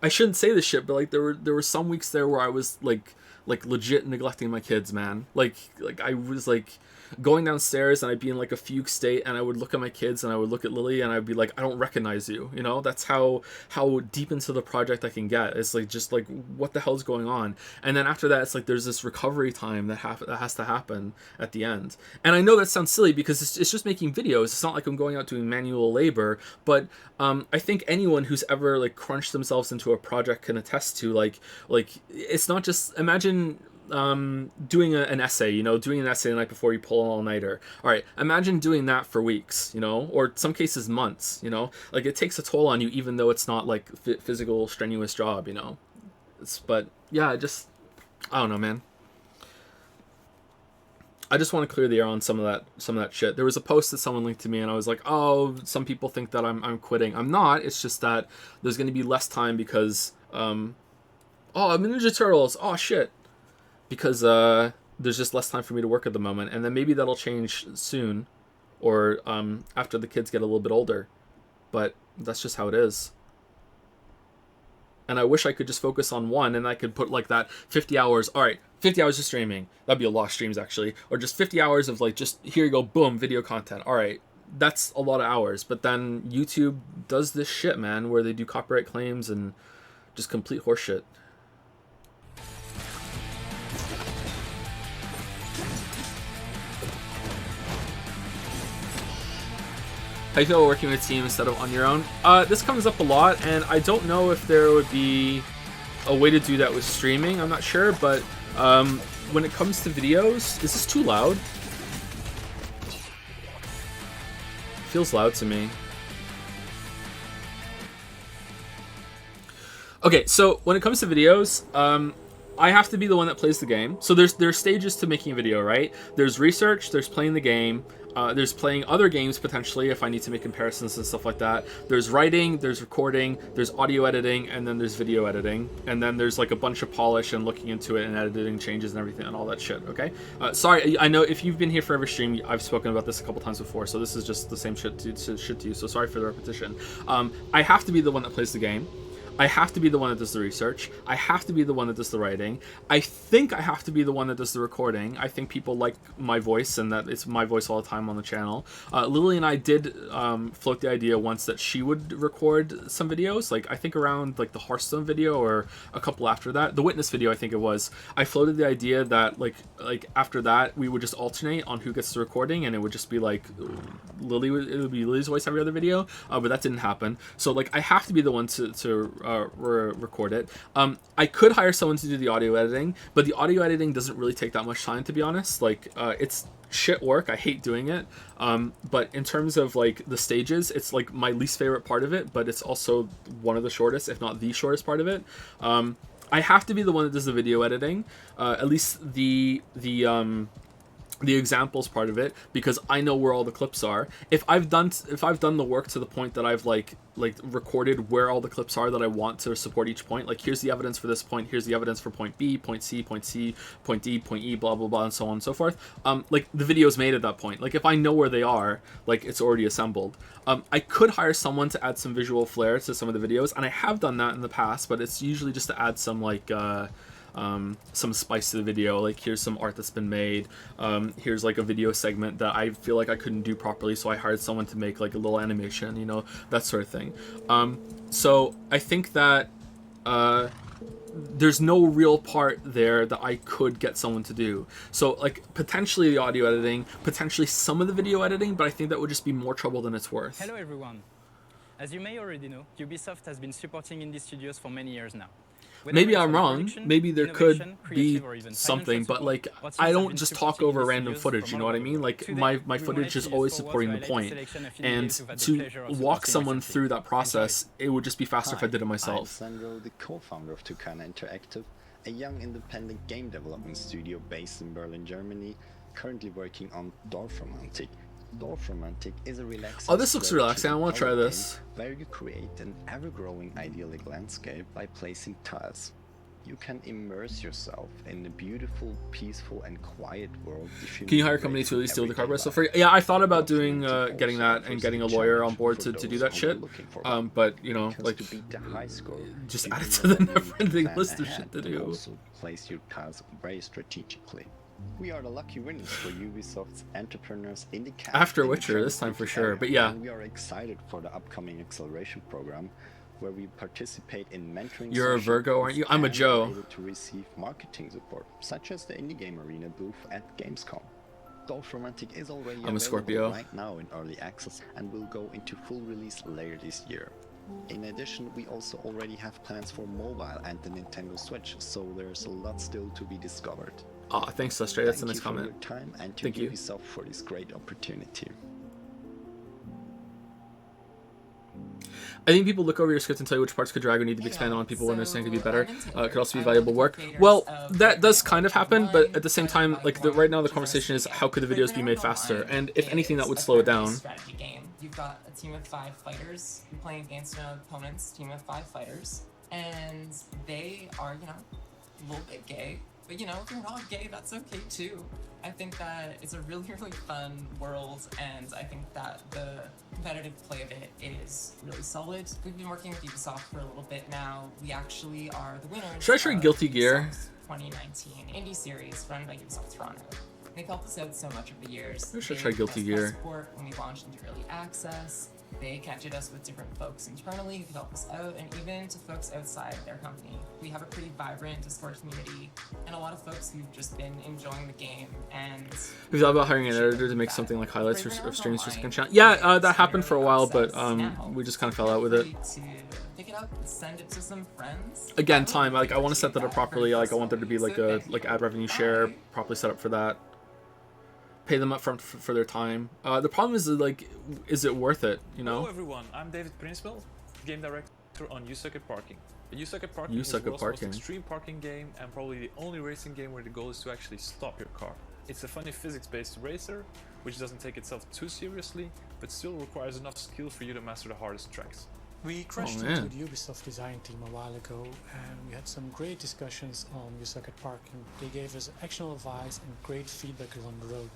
I shouldn't say this shit, but like there were some weeks there where I was like legit neglecting my kids, man. Like I was like going downstairs and I'd be in like a fugue state, and I would look at my kids and I would look at Lily and I'd be like, I don't recognize you. You know, that's how deep into the project I can get. It's like just like what the hell's going on. And then after that, it's like there's this recovery time that has to happen at the end. And I know that sounds silly because it's just making videos. It's not like I'm going out doing manual labor, but I think anyone who's ever like crunched themselves into a project can attest to like it's not just, imagine doing an essay, you know, doing an essay the night before you pull an all-nighter. All right, imagine doing that for weeks, you know, or some cases months, you know, like it takes a toll on you, even though it's not like physical strenuous job, you know. But yeah, I don't know, man. I just want to clear the air on some of that shit. There was a post that someone linked to me, and I was like, oh, some people think that I'm quitting. I'm not. It's just that there's going to be less time because I'm Ninja Turtles. Oh shit. Because there's just less time for me to work at the moment, and then maybe that'll change soon, or after the kids get a little bit older. But that's just how it is. And I wish I could just focus on one, and I could put like that 50 hours. All right, 50 hours of streaming. That'd be a lot of streams actually, or just 50 hours of like just here you go, boom, video content. All right, that's a lot of hours. But then YouTube does this shit, man, where they do copyright claims and just complete horseshit. How you feel working with a team instead of on your own? This comes up a lot, and I don't know if there would be a way to do that with streaming. I'm not sure, but when it comes to videos, is this too loud? Feels loud to me. Okay, so when it comes to videos, I have to be the one that plays the game. So there's stages to making a video, right? There's research, there's playing the game, there's playing other games potentially if I need to make comparisons and stuff like that. There's writing, there's recording, there's audio editing, and then there's video editing. And then there's like a bunch of polish and looking into it and editing changes and everything and all that shit, okay? Sorry, I know if you've been here for every stream, I've spoken about this a couple times before, so this is just the same shit to you, so sorry for the repetition. I have to be the one that plays the game. I have to be the one that does the research. I have to be the one that does the writing. I think I have to be the one that does the recording. I think people like my voice and that it's my voice all the time on the channel. Lily and I did float the idea once that she would record some videos. Like I think around like the Hearthstone video or a couple after that. The Witness video, I think it was. I floated the idea that like after that we would just alternate on who gets the recording, and it would just be like it would be Lily's voice every other video. But that didn't happen. So like I have to be the one to record it. I could hire someone to do the audio editing, but the audio editing doesn't really take that much time, to be honest. Like it's shit work. I hate doing it. But in terms of like the stages, it's like my least favorite part of it, but it's also one of the shortest, if not the shortest part of it. I have to be the one that does the video editing, at least the examples part of it, because I know where all the clips are. If I've done the work to the point that I've like recorded where all the clips are that I want to support each point, like here's the evidence for this point, here's the evidence for point B, point C, point C, point D, point E, blah blah blah, and so on and so forth. Like the video's made at that point. Like if I know where they are, like it's already assembled. I could hire someone to add some visual flair to some of the videos, and I have done that in the past, but it's usually just to add some like some spice to the video. Like here's some art that's been made, here's like a video segment that I feel like I couldn't do properly, so I hired someone to make like a little animation, you know, that sort of thing. So I think that there's no real part there that I could get someone to do. So like potentially the audio editing, potentially some of the video editing, but I think that would just be more trouble than it's worth. Hello everyone. As you may already know, Ubisoft has been supporting indie studios for many years now. Maybe I'm wrong. Maybe there could be something, but like I don't just talk over random footage. You know what I mean? Like my footage is always supporting the point, and to walk someone through that process, it would just be faster if I did it myself. I'm Sandro, the co-founder of Tucana Interactive, a young independent game development studio based in Berlin, Germany, currently working on Dorfromantik. Dorfromantik is a relaxing. Oh, this looks relaxing. I want to try this. Where you create an ever-growing idyllic landscape by placing tiles. You can immerse yourself in a beautiful, peaceful, and quiet world. Can you hire companies to at least deal with the cardboard stuff for you? Yeah, I thought about doing getting that and getting a lawyer on board to do that shit. But you know, like, just add it to the never-ending list of shit to do. Also place your tasks very strategically. We are the lucky winners for Ubisoft's entrepreneurs in the after Witcher this time for sure. But yeah, we are excited for the upcoming acceleration program, where we participate in mentoring. You're a Virgo, aren't you? I'm a Joe. Able to receive marketing support, such as the Indie Game Arena booth at Gamescom. Golf Romantic is already I'm a Scorpio. Right now in early access and will go into full release later this year. In addition, we also already have plans for mobile and the Nintendo Switch, so there's a lot still to be discovered. Oh, thanks, Sustray. That's a nice comment. Thank you for your time and to Thank you. Ubisoft for this great opportunity. I think people look over your script and tell you which parts could drag or need to be expanded on. People understand could be better. Could also be valuable work. Well, that does kind of happen, but at the same time, like right now, the conversation is how could the videos be made faster? And if anything, that would slow it down. Strategy game. You've got a team of 5 fighters. You're playing against an opponent's team of 5 fighters, and they are, you know, a little bit gay. But you know, if you're not gay, that's okay too. I think that it's a really, really fun world, and I think that the competitive play of it is really solid. We've been working with Ubisoft for a little bit now. We actually are the winners. Should I try Guilty Gear? 2019 indie series run by Ubisoft Toronto. They've helped us out so much over the years. I should try Guilty Gear. Support when we launched into early access. They connected us with different folks internally who could help us out, and even to folks outside their company. We have a pretty vibrant Discord community, and a lot of folks who've just been enjoying the game. And have you thought about hiring an editor to make something like highlights of streams for second channel? Yeah, that happened for a while, but we just kind of fell out with it. Pick it up, send it to some friends. Again, time. Like I want to set that up properly. Like I want there to be like a ad revenue share properly set up for that. Pay them up front for their time. The problem is like, is it worth it? You know. Hello everyone, I'm David Principal, game director on You Suck at Parking. You Suck at Parking is the world's most extreme parking game and probably the only racing game where the goal is to actually stop your car. It's a funny physics-based racer, which doesn't take itself too seriously, but still requires enough skill for you to master the hardest tracks. We crashed into the Ubisoft design team a while ago, and we had some great discussions on You Suck at Parking. They gave us actionable advice and great feedback along the road.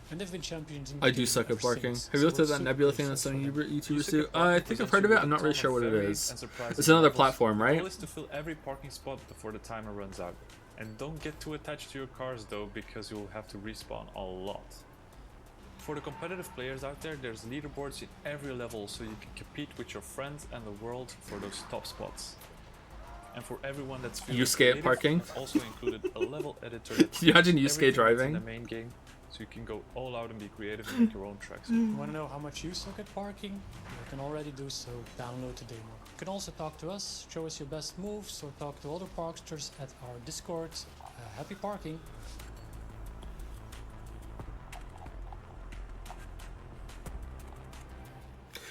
And they've been champions in I do suck at parking. Have you looked at that Nebula thing that some YouTubers do? I think I've heard of it. I'm not really sure what it is. It's another platform, right? The goal is to fill every parking spot before the timer runs out. And don't get too attached to your cars though, because you'll have to respawn a lot. For the competitive players out there, there's leaderboards in every level, so you can compete with your friends and the world for those top spots. And for everyone that's feeling Yusuke parking. I've also included a level editor. Can you imagine Yusuke driving? In the main game, so you can go all out and be creative and make your own tracks. You want to know how much you suck at parking? You can already do so. Download the demo. You can also talk to us, show us your best moves, or talk to other parksters at our Discord. Happy parking!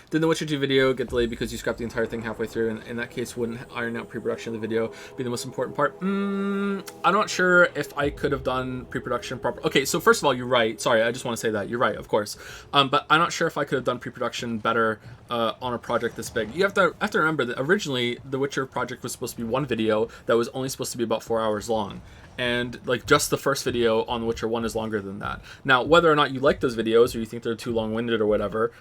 Did the Witcher 2 video get delayed because you scrapped the entire thing halfway through? And in that case, wouldn't ironing out pre-production of the video be the most important part? I'm not sure if I could have done pre-production proper. Okay, so first of all, you're right. Sorry, I just want to say that. You're right, of course. But I'm not sure if I could have done pre-production better on a project this big. You have to remember that originally, the Witcher project was supposed to be one video that was only supposed to be about 4 hours long. And like just the first video on The Witcher 1 is longer than that. Now, whether or not you like those videos or you think they're too long-winded or whatever,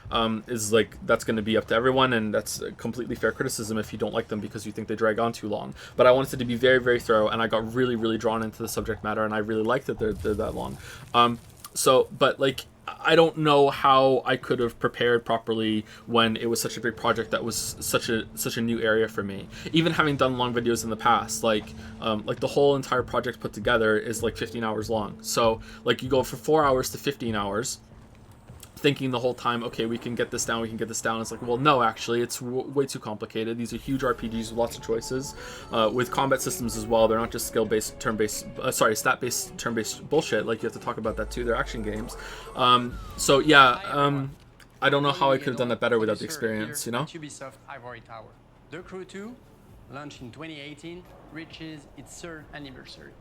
is like that's going to be up to everyone, and that's a completely fair criticism if you don't like them because you think they drag on too long. But I wanted it to be very, very thorough, and I got really, really drawn into the subject matter, and I really liked that they're that long. But like, I don't know how I could have prepared properly when it was such a big project that was such a new area for me. Even having done long videos in the past, like the whole entire project put together is like 15 hours long. So like you go from 4 hours to 15 hours, thinking the whole time, okay, we can get this down. It's like, well, no, actually, it's way too complicated. These are huge RPGs with lots of choices, with combat systems as well. They're not just skill-based, stat-based, turn-based bullshit. Like, you have to talk about that too. They're action games. So yeah, I don't know how I could have done that better without the experience, you know? Ubisoft Ivory Tower. The Crew 2, launched in 2018, reaches its 3rd anniversary.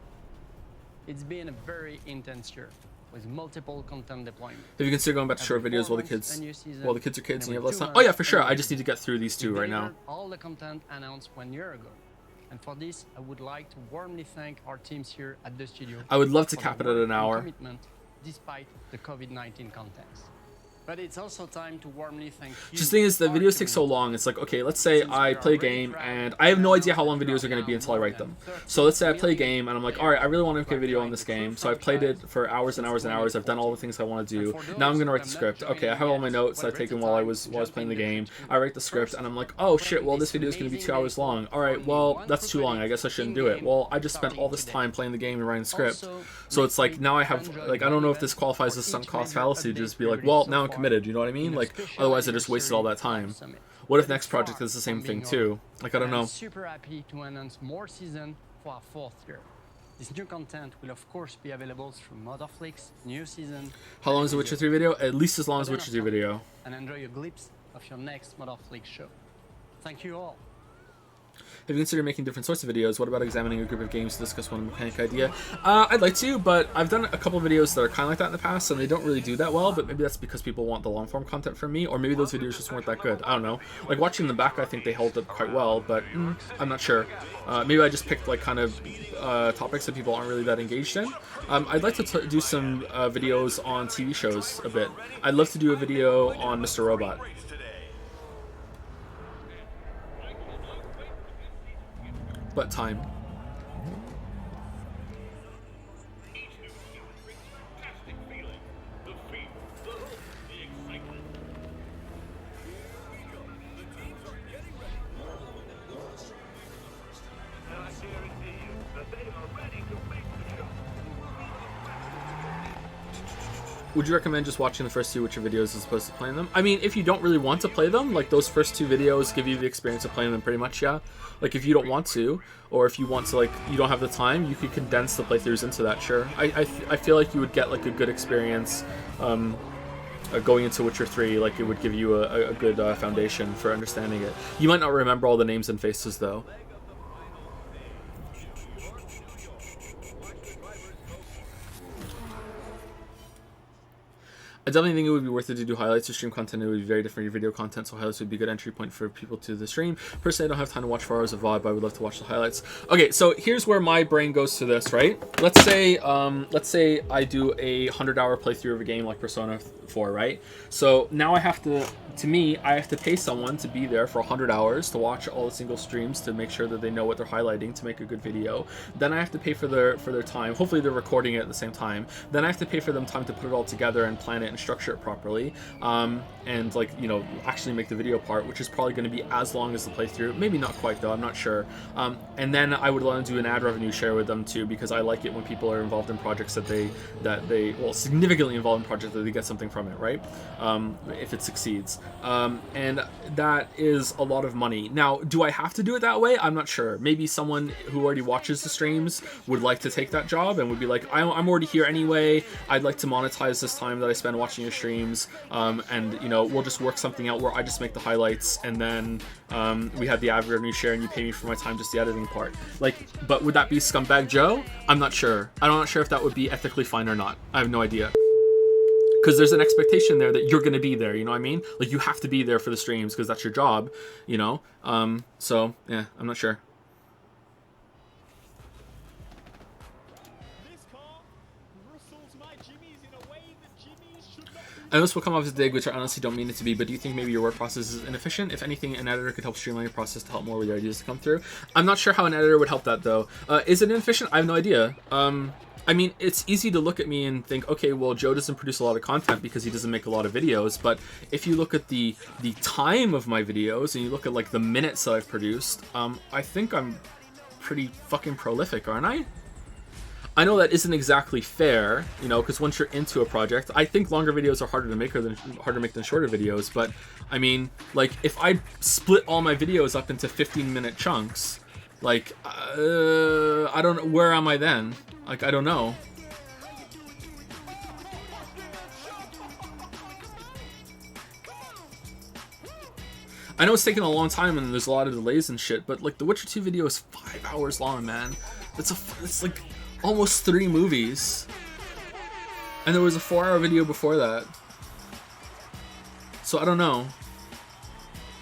It's been a very intense year, with multiple content deployments. Have you considered going back to short videos while the kids are kids and you have less time? Oh yeah, for sure. I just need to get through these two right now. All the content announced 1 year ago. And for this, I would like to warmly thank our teams here at the studio. I would love to for cap it their at work an and hour. commitment despite the COVID-19 context. But it's also time to warmly thank you. Just the thing is, the our videos take so community. long. It's like, okay, let's say I play a game and I have no idea how long videos are going to be until I write them. So let's say I play a game and I'm like, all right, I really want to make a video on this game. So I've played it for hours and hours and hours. I've done all the things I want to do. Now I'm going to write the script. Okay, I have all my notes I've taken while I was playing the game. I write the script and I'm like, oh shit, well this video is going to be 2 hours long. All right, well that's too long. I guess I shouldn't do it. Well, I just spent all this time playing the game and writing the script. So it's like now I have like I don't know if this qualifies as sunk cost fallacy to just be like, well now I'm committed. You know what I mean? Like otherwise I just wasted all that time. What if next project is the same thing too? Like I don't know. I'm super happy to announce more season for our 4th year. This new content will of course be available through Motherflix, new season. How long is the Witcher 3 video? At least as long as Witcher 3 video. And enjoy a glimpse of your next Motherflix show. Thank you all. Have you considered making different sorts of videos? What about examining a group of games to discuss one mechanic idea? I'd like to, but I've done a couple of videos that are kind of like that in the past, and they don't really do that well, but maybe that's because people want the long-form content from me, or maybe those videos just weren't that good. I don't know. Like, watching them back, I think they held up quite well, but I'm not sure. Maybe I just picked, like, kind of topics that people aren't really that engaged in. I'd like to do some videos on TV shows a bit. I'd love to do a video on Mr. Robot. But time. Would you recommend just watching the first 2 Witcher videos as opposed to playing them? I mean, if you don't really want to play them, like those first 2 videos give you the experience of playing them pretty much, yeah. Like if you don't want to, or if you want to, like, you don't have the time, you could condense the playthroughs into that, sure. I feel like you would get like a good experience going into Witcher 3, like it would give you a good foundation for understanding it. You might not remember all the names and faces though. I definitely think it would be worth it to do highlights or stream content. It would be very different from your video content, so highlights would be a good entry point for people to the stream. Personally, I don't have time to watch 4 hours of VOD, but I would love to watch the highlights. Okay, so here's where my brain goes to this, right? Let's say I do a 100-hour playthrough of a game like Persona 4, right? So now I have to pay someone to be there for 100 hours to watch all the single streams to make sure that they know what they're highlighting to make a good video. Then I have to pay for their time. Hopefully they're recording it at the same time. Then I have to pay for them time to put it all together and plan it and structure it properly. And like, you know, actually make the video part, which is probably going to be as long as the playthrough. Maybe not quite though, I'm not sure. And then I would want to do an ad revenue share with them too, because I like it when people are involved in projects that they well, significantly involved in projects that they get something from it, right? If it succeeds. And that is a lot of money. Now, do I have to do it that way? I'm not sure. Maybe someone who already watches the streams would like to take that job and would be like, I'm already here anyway. I'd like to monetize this time that I spend watching your streams. And, you know, we'll just work something out where I just make the highlights and then we have the ad revenue share and you pay me for my time, just the editing part. Like, but would that be Scumbag Joe? I'm not sure. I'm not sure if that would be ethically fine or not. I have no idea. Because there's an expectation there that you're going to be there, you know what I mean? Like, you have to be there for the streams because that's your job, you know? So, yeah, I'm not sure. I know this will come off as a dig, which I honestly don't mean it to be, but do you think maybe your work process is inefficient? If anything, an editor could help streamline your process to help more with your ideas to come through. I'm not sure how an editor would help that, though. Is it inefficient? I have no idea. I mean, it's easy to look at me and think, okay, well, Joe doesn't produce a lot of content because he doesn't make a lot of videos. But if you look at the time of my videos and you look at, like, the minutes that I've produced, I think I'm pretty fucking prolific, aren't I? I know that isn't exactly fair, you know, because once you're into a project, I think longer videos are harder to make than shorter videos. But I mean, like, if I split all my videos up into 15-minute chunks, like, I don't know, where am I then? Like, I don't know. I know it's taking a long time and there's a lot of delays and shit, but like the Witcher 2 video is 5 hours long, man. It's like almost 3 movies. And there was a 4-hour video before that. So I don't know.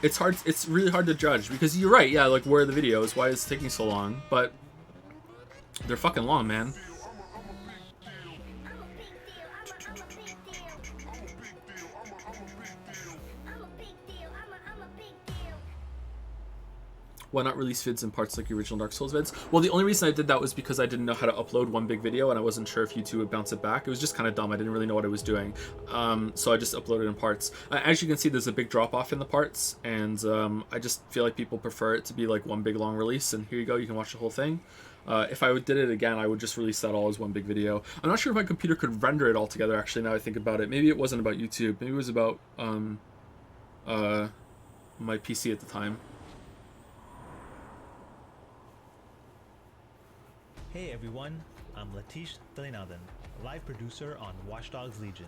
It's hard. It's really hard to judge because you're right. Yeah, like where are the videos? Why is it taking so long? But they're fucking long, man. Why not release vids in parts like the original Dark Souls vids? Well, the only reason I did that was because I didn't know how to upload one big video and I wasn't sure if YouTube would bounce it back. It was just kind of dumb. I didn't really know what I was doing. So I just uploaded in parts. As you can see, there's a big drop off in the parts, and I just feel like people prefer it to be like one big long release, and here you go, you can watch the whole thing. If I did it again, I would just release that all as one big video. I'm not sure if my computer could render it all together, actually, now I think about it. Maybe it wasn't about YouTube. Maybe it was about my PC at the time. Hey everyone, I'm Latish Thalinathan, live producer on Watch Dogs Legion.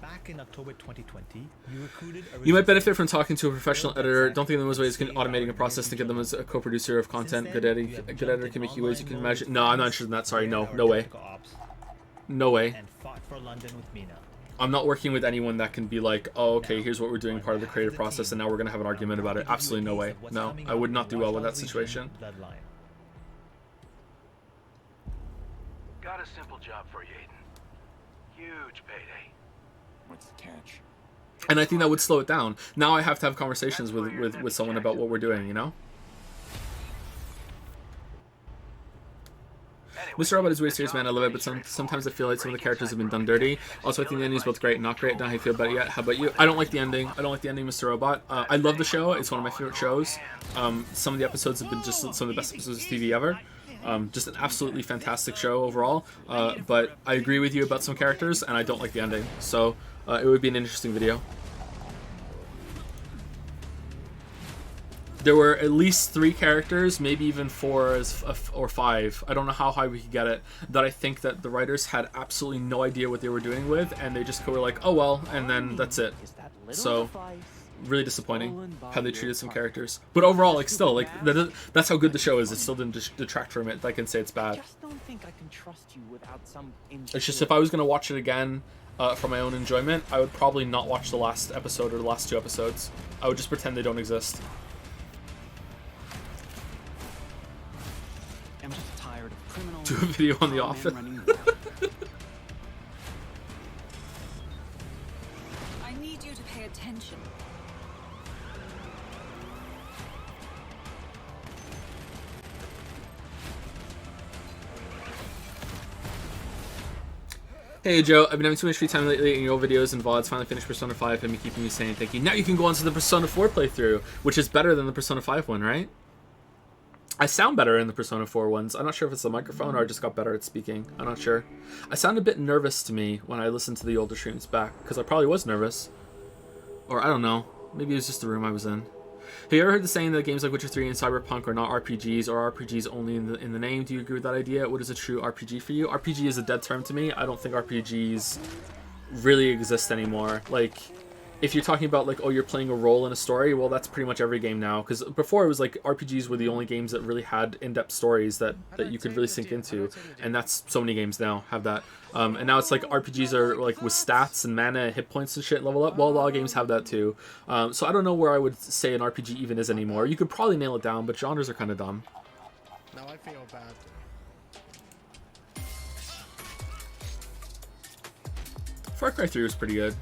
Back in October 2020, you recruited a... You might benefit from talking to a professional editor. Don't think of them as ways of automating a process to get them as a co-producer of content. Good editor can make you ways you can imagine. No, I'm not interested in that. Sorry, no way. No way. And fought for London with Mina. I'm not working with anyone that can be like, oh, okay, here's what we're doing, part of the creative process, and now we're going to have an argument about it. Absolutely no way. No, I would not do well with that situation. Got a simple job for you, Aiden. Huge payday. What's the catch? And I think that would slow it down. Now I have to have conversations with someone about what we're doing, you know? Mr. Robot is really serious, man. I love it, but sometimes I feel like some of the characters have been done dirty. Also, I think the ending is both great and not great. Don't know how you feel about it yet. How about you? I don't like the ending. I don't like the ending, Mr. Robot. I love the show. It's one of my favorite shows. Some of the episodes have been just some of the best episodes of TV ever. Just an absolutely fantastic show overall, but I agree with you about some characters, and I don't like the ending, so it would be an interesting video. There were at least 3 characters, maybe even 4 or 5, I don't know how high we could get it, that I think that the writers had absolutely no idea what they were doing with, and they just were like, oh well, and then that's it. So really disappointing how they treated some characters, but overall, like, still, like, that's how good the show is. It still didn't detract from it. I can say it's bad. It's just, if I was gonna watch it again for my own enjoyment, I would probably not watch the last episode or the last 2 episodes. I would just pretend they don't exist. I'm just tired of criminals. Do a video on The Office. I need you to pay attention. Hey Joe, I've been having too much free time lately, and your old videos and VODs finally finished Persona 5 and been keeping me sane. Thank you. Now you can go on to the Persona 4 playthrough, which is better than the Persona 5 one, right? I sound better in the Persona 4 ones. I'm not sure if it's the microphone or I just got better at speaking. I'm not sure. I sound a bit nervous to me when I listen to the older streams back, because I probably was nervous. Or I don't know. Maybe it was just the room I was in. Have you ever heard the saying that games like Witcher 3 and Cyberpunk are not RPGs, or RPGs only in the name? Do you agree with that idea? What is a true RPG for you? RPG is a dead term to me. I don't think RPGs really exist anymore. Like, if you're talking about, like, oh, you're playing a role in a story, well, that's pretty much every game now. Because before it was like RPGs were the only games that really had in-depth stories that you could really sink into, and that's so many games now have that. And now it's like RPGs are like with stats and mana, hit points and shit level up. Well, a lot of games have that too. So I don't know where I would say an RPG even is anymore. You could probably nail it down, but genres are kind of dumb. Now I feel bad. Far Cry 3 was pretty good.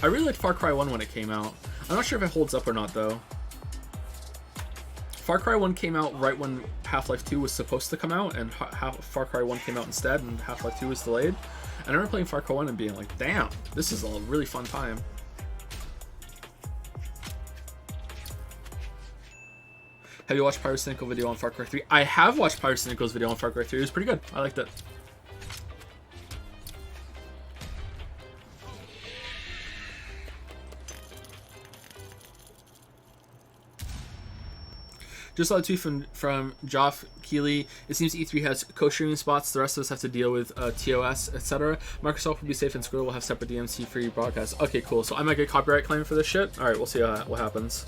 I really liked Far Cry 1 when it came out. I'm not sure if it holds up or not, though. Far Cry 1 came out right when Half-Life 2 was supposed to come out, and Far Cry 1 came out instead, and Half-Life 2 was delayed. And I remember playing Far Cry 1 and being like, damn, this is a really fun time. Have you watched Pyrocynical's video on Far Cry 3? I have watched Pyrocynical's video on Far Cry 3. It was pretty good. I liked it. Just saw a tweet from Joff Keeley. It seems E3 has co-streaming spots. The rest of us have to deal with TOS, etc. Microsoft will be safe and Square will have separate DMC-free broadcasts. Okay, cool. So I might get copyright claim for this shit? Alright, we'll see what happens.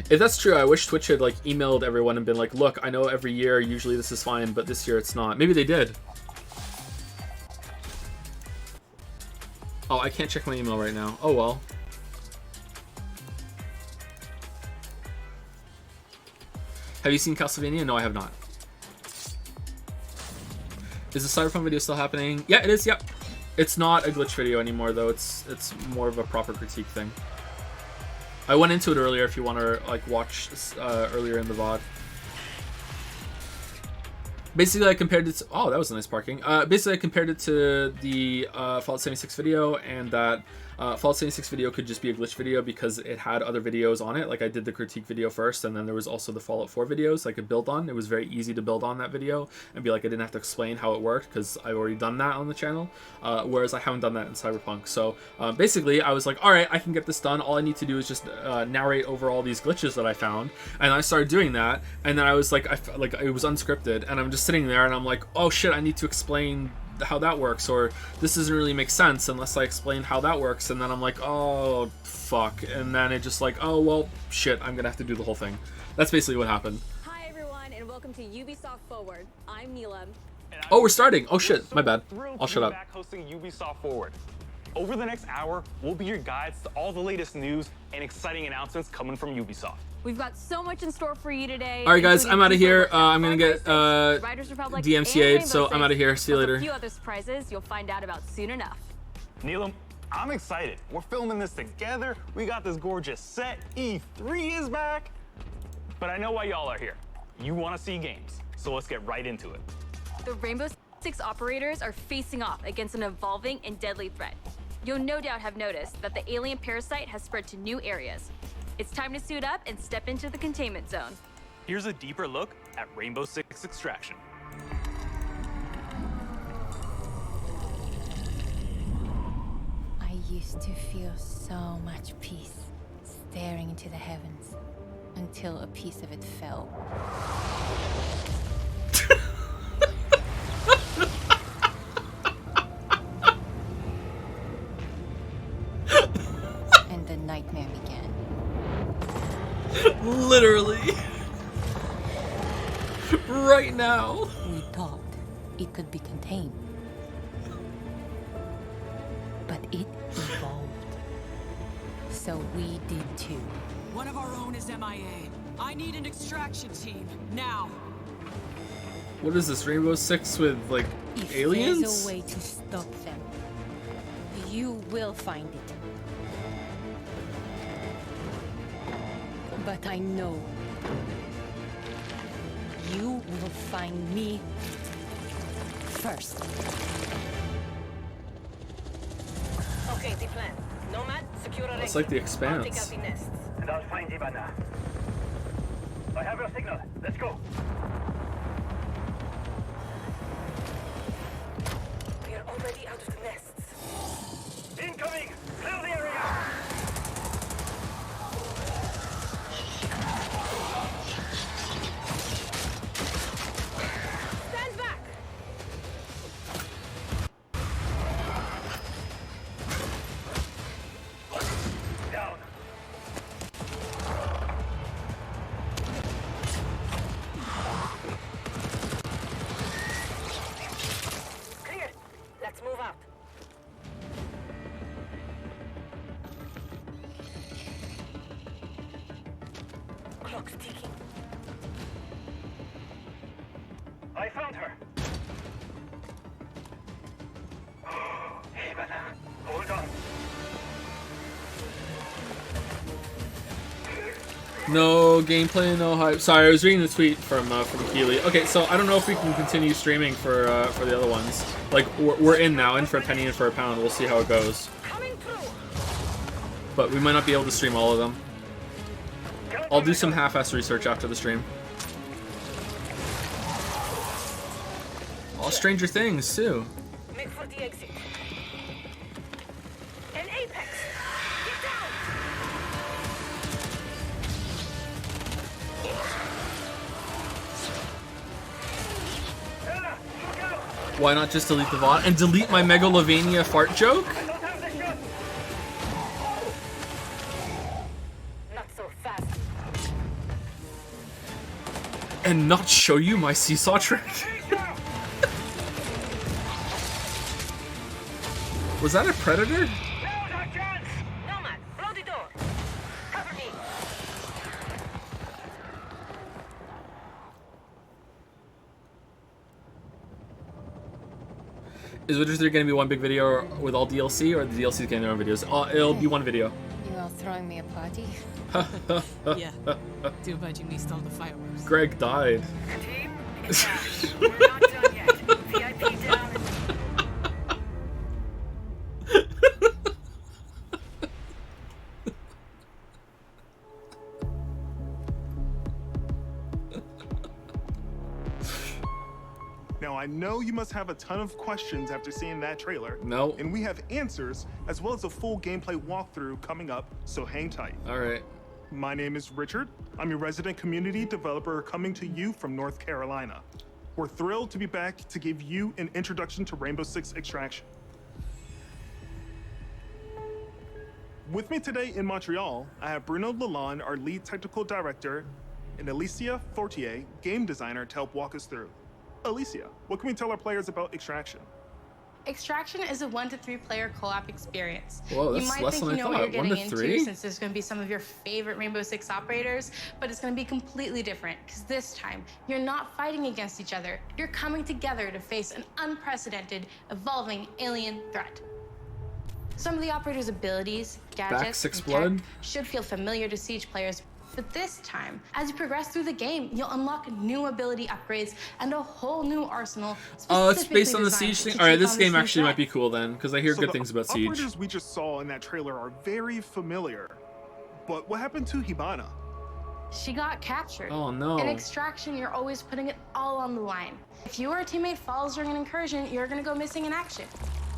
If that's true, I wish Twitch had like emailed everyone and been like, look, I know every year usually this is fine, but this year it's not. Maybe they did. Oh, I can't check my email right now. Oh well. Have you seen Castlevania? No, I have not. Is the Cyberpunk video still happening? Yeah, it is. Yep. It's not a glitch video anymore, though. It's more of a proper critique thing. I went into it earlier. If you want to like watch earlier in the VOD. Basically, I compared it to... Oh, that was a nice parking. Basically, I compared it to the Fallout 76 video, and that Fallout 76 video could just be a glitch video because it had other videos on it. Like, I did the critique video first, and then there was also the Fallout 4 videos I could build on. It was very easy to build on that video and be like, I didn't have to explain how it worked because I've already done that on the channel, whereas I haven't done that in Cyberpunk. So, basically, I was like, all right, I can get this done. All I need to do is just narrate over all these glitches that I found, and I started doing that, and then I was like, it was unscripted, and I'm just sitting there, and I'm like, oh shit, I need to explain how that works, or this doesn't really make sense unless I explain how that works, and then I'm like, oh fuck, and then it just like, oh well shit, I'm gonna have to do the whole thing. That's basically what happened. Hi everyone, and welcome to Ubisoft Forward. I'm Neelam. Oh, we're starting. Oh shit, my bad. I'll shut up. Back hosting Ubisoft Forward. Over the next hour, we'll be your guides to all the latest news and exciting announcements coming from Ubisoft. We've got so much in store for you today. Alright guys, I'm out of here. I'm gonna get DMCA'd, so I'm out of here. See you later. A few other surprises you'll find out about soon enough. Neelam, I'm excited. We're filming this together. We got this gorgeous set. E3 is back. But I know why y'all are here. You want to see games, so let's get right into it. The Rainbow Six operators are facing off against an evolving and deadly threat. You'll no doubt have noticed that the alien parasite has spread to new areas. It's time to suit up and step into the containment zone. Here's a deeper look at Rainbow Six Extraction. I used to feel so much peace staring into the heavens until a piece of it fell. And the nightmare began. Literally. Right now. We thought it could be contained. But it evolved. So we did too. One of our own is MIA. I need an extraction team, now. What is this, Rainbow Six with, like, If aliens? there's a way to stop them, you will find it. But I know you will find me first. Okay, the plan. Nomad, secure a It's like The Expanse. I'll take out the nests. And I'll find Ivana. I have your signal. Let's go. We are already out of the nests. Incoming! Clear the area! Stand back! Down. Clear. Let's move out. Clock's ticking. I found her. Ivana, hold on. No gameplay, no hype. Sorry, I was reading the tweet from Keely. Okay, so I don't know if we can continue streaming for the other ones. Like we're in now, in for a penny, in for a pound. We'll see how it goes. But we might not be able to stream all of them. I'll do some half-ass research after the stream. All Stranger Things too. Make for the exit. An apex! Get down! Why not just delete the VOD and delete my Megalovania fart joke? Not so fast. And not show you my seesaw trick? Was that a predator? Now's our chance! Nomad, blow the door! Cover me! Is Witcher 3 going to be one big video with all DLC, or the DLC's getting their own videos? It'll be one video. You all throwing me a party? Yeah. Too bad you missed all the fireworks. Greg died. Team, we're not done yet. VIP down. Now, I know you must have a ton of questions after seeing that trailer. No. And we have answers, as well as a full gameplay walkthrough coming up, so hang tight. All right. My name is Richard. I'm your resident community developer coming to you from North Carolina. We're thrilled to be back to give you an introduction to Rainbow Six Extraction. With me today in Montreal, I have Bruno Lalonde, our lead technical director, and Alicia Fortier, game designer, to help walk us through. Alicia, what can we tell our players about Extraction? Extraction is a 1 to 3 player co-op experience. Whoa, that's you might less think than you I know what you're thought. 1 getting to into 3? since there's going to be some of your favorite Rainbow Six operators, but it's going to be completely different because this time you're not fighting against each other. You're coming together to face an unprecedented, evolving alien threat. Some of the operators' abilities, gadgets, Six and Blood? tech should feel familiar to Siege players. But this time, as you progress through the game, you'll unlock new ability upgrades and a whole new arsenal. Oh, it's based on the specifically Siege thing? designed to Alright, take this on game new actually might threat. be cool then, because I hear So good the things about Siege. operators we just saw in that trailer are very familiar. But what happened to Hibana? She got captured. Oh, no. In Extraction, you're always putting it all on the line. If you or a teammate falls during an incursion, you're gonna go missing in action.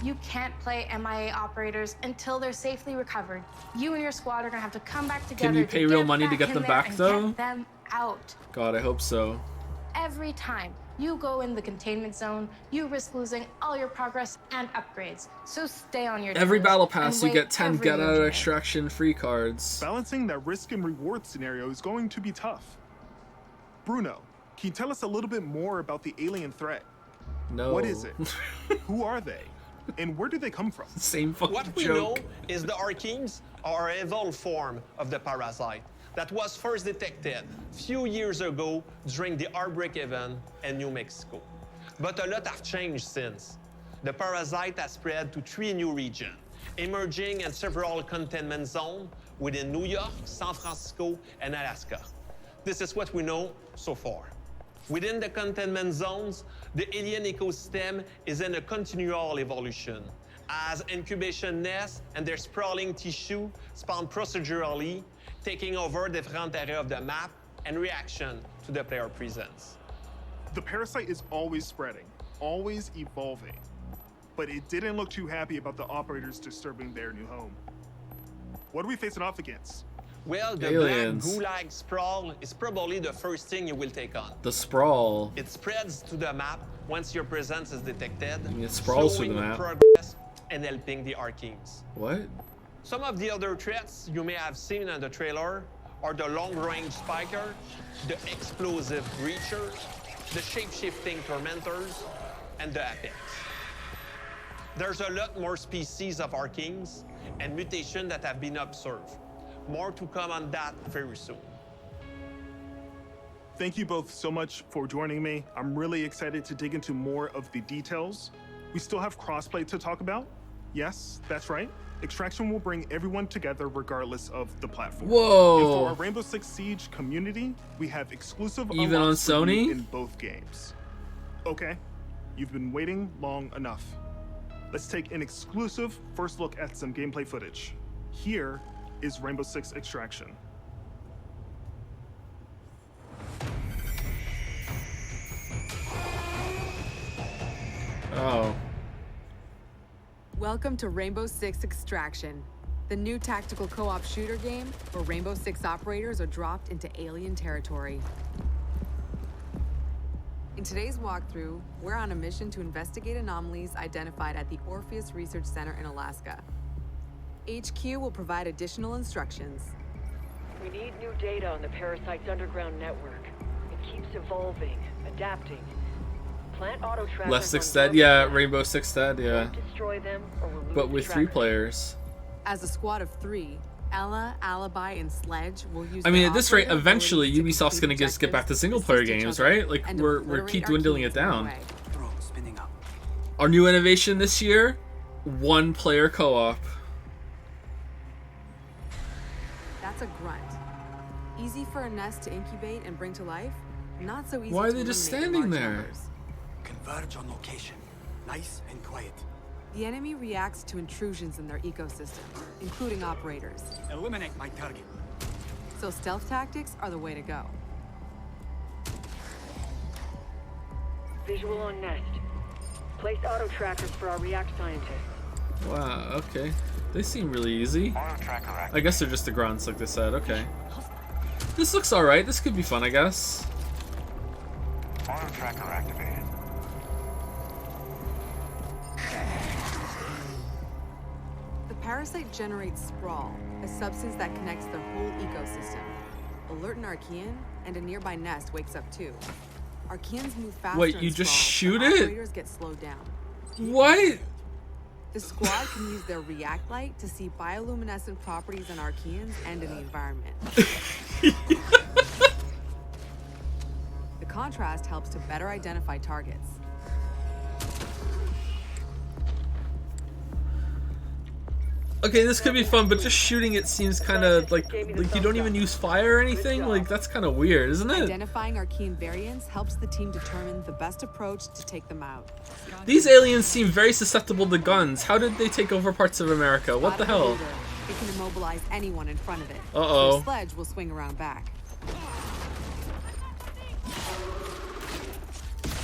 You can't play MIA operators until they're safely recovered. You and your squad are gonna have to come back together. Can you pay real money to back get in them there back, and though? Get them out. God, I hope so. Every time you go in the containment zone, you risk losing all your progress and upgrades. So stay on your Every toes battle and pass, you wait get 10 every get move out you of make. Extraction free cards. Balancing that risk and reward scenario is going to be tough. Bruno, can you tell us a little bit more about the alien threat? No. What is it? Who are they? And where do they come from? Same fucking What we know is the Archenes are an evolved form of the parasite that was first detected few years ago during the Outbreak event in New Mexico. But a lot have changed since. The parasite has spread to 3 new regions, emerging in several containment zones within New York, San Francisco, and Alaska. This is what we know so far. Within the containment zones, the alien ecosystem is in a continual evolution, as incubation nests and their sprawling tissue spawn procedurally, taking over different areas of the map in reaction to the player presence. The parasite is always spreading, always evolving. But it didn't look too happy about the operators disturbing their new home. What are we facing off against? Well, the Aliens. black gulag sprawl is probably the first thing you will take on. The sprawl. It spreads to the map once your presence is detected, It sprawls through the slowing map. progress and helping the Archenes. What? Some of the other threats you may have seen in the trailer are the long-range spiker, the explosive breacher, the shape-shifting tormentors, and the apex. There's a lot more species of Archenes and mutations that have been observed. More to come on that very soon. Thank you both so much for joining me. I'm really excited to dig into more of the details. We still have crossplay to talk about. Yes, that's right. Extraction will bring everyone together regardless of the platform. Whoa. And for our Rainbow Six Siege community, we have exclusive Even unlocks on for you Sony? in both games. Okay, you've been waiting long enough. Let's take an exclusive first look at some gameplay footage. Here is Rainbow Six Extraction. Oh. Welcome to Rainbow Six Extraction, the new tactical co-op shooter game where Rainbow Six operators are dropped into alien territory. In today's walkthrough, we're on a mission to investigate anomalies identified at the Orpheus Research Center in Alaska. HQ will provide additional instructions. We need new data on the parasite's underground network. It keeps evolving, adapting. Plant auto trackers Left on 6 dead, your yeah. map. Rainbow 6 dead, yeah. Destroy them or remove But the with 3 trackers. players. As a squad of 3, Ella, Alibi, and Sledge will use I mean, their at this rate, operator eventually abilities to Ubisoft's gonna complete just get back to objectives, single player assist each games, other, right? Like and we're obliterate keep dwindling it Arkeans along down. the way. Our new innovation this year: 1 player co-op. That's a grunt. Easy for a nest to incubate and bring to life. Not so easy Why are to they just eliminate in standing large there? numbers. Converge on location. Nice and quiet. The enemy reacts to intrusions in their ecosystem, including operators. Eliminate my target. So stealth tactics are the way to go. Visual on nest. Place auto trackers for our react scientists. Wow, okay. They seem really easy. I guess they're just the grunts, like they said. Okay. This looks alright. This could be fun, I guess. Auto tracker activated. The parasite generates sprawl, a substance that connects their whole ecosystem. Alert an Archean, and a nearby nest wakes up too. Archeans move faster. Wait, in you just sprawl, shoot and it? Operators get slowed down. What? The squad can use their react light to see bioluminescent properties in Archeans and in the environment. The contrast helps to better identify targets. Okay, this could be fun, but just shooting it seems kind of like you don't even use fire or anything. Like that's kind of weird, isn't it? Identifying Archean variants helps the team determine the best approach to take them out. These aliens seem very susceptible to guns. How did they take over parts of America? What the hell? It can immobilize anyone in front of it. Uh-oh. The sledge will swing around back.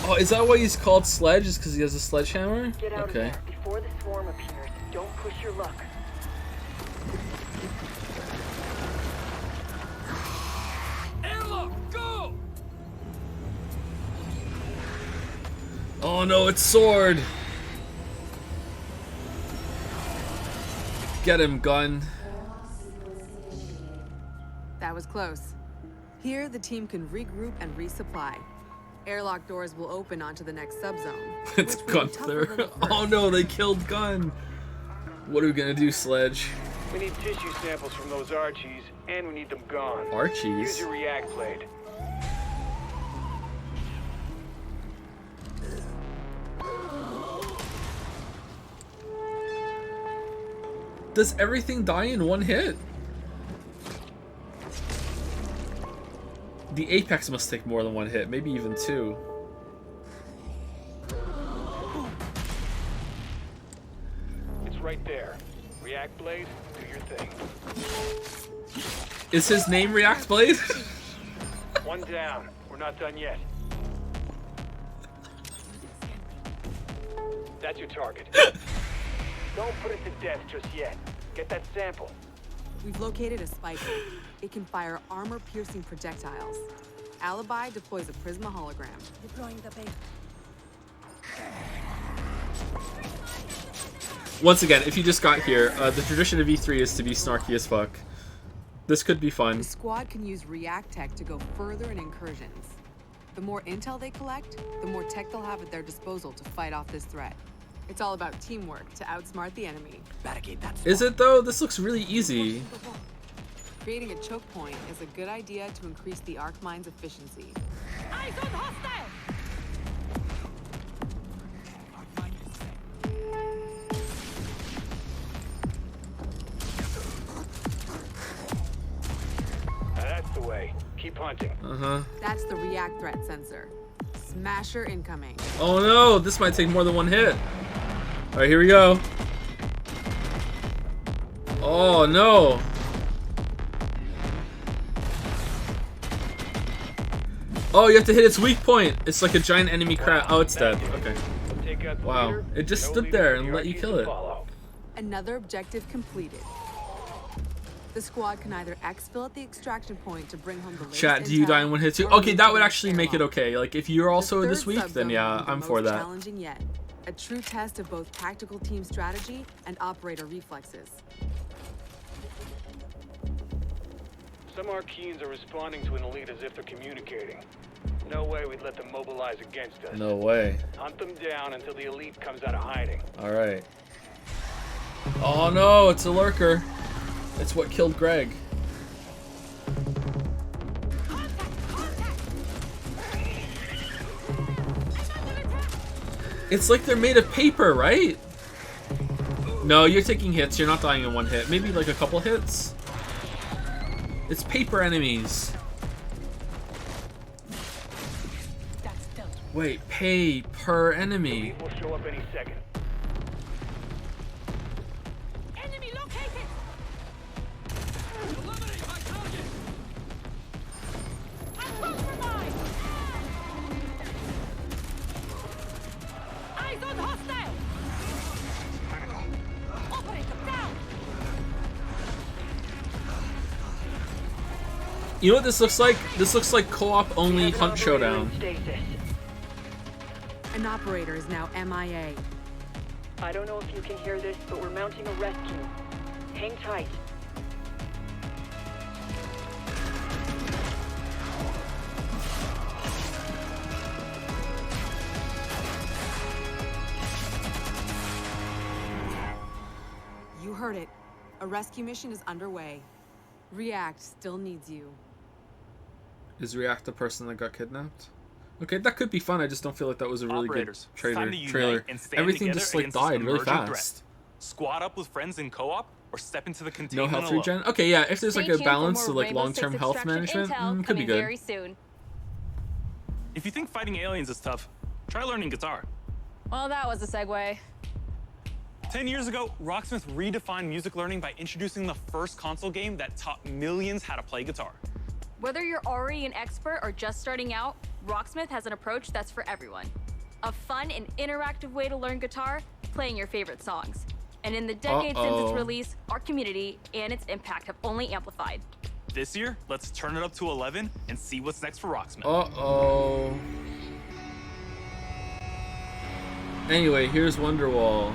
Oh, is that why he's called Sledge? Is because he has a sledgehammer? Get out of Okay. there before the swarm appears. Don't push your luck. Ella, go! Oh no, it's Sword. Get him, gun. That was close. Here, the team can regroup and resupply. Airlock doors will open onto the next subzone. It's Gunther. Oh no, they killed Gun. What are we gonna do, Sledge? We need tissue samples from those Archies, and we need them gone. Archies? Use your react blade. Does everything die in 1 hit? The Apex must take more than 1 hit, maybe even 2. It's right there. React blade, do your thing. Is his name React Blade? One down. We're not done yet. That's your target. Don't put it to death just yet. Get that sample. We've located a spiker. It can fire armor-piercing projectiles. Alibi deploys a Prisma hologram. Deploying the bait. Once again, if you just got here, the tradition of E3 is to be snarky as fuck. This could be fun. The squad can use React tech to go further in incursions. The more intel they collect, the more tech they'll have at their disposal to fight off this threat. It's all about teamwork to outsmart the enemy. Is it though? This looks really easy. Creating a choke point is a good idea to increase the arc mine's efficiency. Eyes on hostile! That's the way. Keep hunting. Uh-huh. That's the React threat sensor. Smasher incoming. Oh no, this might take more than 1 hit. Alright, here we go. Oh no. Oh, you have to hit its weak point. It's like a giant enemy crab. Oh, it's dead. Okay. Wow. It just stood there and let you kill it. Another objective completed. The squad can either exfil at the extraction point to bring home the latest Chat, do you intel, die in 1 hit too? or Okay, that would move actually to make it okay. Like, if you're also The this third weak, then subzone yeah, will be the I'm for most that. challenging yet. A true test of both tactical team strategy and operator reflexes. Some Archeans are responding to an elite as if they're communicating. No way we'd let them mobilize against us. No way. Hunt them down until the elite comes out of hiding. All right. Oh no, it's a lurker. It's what killed Greg. It's like they're made of paper, right? No, you're taking hits. You're not dying in one hit. Maybe like a couple hits. It's paper enemies. Wait, pay per enemy. We'll show up any second. Enemy located! Eliminate my target! I'm compromised! Eyes on hostile! Operator down! You know what this looks like? This looks like co-op only Hunt Showdown. An operator is now MIA. I don't know if you can hear this, but we're mounting a rescue. Hang tight. You heard it. A rescue mission is underway. React still needs you. Is React the person that got kidnapped? Okay, that could be fun. I just don't feel like that was a really Operators, good it's time to trailer. unite and stand Everything together just like against this died really emerging fast. threat. Squad up with friends in co-op or step into the No containment health alone. regen. Okay, yeah. If there's like Stay a tuned for balance more to like Rainbow long-term Six health extraction management, intel could be coming good. very soon. If you think fighting aliens is tough, try learning guitar. Well, that was a segue. 10 years ago, Rocksmith redefined music learning by introducing the first console game that taught millions how to play guitar. Whether you're already an expert or just starting out, Rocksmith has an approach that's for everyone. A fun and interactive way to learn guitar, playing your favorite songs. And in the decade since its release, our community and its impact have only amplified. This year, let's turn it up to 11 and see what's next for Rocksmith. Uh-oh. Anyway, here's Wonderwall.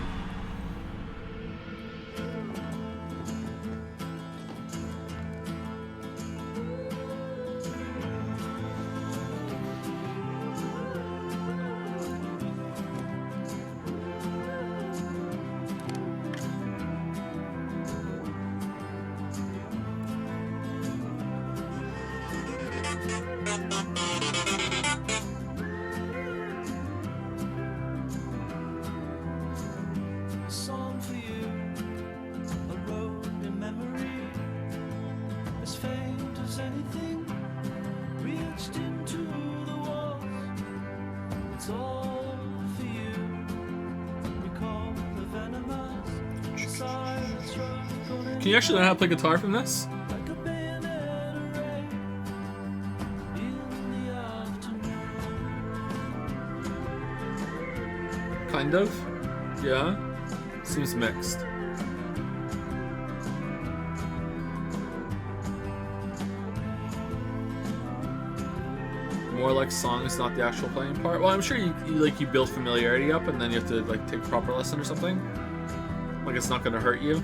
Song for you, a road in memory, as faint as anything, reached into the walls. It's all for you. Recall the venomous silence running Can you actually learn how to play guitar from this? like a bayonet array in the afternoon. Kind of. Yeah. Seems mixed. More like songs, not the actual playing part. Well, I'm sure you build familiarity up, and then you have to like take a proper lesson or something. Like it's not gonna hurt you.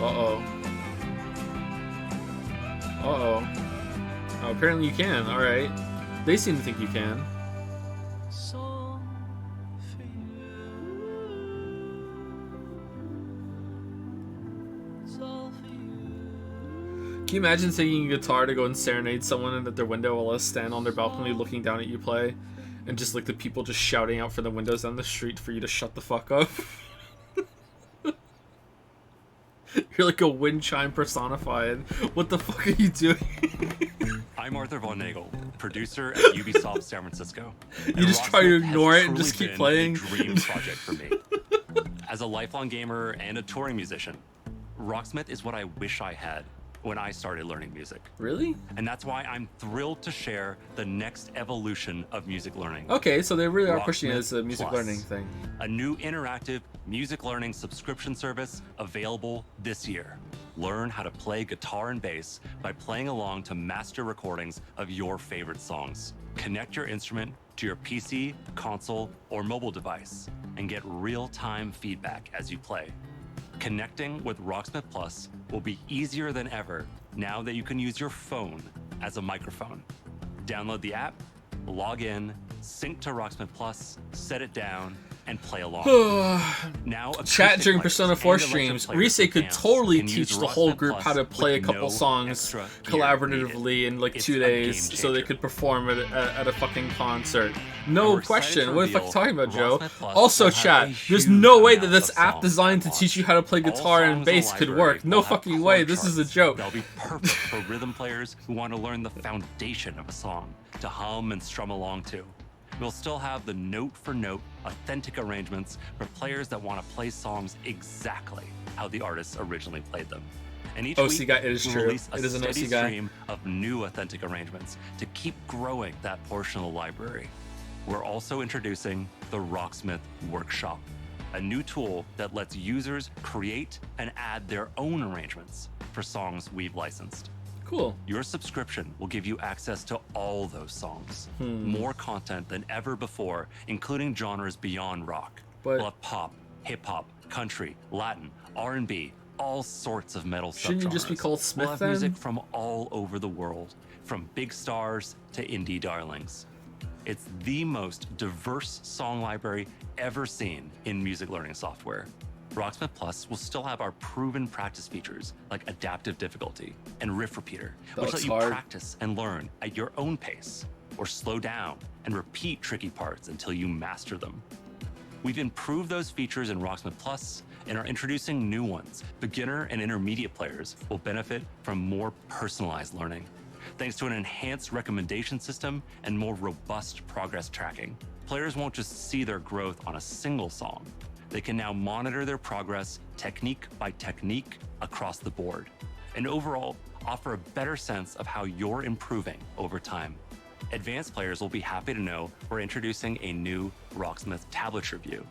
Uh-oh. Uh-oh. Oh, apparently you can. Alright. They seem to think you can. Song for you. It's all for you. Can you imagine taking a guitar to go and serenade someone at their window while they stand on their balcony looking down at you play? And just like the people just shouting out from the windows down the street for you to shut the fuck up? You're like a wind chime personified. What the fuck are you doing? I'm Arthur Von Nagel, producer at Ubisoft San Francisco. You just try to ignore it and just keep playing? A dream project for me. As a lifelong gamer and a touring musician, Rocksmith is what I wish I had when I started learning music. Really? And that's why I'm thrilled to share the next evolution of music learning. Okay, so they really are pushing it Rocksmith as a music Plus, learning thing. A new interactive music learning subscription service available this year. learn how to play guitar and bass by playing along to master recordings of your favorite songs. Connect your instrument to your PC, console, or mobile device and get real-time feedback as you play. Connecting with Rocksmith Plus will be easier than ever now that you can use your phone as a microphone. Download the app, log in, sync to Rocksmith Plus, set it down, and play along. Now, Chat during acoustic Persona players 4 and electric streams, players Rise with could amps totally can use teach the whole Rocksmith group Plus how to play a with couple no songs extra gear collaboratively in like It's 2 a days game so they changer. could perform at a fucking concert. And No we're excited question. to What the fuck are you reveal talking about, Joe? Rocksmith Plus Also, will have chat, a there's huge no way that amount this of app songs designed to at teach you launch. how to play All guitar and songs in the bass could library work. No will have fucking chord way. This is a charts. joke. They'll be perfect for rhythm players who want to learn the foundation of a song to hum and strum along to. We'll still have the note-for-note, authentic arrangements for players that want to play songs exactly how the artists originally played them. And each OC week, guy, it is we'll true. release a It is an steady OC guy. stream of new authentic arrangements to keep growing that portion of the library. We're also introducing the Rocksmith Workshop, a new tool that lets users create and add their own arrangements for songs we've licensed. Cool. Your subscription will give you access to all those songs. Hmm. More content than ever before, including genres beyond rock. But- we'll have pop, hip-hop, country, Latin, R&B, all sorts of metal Shouldn't you just be subgenres. called Smith We'll have then? music from all over the world, from big stars to indie darlings. It's the most diverse song library ever seen in music learning software. Rocksmith Plus will still have our proven practice features like adaptive difficulty and riff repeater, That which looks let you hard. practice and learn at your own pace, or slow down and repeat tricky parts until you master them. We've improved those features in Rocksmith Plus and are introducing new ones. Beginner and intermediate players will benefit from more personalized learning, thanks to an enhanced recommendation system and more robust progress tracking. Players won't just see their growth on a single song. They can now monitor their progress technique by technique across the board, and overall offer a better sense of how you're improving over time. Advanced players will be happy to know we're introducing a new Rocksmith tablature view.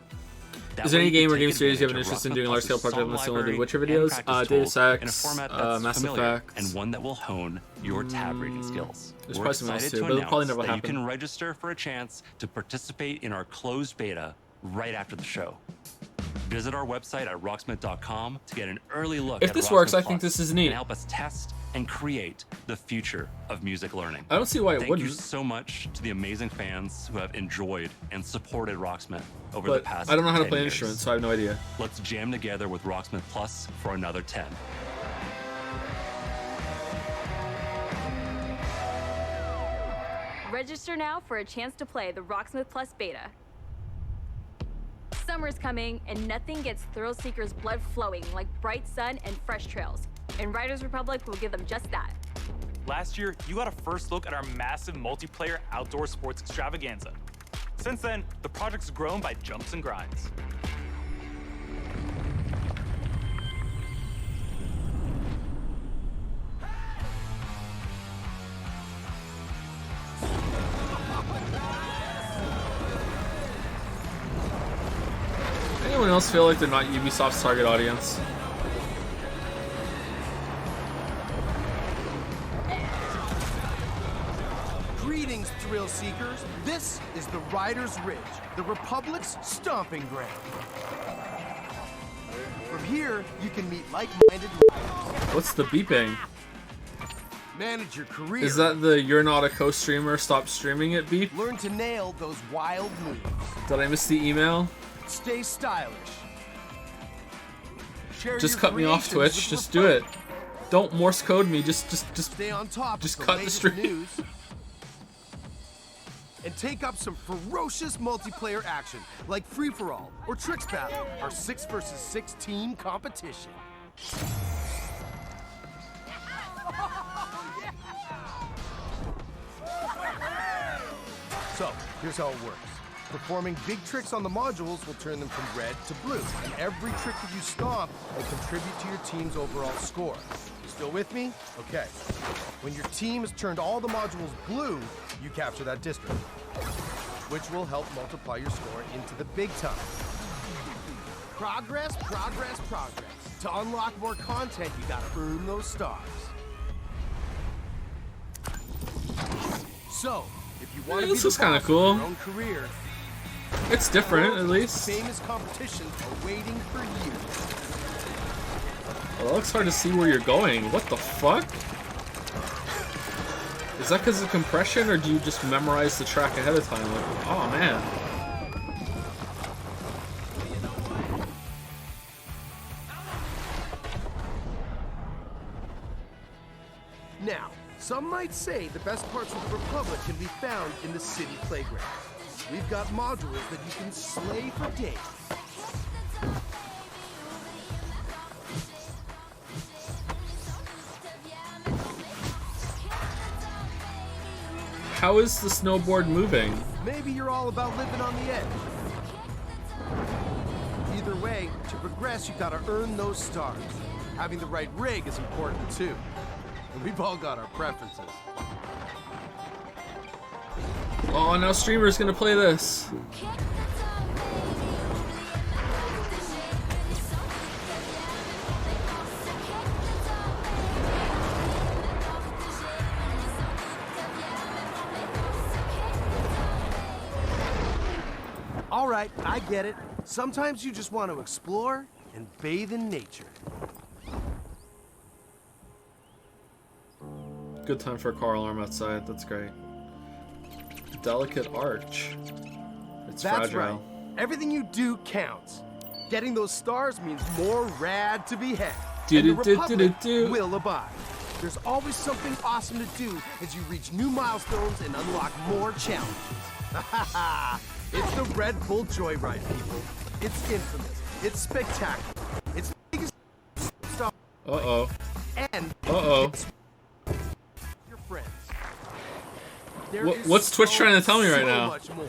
That Is there way any you game can or game take series you have an advantage interest in of doing Rocksmith large-scale Plus's project song similar to library Witcher and videos? practice Deus tools Ex, in a format that's Mass familiar Effect. and one that will hone your tab reading skills. There's We're probably some else excited too, to but it'll probably announce never that you happen. can register for a chance to participate in our closed beta right after the show. Visit our website at rocksmith.com to get an early look If at this Rocksmith works, I Plus think this is neat. and help us test and create the future of music learning. I don't see why it Thank you wouldn't. so much to the amazing fans who have enjoyed and supported Rocksmith over the But past I don't know how to 10 play an years. instrument, so I have no idea. Let's jam together with Rocksmith Plus for another 10. Register now for a chance to play the Rocksmith Plus beta. Summer's coming, and nothing gets thrill seekers' blood flowing like bright sun and fresh trails. And Riders Republic will give them just that. Last year, you got a first look at our massive multiplayer outdoor sports extravaganza. Since then, the project's grown by jumps and grinds. Anyone else feel like they're not Ubisoft's target audience? Greetings, thrill seekers. This is the Riders Ridge, the Republic's stomping ground. From here, you can meet like-minded riders, What's the beeping? manage your career, Is that the You're Not a Co-Streamer, Stop Streaming It beep? learn to nail those wild moves, Did I miss the email? stay stylish. Share Just your cut me off, creations Twitch. with Just do it. Don't Morse code me. Just Stay on top just of cut the latest stream. news. And take up some ferocious multiplayer action, like Free For All or Tricks Battle, our 6 versus 6 team competition. So, here's how it works. Performing big tricks on the modules will turn them from red to blue, and every trick that you stomp will contribute to your team's overall score. Still with me? Okay. When your team has turned all the modules blue, you capture that district, which will help multiply your score into the big time. Progress, progress, progress. To unlock more content, you gotta earn those stars. So, if you want to be this the is kind boss of cool. your own career, It's different, at least. famous competitions are waiting for you. Well, it looks hard to see where you're going. What the fuck? Is that because of compression, or do you just memorize the track ahead of time? Like, oh man. Now, some might say the best parts of the Republic can be found in the city playground. We've got modules that you can slay for days. How is the snowboard moving? Maybe you're all about living on the edge. Either way, to progress, you gotta earn those stars. Having the right rig is important too. And we've all got our preferences. Oh, now streamer's gonna play this. All right, I get it. Sometimes you just want to explore and bathe in nature. Good time for a car alarm outside. That's great. Delicate arch. It's That's fragile. right. Everything you do counts. Getting those stars means more rad to be had. And the Republic will abide. There's always something awesome to do as you reach new milestones and unlock more challenges. It's the Red Bull Joyride, people. It's infamous. It's spectacular. It's the biggest stuff. Uh-oh. And it's your friends. There is What's Twitch trying to tell me right so now? much more.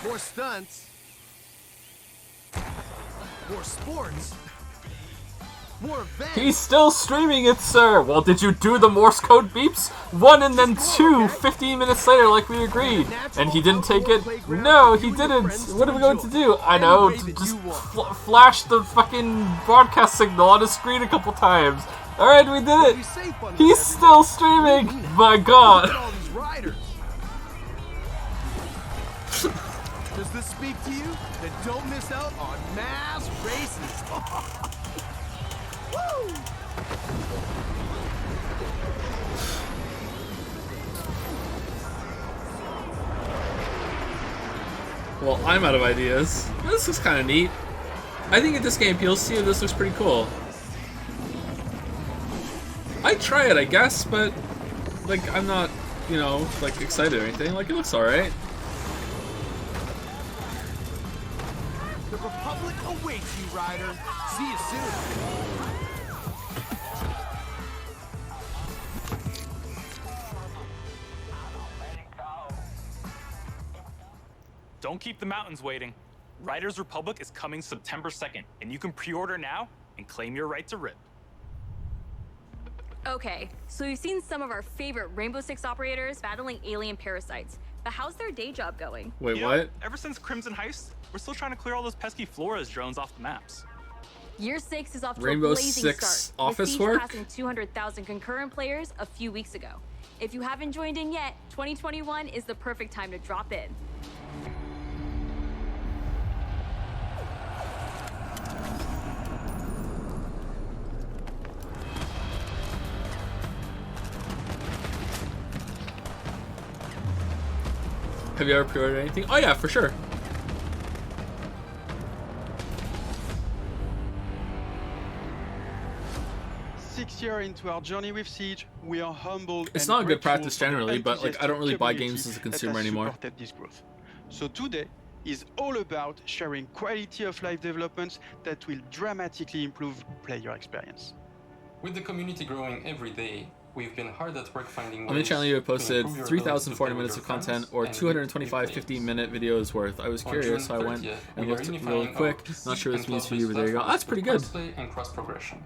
More stunts. More sports. More events. He's still streaming it, sir! Well, did you do the Morse code beeps? 1 and then 2, 15 minutes later like we agreed. And he didn't take it? No, he didn't! What are we going to do? I know, just flash the fucking broadcast signal on his screen a couple times. Alright, we did it! He's still streaming! My god! Does this speak to you? Then don't miss out on mass races. Woo! Well, I'm out of ideas. This looks kind of neat. I think if this game appeals to you, this looks pretty cool. I'd try it, I guess, but like I'm not, you know, like excited or anything. Like it looks alright. The Republic awaits you, Ryder. See you soon. Don't keep the mountains waiting. Riders Republic is coming September 2nd, and you can pre-order now and claim your right to rip. Okay, so we've seen some of our favorite Rainbow Six operators battling alien parasites, but how's their day job going? Wait, You know, what? Ever since Crimson Heist, we're still trying to clear all those pesky Flores drones off the maps. Year 6 is off to Rainbow a blazing Six start, office with Siege work? passing 200,000 concurrent players a few weeks ago. If you haven't joined in yet, 2021 is the perfect time to drop in. Have you ever pre-ordered anything? Oh yeah, for sure. Six years into our journey with Siege, we are humbled. It's and not a good grateful practice for the generally, but like I don't really buy community games as a that consumer has anymore. supported this growth. So today is all about sharing quality of life developments that will dramatically improve player experience. With the community growing every day, we've been hard at work finding On the ways channel you have to posted improve your ability to 3,040 play minutes with of your content friends or and 225 meet new 15-minute videos worth. I was On curious, June so I went 30th, and we are looked really unifying our quick. PC Not sure what this and means for you, but cloud-based there you go. platforms That's pretty with good. crossplay and cross-progression.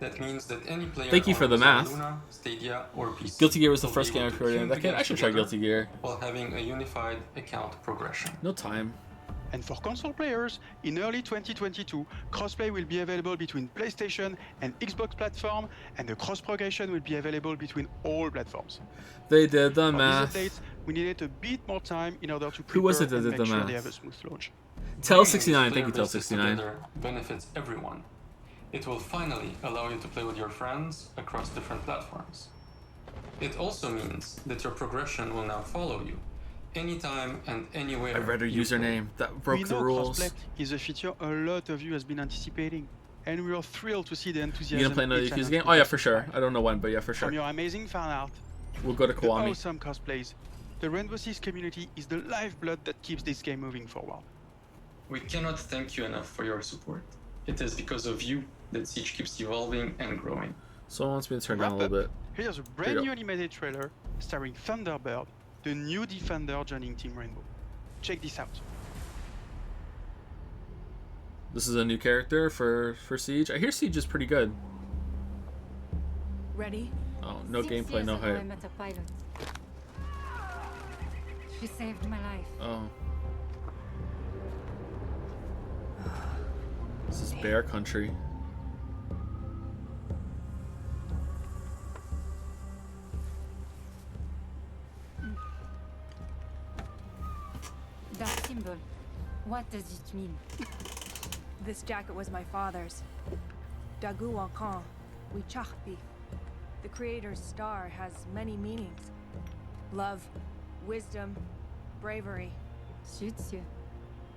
That means that any player Thank you for on the math. Luna, Stadia, or PC Guilty Gear was the will first be game I able to pre-ordered in tune that kid. the I should try together Guilty Gear. while having a unified account progression. No time. And for console players, in early 2022, crossplay will be available between PlayStation and Xbox platform, and the cross progression will be available between all platforms. They did the For math. these updates, we needed a bit more time in order to Who was prepare it that and did the make sure math? they have a smooth launch. Tel69, thank you, Player bases Tel69. together benefits everyone. It will finally allow you to play with your friends across different platforms. It also means that your progression will now follow you, anytime and anywhere. I read her you username. That broke We the know rules. crossplay is a feature a lot of you has been anticipating, and we are thrilled to see the enthusiasm. You gonna play another each Yakuza game? announcement Oh yeah, has for sure. inspired. I don't know when, but yeah, for sure. From your amazing fan art, We'll go to the Kiwami. awesome cosplays, the Rainbow Six community is the lifeblood that keeps this game moving forward. We cannot thank you enough for your support. It is because of you that Siege keeps evolving and growing. Someone wants me to turn Wrap down a little up, bit. Here's a Here brand you new go. animated trailer starring Thunderbird, the new Defender joining Team Rainbow. Check this out. This is a new character for Siege. I hear Siege is pretty good. Ready? Oh, no gameplay, no hype. I met a pilot. She saved my life. Oh. This is Bear Country. That symbol, what does it mean? This jacket was my father's. Dagu Wankan, Wichachpi. The creator's star has many meanings. Love, wisdom, bravery. Suits you.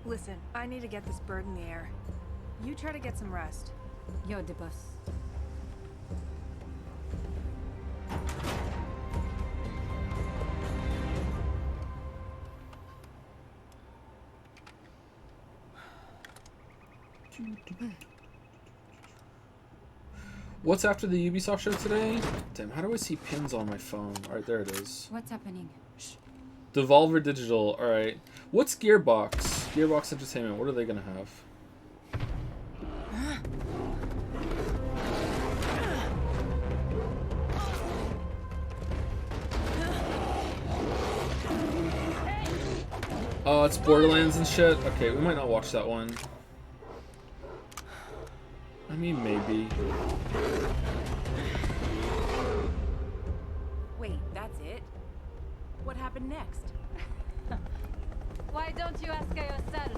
Listen, I need to get this bird in the air. You try to get some rest. You're the boss. What's after the Ubisoft show today? Damn, how do I see pins on my phone? Alright, there it is. What's happening? Devolver Digital, alright. What's Gearbox? Gearbox Entertainment, what are they gonna have? Oh, it's Borderlands and shit? Okay, we might not watch that one. I mean, maybe. Wait, that's it? What happened next? Why don't you ask yourself?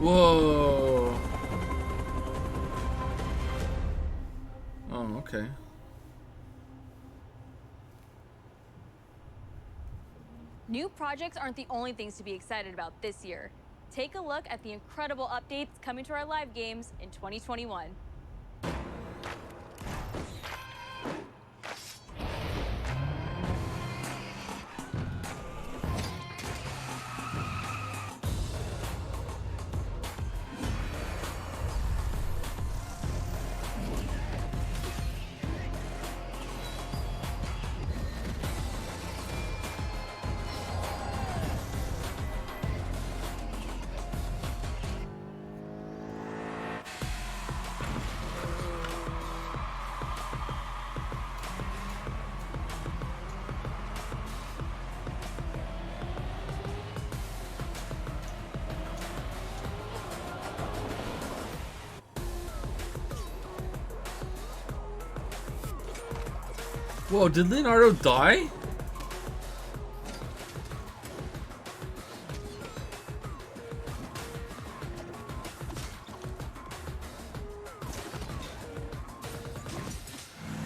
Whoa. Oh, okay. New projects aren't the only things to be excited about this year. Take a look at the incredible updates coming to our live games in 2021. Whoa, did Leonardo die?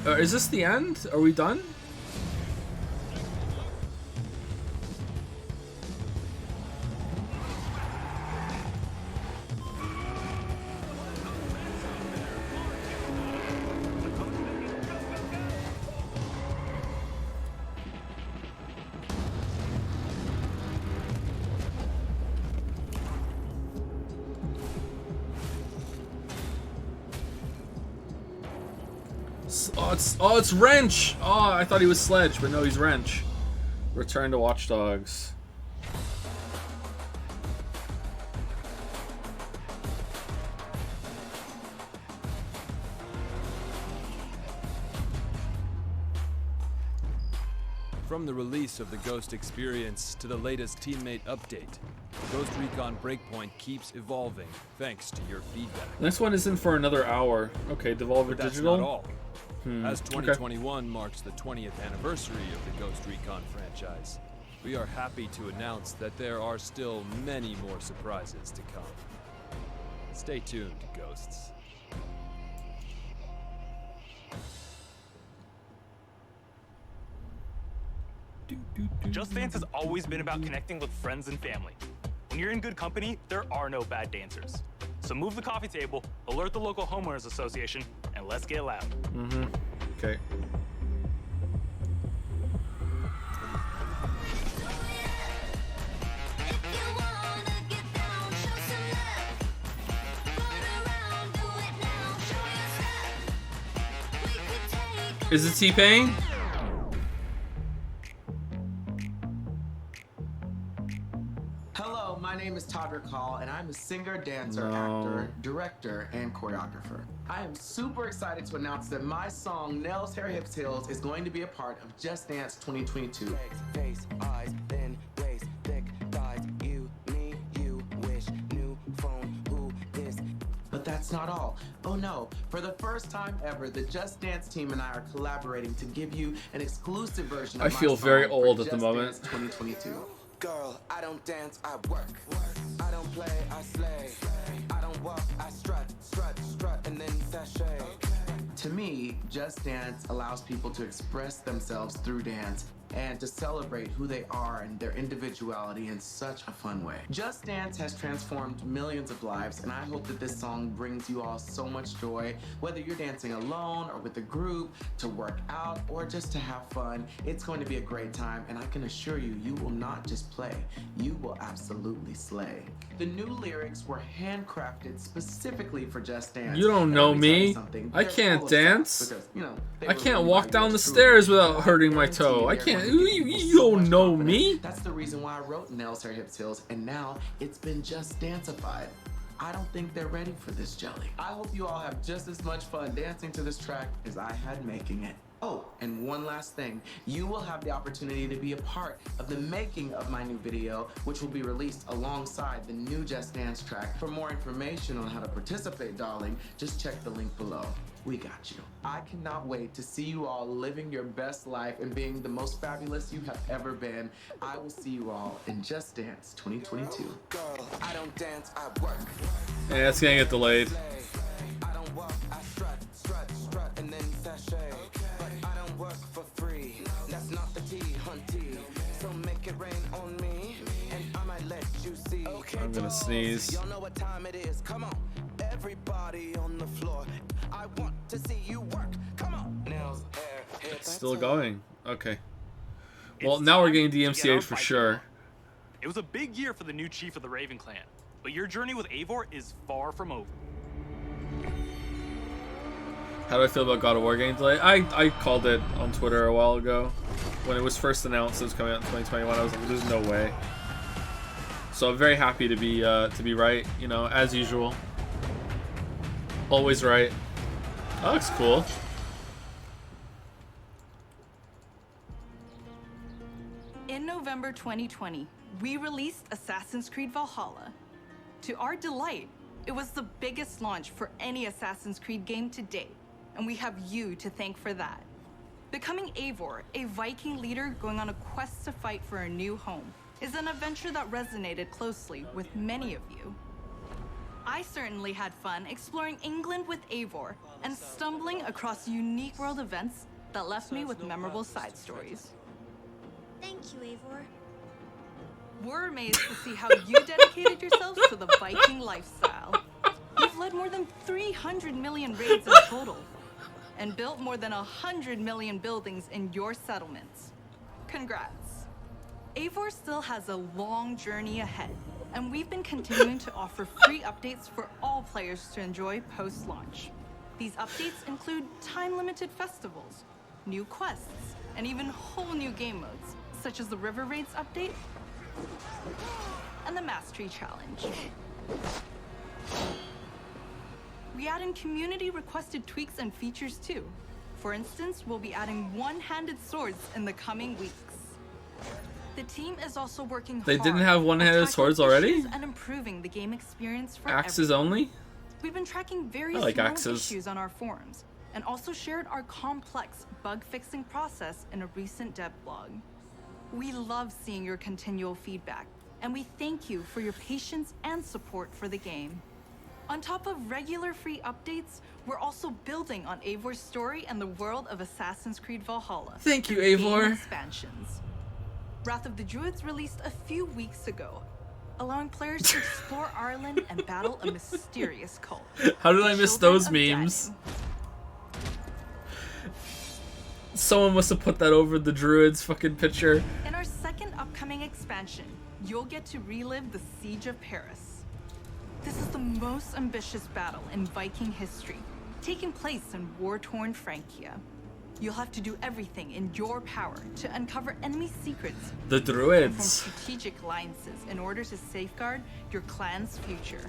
Is this the end? Are we done? Oh, it's Wrench! Oh, I thought he was Sledge, but no, he's Wrench. Return to Watch Dogs. From the release of the Ghost experience to the latest teammate update, Ghost Recon Breakpoint keeps evolving thanks to your feedback. This one isn't for another hour. Okay, Devolver But that's Digital. not all. As Okay. 2021 marks the 20th anniversary of the Ghost Recon franchise, we are happy to announce that there are still many more surprises to come. Stay tuned, Ghosts. Just Dance has always been about connecting with friends and family. When you're in good company, there are no bad dancers. So move the coffee table, alert the local homeowners association, and let's get loud. Mm-hmm. Okay. Is it T-Pain? Hello, my name is Todd Recall, and I'm a singer, dancer, No. actor, director, and choreographer. I am super excited to announce that my song Nails, Hair, Hips, Heels is going to be a part of Just Dance 2022. Face, eyes, then waist, thick thighs, you, me, you, wish, new phone, who, this. But that's not all. Oh no, for the first time ever, the Just Dance team and I are collaborating to give you an exclusive version of I my feel very song for old at the Just moment. Dance 2022. Girl, I don't dance, I work. I don't play, I slay. I don't walk, I strut, and then sashay. To me, Just Dance allows people to express themselves through dance and to celebrate who they are and their individuality in such a fun way. Just Dance has transformed millions of lives, and I hope that this song brings you all so much joy, whether you're dancing alone or with a group, to work out, or just to have fun. It's going to be a great time, and I can assure you, you will not just play, you will absolutely slay. The new lyrics were handcrafted specifically for Just Dance. You don't And know let tell you me. something, I they're can't full of dance. sauce because, you know, they I were can't written walk by down the yours truly. stairs without I hurting my guarantee toe. I they're can't. going to give You people so don't much know confidence. me. That's the reason why I wrote Nails, Hair, Hips, Heels, and now it's been Just Danceified. I don't think they're ready for this jelly. I hope you all have just as much fun dancing to this track as I had making it. Oh, and one last thing. You will have the opportunity to be a part of the making of my new video, which will be released alongside the new Just Dance track. For more information on how to participate, darling, just check the link below. We got you. I cannot wait to see you all living your best life and being the most fabulous you have ever been. I will see you all in Just Dance 2022. Girl, I don't dance, I work. Yeah, it's gonna get delayed. I don't walk, I strut, and then sashay. But I don't work for free. That's not the tea, hunty. So make it rain on me, and I might let you see. Okay, I'm gonna sneeze. y'all know what time it is. Come on, everybody on the floor. I want to see you work. Come on. Nails, hair, hips. Still going. Okay. Well, now we're getting DMCA'd for sure. It was a big year for the new chief of the Raven clan, but your journey with Eivor is far from over. How do I feel about God of War getting delayed? I called it on Twitter a while ago. When it was first announced it was coming out in 2021, I was like, there's no way. So I'm very happy to be right, you know, as usual. Always right. That looks cool. In November 2020, we released Assassin's Creed Valhalla. To our delight, it was the biggest launch for any Assassin's Creed game to date, and we have you to thank for that. Becoming Eivor, a Viking leader going on a quest to fight for a new home, is an adventure that resonated closely with many of you. I certainly had fun exploring England with Eivor and stumbling across unique world events that left me with memorable side stories. Thank you, Eivor. We're amazed to see how you dedicated yourselves to the Viking lifestyle. You've led more than 300 million raids in total and built more than 100 million buildings in your settlements. Congrats. Eivor still has a long journey ahead, and we've been continuing to offer free updates for all players to enjoy post-launch. These updates include time-limited festivals, new quests, and even whole new game modes, such as the River Raids update and the Mastery Challenge. We add in community-requested tweaks and features too. For instance, we'll be adding one-handed swords in the coming weeks. The team is also working They hard didn't have one-handed at swords tackling already? issues and improving the game experience for Axes everyone. only? We've been tracking various I like known axes. issues on our forums and also shared our complex bug-fixing process in a recent dev blog. We love seeing your continual feedback, and we thank you for your patience and support for the game. On top of regular free updates, we're also building on Eivor's story and the world of Assassin's Creed Valhalla. Thank you, through game Eivor. Expansions. Wrath of the Druids released a few weeks ago, allowing players to explore Ireland and battle a mysterious cult. How did I the miss Children those of memes? Someone must have put that over the druid's fucking picture. In our second upcoming expansion, you'll get to relive the Siege of Paris. This is the most ambitious battle in Viking history, taking place in war-torn Francia. You'll have to do everything in your power to uncover enemy secrets The and form druids. strategic alliances in order to safeguard your clan's future.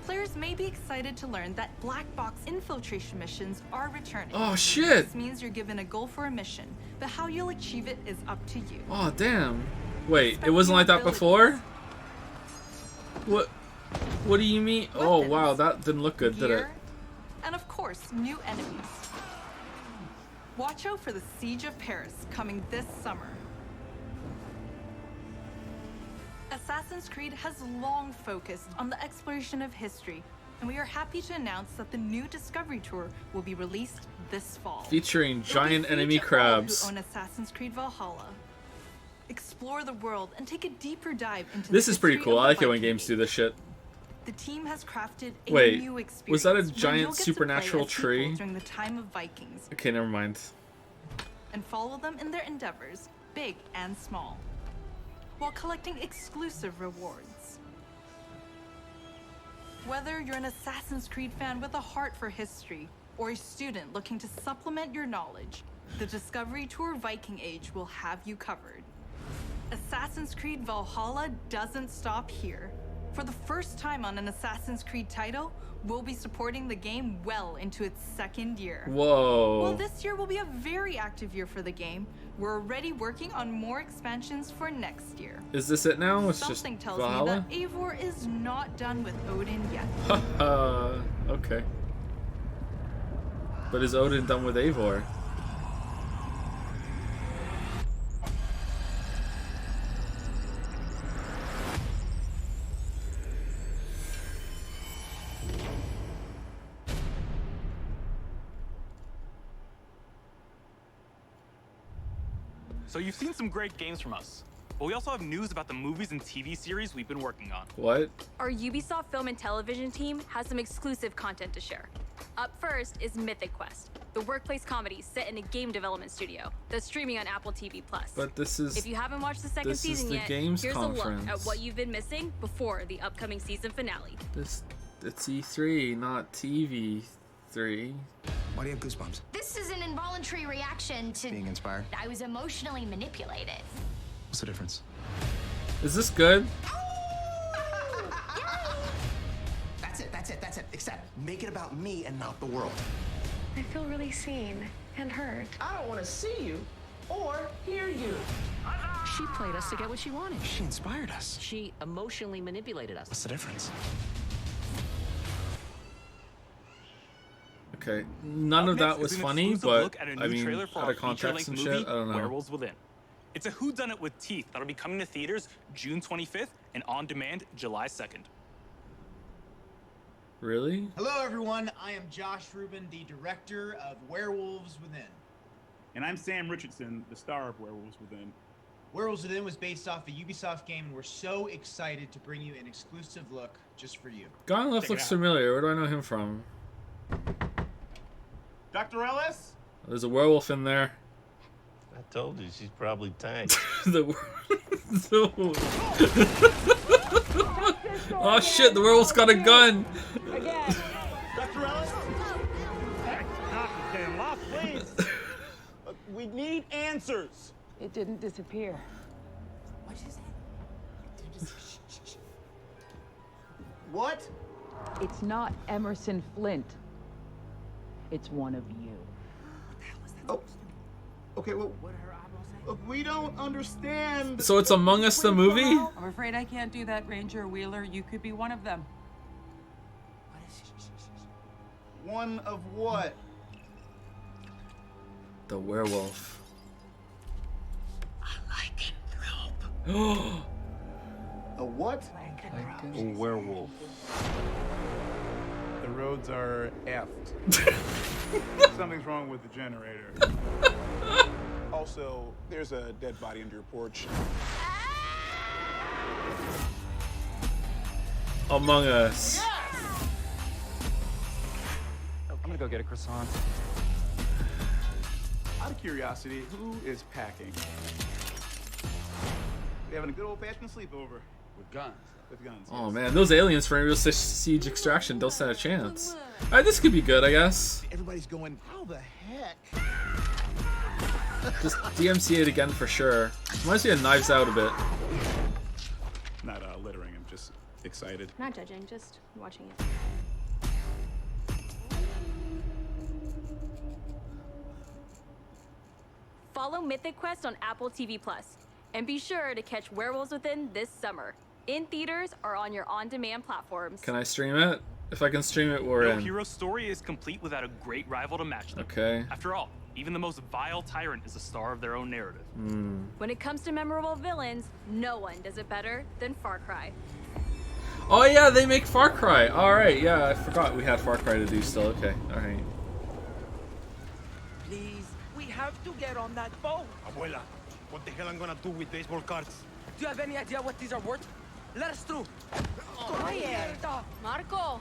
Players may be excited to learn that black box infiltration missions are returning. Oh, shit. This means you're given a goal for a mission, but how you'll achieve it is up to you. Oh, damn. Wait, it wasn't like that before? What do you mean? Oh, wow, that didn't look good, did it? Gear, and of course, new enemies. Watch out for the Siege of Paris coming this summer. Assassin's Creed has long focused on the exploration of history, and we are happy to announce that the new Discovery Tour will be released this fall. Featuring It'll be giant free enemy to all crabs. who own Assassin's Creed Valhalla. Explore the world and take a deeper dive into This the is pretty history cool. of I the like it when Viking games do this shit. The team has crafted a Wait, new experience. was that a where giant you'll get to supernatural play as tree? people during the time of Vikings Okay, never mind. and follow them in their endeavors, big and small, while collecting exclusive rewards. Whether you're an Assassin's Creed fan with a heart for history or a student looking to supplement your knowledge, the Discovery Tour Viking Age will have you covered. Assassin's Creed Valhalla doesn't stop here. For the first time on an Assassin's Creed title, we'll be supporting the game well into its second year. Whoa. While this year will be a very active year for the game, we're already working on more expansions for next year. Is this it now? It's just Something tells Valhalla? me that Eivor is not done with Odin yet. Haha, okay. But is Odin done with Eivor? So you've seen some great games from us, but we also have news about the movies and TV series we've been working on. What? Our Ubisoft film and television team has some exclusive content to share. Up first is Mythic Quest, the workplace comedy set in a game development studio that's streaming on Apple TV+. But this is... If you haven't watched the second this is season the yet, games here's a look conference. at what you've been missing before the upcoming season finale. It's E3, not TV3. Why do you have goosebumps? This is an involuntary reaction to Being inspired? I was emotionally manipulated. What's the difference? Is this good? That's it. Except make it about me and not the world. I feel really seen and heard. I don't want to see you or hear you. She played us to get what she wanted. She inspired us. She emotionally manipulated us. What's the difference? Okay, none of that was funny, but I mean, out of context and shit, I don't know. Werewolves Within. It's a whodunit with teeth that'll be coming to theaters June 25th and on demand July 2nd. Really? Hello, everyone. I am Josh Rubin, the director of Werewolves Within. And I'm Sam Richardson, the star of Werewolves Within. Werewolves Within was based off a Ubisoft game, and we're so excited to bring you an exclusive look just for you. Guy on the left looks familiar. Where do I know him from? Dr. Ellis? There's a werewolf in there. I told you, she's probably tanked. Oh shit, the werewolf's got a gun! Dr. Ellis? Damn off, please. We need answers. It didn't disappear. What'd you say? What? It's not Emerson Flint. It's one of you. Oh. Okay, well, look, we don't understand. So it's Among Us the movie? I'm afraid I can't do that, Ranger Wheeler. You could be one of them. One of what? The werewolf. A what? A werewolf. The roads are effed. Something's wrong with the generator. Also, there's a dead body under your porch. Among Us. I'm gonna go get a croissant. Out of curiosity, who is packing? We having a good old-fashioned sleepover. With guns. With guns. Oh man, those aliens from Rainbow Six Siege Extraction don't stand a chance. Alright, this could be good, I guess. Everybody's going, how the heck? Just DMCA it again for sure. Reminds me of Knives Out a bit. Not littering, I'm just excited. Not judging, just watching it. Follow Mythic Quest on Apple TV Plus, and be sure to catch Werewolves Within this summer, in theaters or on your on-demand platforms. Can I stream it? If I can stream it, we're No in. hero story is complete without a great rival to match them. Okay. After all, even the most vile tyrant is a star of their own narrative. When it comes to memorable villains, no one does it better than Far Cry. Oh yeah, they make Far Cry. Alright, yeah, I forgot we had Far Cry to do still. Okay, alright. Please, we have to get on that boat. Abuela, what the hell I'm gonna do with baseball cards? Do you have any idea what these are worth? Let us through. Marco,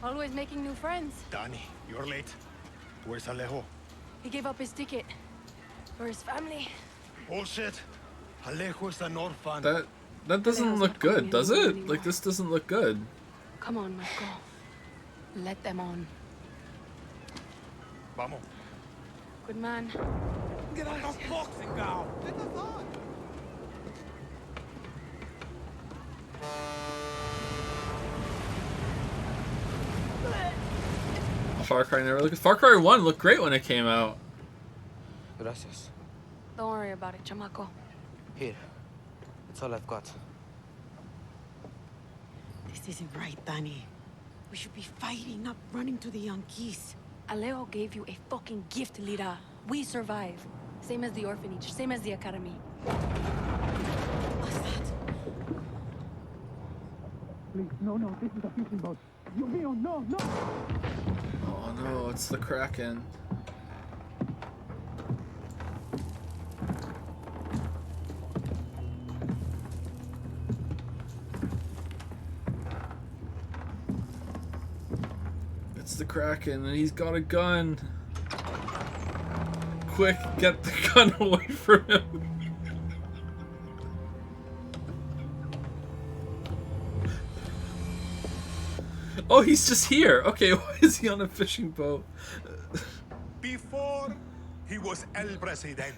always making new friends. Danny, you're late. Where's Alejo? He gave up his ticket for his family. Bullshit. Alejo is an orphan. That doesn't look good, does it? Like, this doesn't look good. Come on, Marco. Let them on. Vamos. Good man. Get us boxing now. Get us on. Far Cry never looked. Far Cry 1 looked great when it came out. Gracias. Don't worry about it, chamaco. Here. That's all I've got. This isn't right, Danny. We should be fighting, not running to the Yankees. Alejo gave you a fucking gift, Lira. We survive. Same as the orphanage, same as the academy. Please, no, this is a fishing boat. No, no. Oh no, it's the Kraken. It's the Kraken, and he's got a gun. Quick, get the gun away from him. Oh, he's just here. Okay, why is he on a fishing boat? Before he was El Presidente,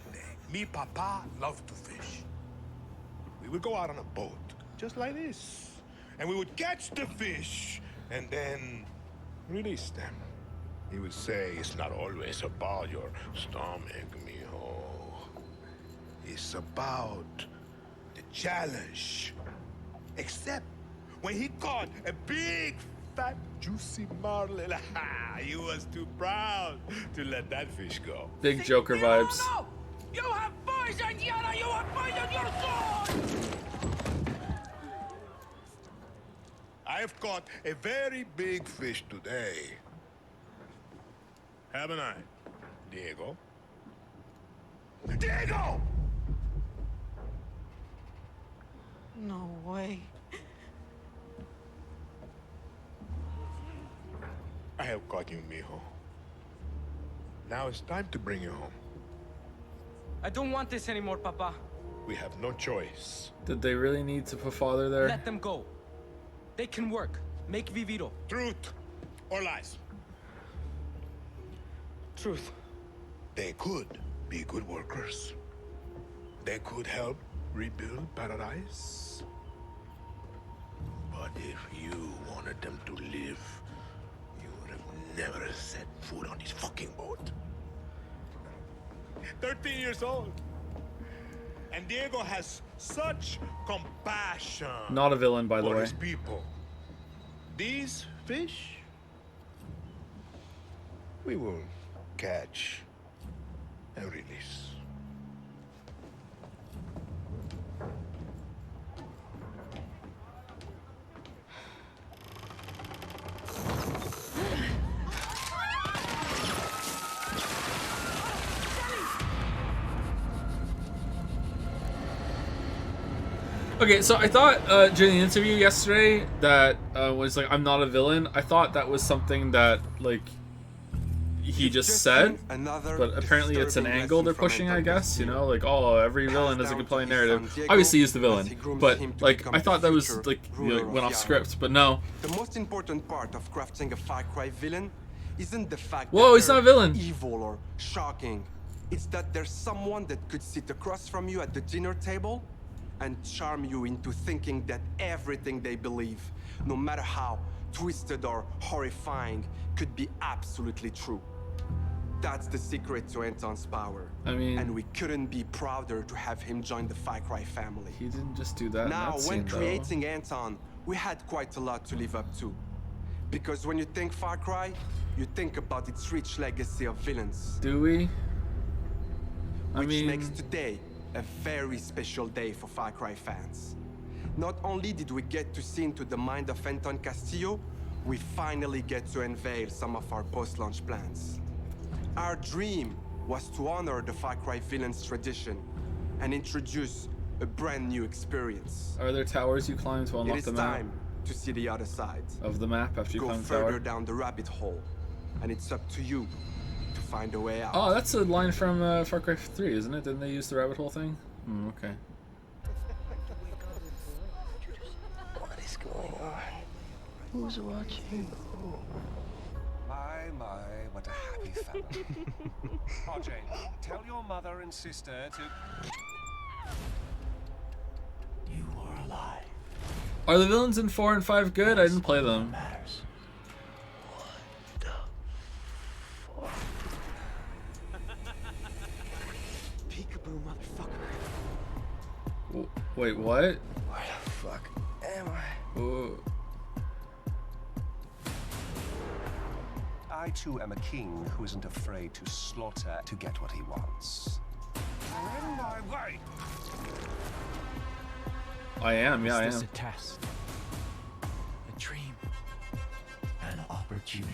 mi papa loved to fish. We would go out on a boat, just like this. And we would catch the fish, and then release them. He would say, it's not always about your stomach, mijo. It's about the challenge. Except when he caught a big, fat, juicy marlin, he was too proud to let that fish go. Big Joker vibes. No! You have poison, Yara! You have poisoned your soul! I've caught a very big fish today. Haven't I, Diego? Diego! No way. I have caught you, mijo. Now it's time to bring you home. I don't want this anymore, Papa. We have no choice. Did they really need to put father there? Let them go. They can work. Make Viviro. Truth or lies? Truth. They could be good workers. They could help rebuild paradise. But if you wanted them to live, you would have never set foot on this fucking boat. 13 years old. And Diego has such compassion. Not a villain, by the for way. his people. These fish, we will catch and release. Okay, so I thought during the interview yesterday that was like, I'm not a villain. I thought that was something that like he just said, but apparently it's an angle they're pushing, I guess. You know, like, oh, every villain has a compelling narrative. Obviously, he's the villain, but like I thought that was like, you know, went off script, but no. The most important part of crafting a Far Cry villain isn't the fact Whoa, that he's not a they're villain. evil or shocking. It's that there's someone that could sit across from you at the dinner table and charm you into thinking that everything they believe, no matter how twisted or horrifying, could be absolutely true. That's the secret to Anton's power. I mean, and we couldn't be prouder to have him join the Far Cry family. He didn't just do that. Now, in that when scene, creating Anton, we had quite a lot to live up to. Because when you think Far Cry, you think about its rich legacy of villains. Do we? Which makes today a very special day for Far Cry fans. Not only did we get to see into the mind of Anton Castillo, we finally get to unveil some of our post-launch plans. Our dream was to honor the Far Cry villain's tradition and introduce a brand new experience. Are there towers you climb to unlock the map? It is time to see the other side of the map after you climb the tower? Go further down the rabbit hole, and it's up to you to find a way out. Oh, that's a line from Far Cry 3, isn't it? Didn't they use the rabbit hole thing? Okay. What is going on? Who's watching? My, what a happy family. RJ, tell your mother and sister to... You are alive. Are the villains in 4 and 5 good? I didn't play them. Matters. Peekaboo, motherfucker. Wait, what? Where the fuck am I? Whoa. I too am a king who isn't afraid to slaughter to get what he wants. In my way. I am, yeah, I am. Is this a test? A dream? An opportunity?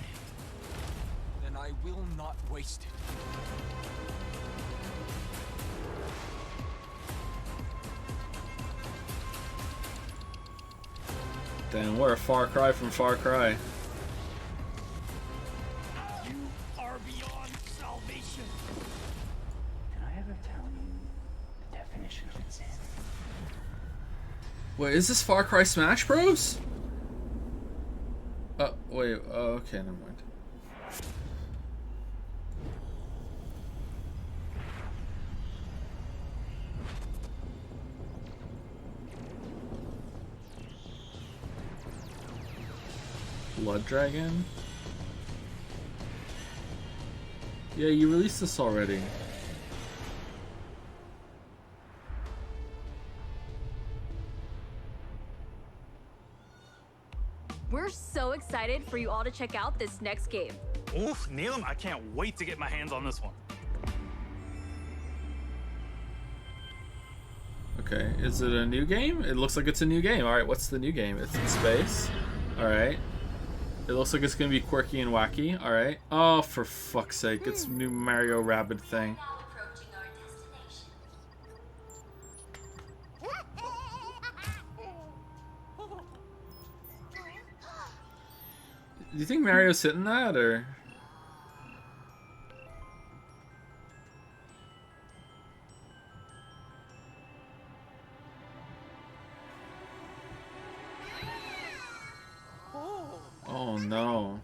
Then I will not waste it. Damn, we're a far cry from Far Cry. You are beyond salvation. Did I ever tell you the definition of insanity? Wait, is this Far Cry Smash Bros? Wait, okay, never mind. Blood Dragon? Yeah, you released this already. We're so excited for you all to check out this next game. Oof, Neelam, I can't wait to get my hands on this one. Okay, is it a new game? It looks like it's a new game. Alright, what's the new game? It's in space. Alright. It looks like it's gonna be quirky and wacky. Alright. Oh, for fuck's sake. It's a new Mario Rabbids thing. Do you think Mario's hitting that, or...? Oh no.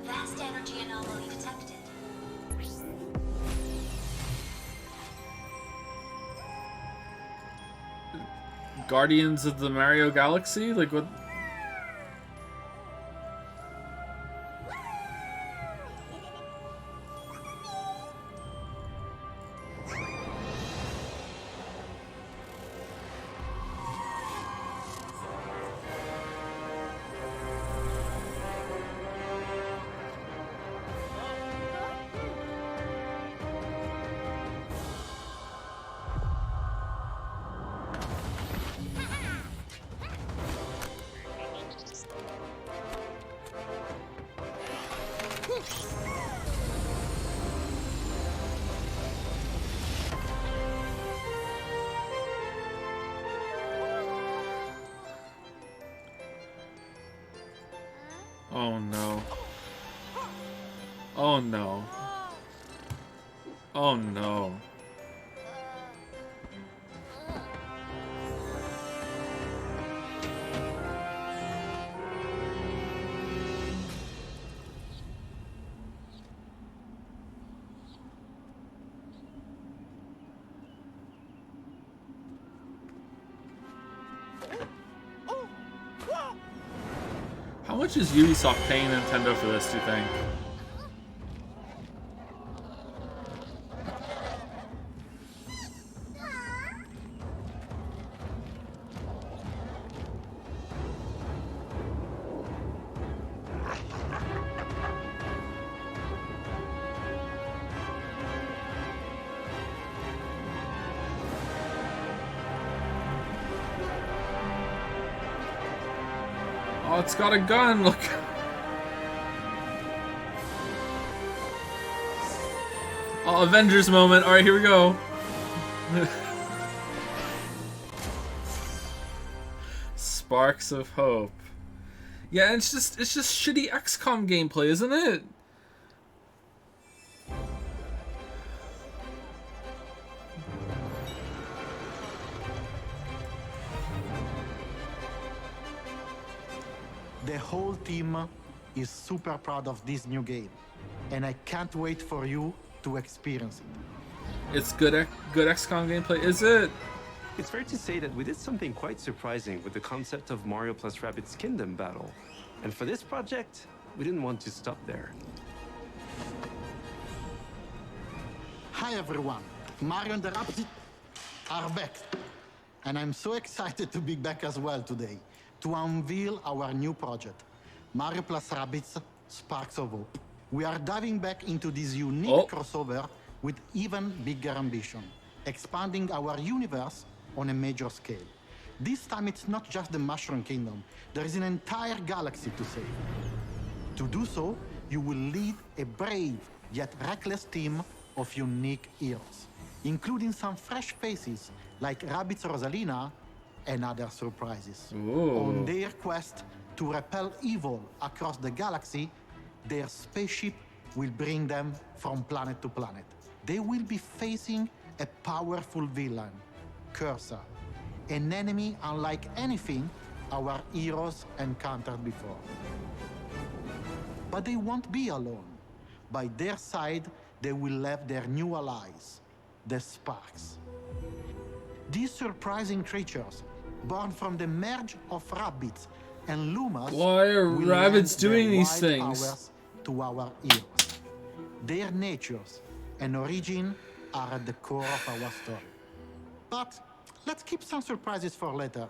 Vast energy anomaly detected. Guardians of the Mario Galaxy? Like what? Oh no. Oh no. Oh no. How much is Ubisoft paying Nintendo for this, do you think? Oh, it's got a gun, look. Oh, Avengers moment. Alright, here we go. Sparks of hope. Yeah, it's just shitty XCOM gameplay, isn't it? The whole team is super proud of this new game, and I can't wait for you to experience it. It's good XCOM gameplay, is it? It's fair to say that we did something quite surprising with the concept of Mario plus Rabbids Kingdom Battle. And for this project, we didn't want to stop there. Hi everyone, Mario and the Rabbids are back. And I'm so excited to be back as well today to unveil our new project, Mario plus Rabbids Sparks of Hope. We are diving back into this unique crossover with even bigger ambition, expanding our universe on a major scale. This time it's not just the Mushroom Kingdom, there is an entire galaxy to save. To do so, you will lead a brave yet reckless team of unique heroes, including some fresh faces like Rabbids Rosalina and other surprises. Ooh. On their quest to repel evil across the galaxy, their spaceship will bring them from planet to planet. They will be facing a powerful villain, Cursor, an enemy unlike anything our heroes encountered before. But they won't be alone. By their side, they will have their new allies, the Sparks. These surprising creatures, born from the merge of Rabbids and Lumas, why are will Rabbids lend doing their these wild things? powers to our heroes. Their natures and origin are at the core of our story. But let's keep some surprises for later.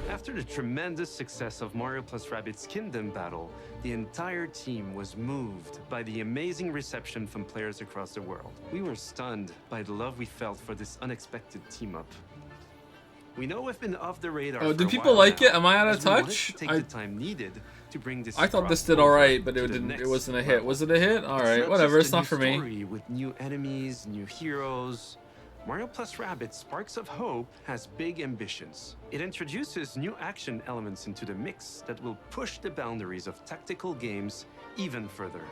After the tremendous success of Mario plus Rabbids Kingdom Battle, the entire team was moved by the amazing reception from players across the world. We were stunned by the love we felt for this unexpected team-up. We know we've been off the radar. Oh, for do a people while like now, it? Am I out of as we wanted touch? to take the time needed to bring this I thought this did crossover alright, but to it the didn't. next It wasn't a hit. level. Was it a hit? All right, It's whatever. just It's a not new for me. story with new enemies, new heroes. Mario plus Rabbids Sparks of Hope has big ambitions. It introduces new action elements into the mix that will push the boundaries of tactical games even further.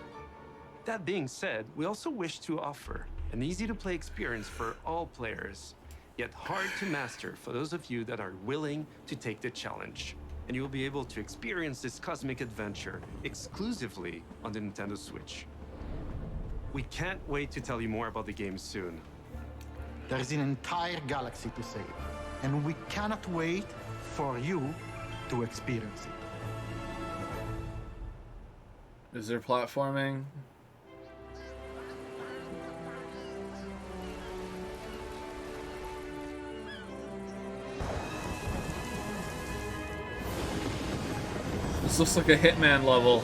That being said, we also wish to offer an easy-to-play experience for all players, yet hard to master for those of you that are willing to take the challenge. And you'll be able to experience this cosmic adventure exclusively on the Nintendo Switch. We can't wait to tell you more about the game soon. There is an entire galaxy to save, and we cannot wait for you to experience it. Is there platforming? This looks like a Hitman level.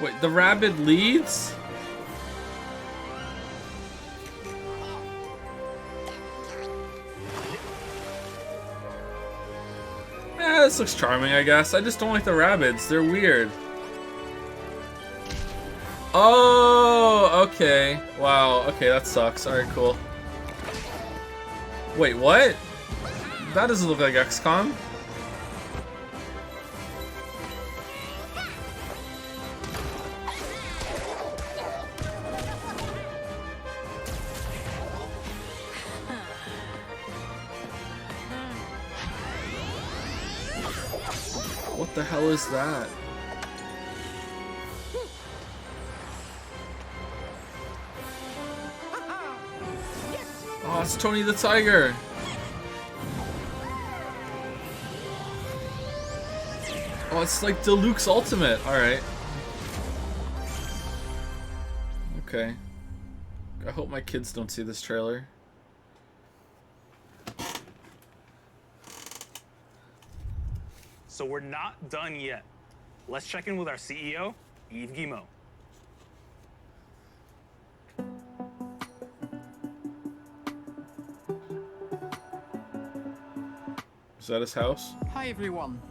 Wait, the Rabbid leads? This looks charming, I guess. I just don't like the Rabbids. They're weird. Oh, okay. Wow. Okay, that sucks. All right, cool. Wait, what? That doesn't look like XCOM. What the hell is that? Oh, it's Tony the Tiger. Oh, it's like Deluxe Ultimate. Alright. Okay. I hope my kids don't see this trailer. So we're not done yet. Let's check in with our CEO, Yves Guillemot. Is that his house? Hi everyone.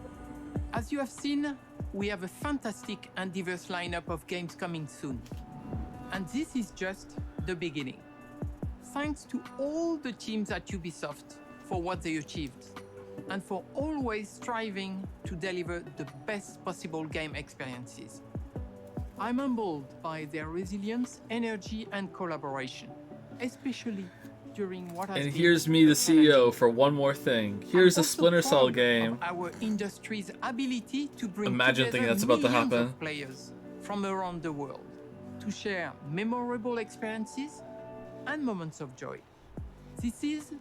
As you have seen, we have a fantastic and diverse lineup of games coming soon. And this is just the beginning. Thanks to all the teams at Ubisoft for what they achieved, and for always striving to deliver the best possible game experiences. I'm humbled by their resilience, energy, and collaboration, especially during what has And been here's me, the CEO, for one more thing. Here's a Splinter Cell game. our industry's ability to bring Imagine together thinking that's about to millions happen. of players from around the world to share memorable experiences and moments of joy. This is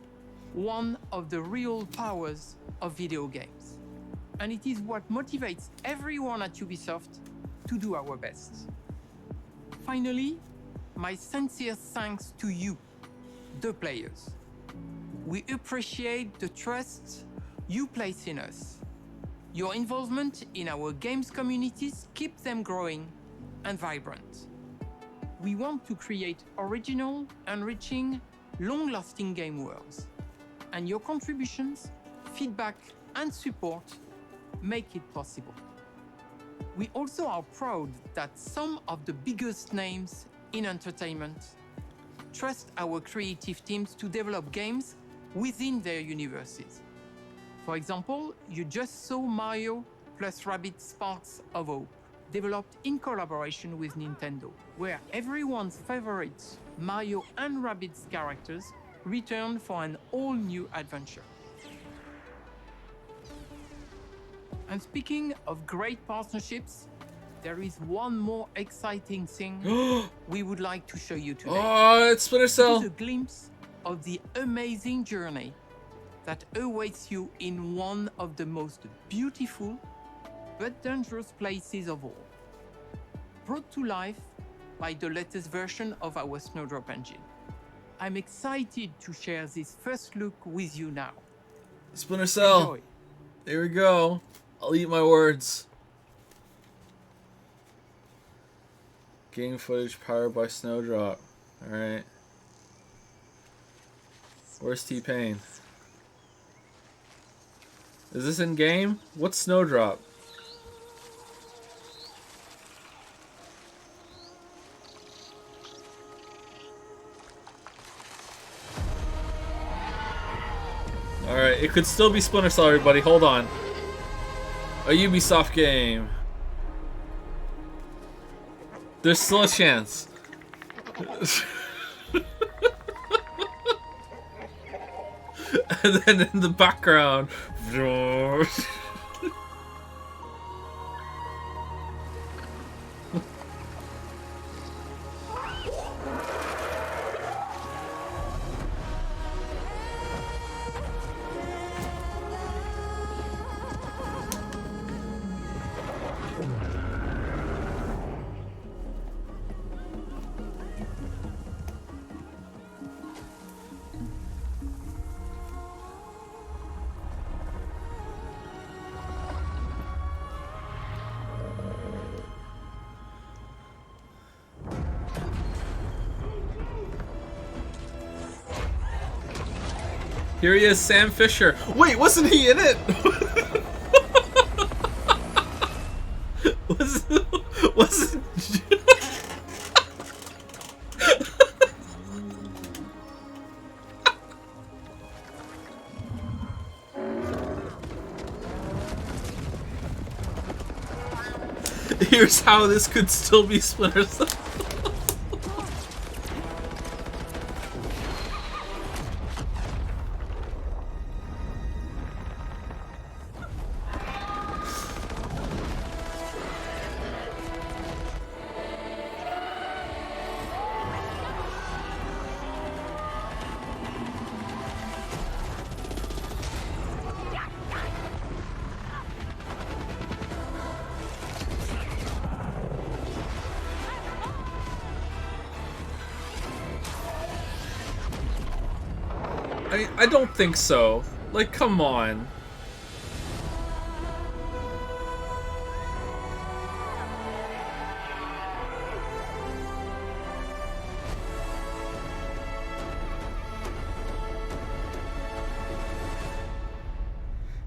one of the real powers of video games, and it is what motivates everyone at Ubisoft to do our best. Finally, my sincere thanks to you, the players. We appreciate the trust you place in us. Your involvement in our games communities keeps them growing and vibrant. We want to create original, enriching, long-lasting game worlds. And your contributions, feedback, and support make it possible. We also are proud that some of the biggest names in entertainment trust our creative teams to develop games within their universes. For example, you just saw Mario plus Rabbids Sparks of Hope, developed in collaboration with Nintendo, where everyone's favorite Mario and Rabbids characters return for an all-new adventure. And speaking of great partnerships, there is one more exciting thing we would like to show you today. Oh, it's Splinter Cell. It is a glimpse of the amazing journey that awaits you in one of the most beautiful but dangerous places of all. Brought to life by the latest version of our Snowdrop engine. I'm excited to share this first look with you now. Splinter Cell. Enjoy. There we go. I'll eat my words. Game footage powered by Snowdrop. Alright. Where's T-Pain? Is this in game? What's Snowdrop? Alright, it could still be Splinter Cell, everybody. Hold on. A Ubisoft game. There's still a chance. And then in the background. Here he is, Sam Fisher. Wait, wasn't he in it? wasn't Here's how this could still be Splinter Cell. I don't think so. Like, come on.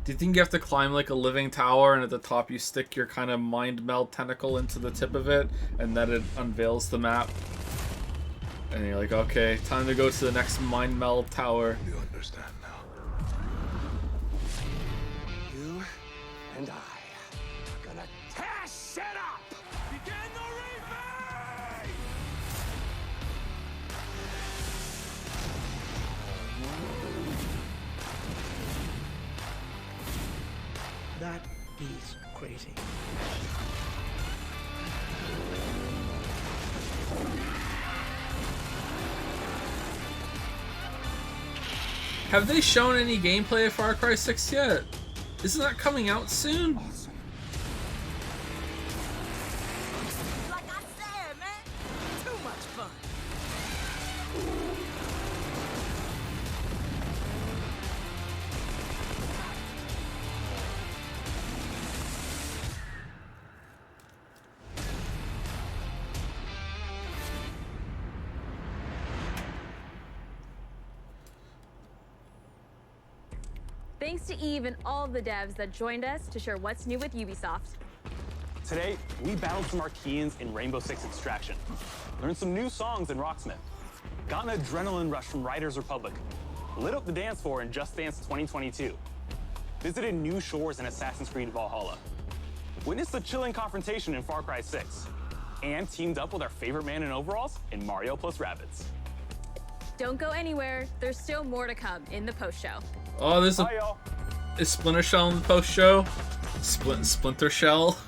Do you think you have to climb like a living tower and at the top you stick your kind of mind meld tentacle into the tip of it and then it unveils the map? And you're like, okay, time to go to the next mind meld tower. You understand now. You and I are gonna tear shit up! Begin the replay! That is crazy. Have they shown any gameplay of Far Cry 6 yet? Isn't that coming out soon? Like I said, man, too much fun. Thanks to Eve and all the devs that joined us to share what's new with Ubisoft. Today, we battled some Archeans in Rainbow Six Extraction, learned some new songs in Rocksmith, got an adrenaline rush from Riders Republic, lit up the dance floor in Just Dance 2022, visited new shores in Assassin's Creed Valhalla, witnessed a chilling confrontation in Far Cry 6, and teamed up with our favorite man in overalls in Mario plus Rabbids. Don't go anywhere. There's still more to come in the post-show. Oh, there's a... Bye, y'all. Is Splinter Shell in the post-show? Splinter Shell?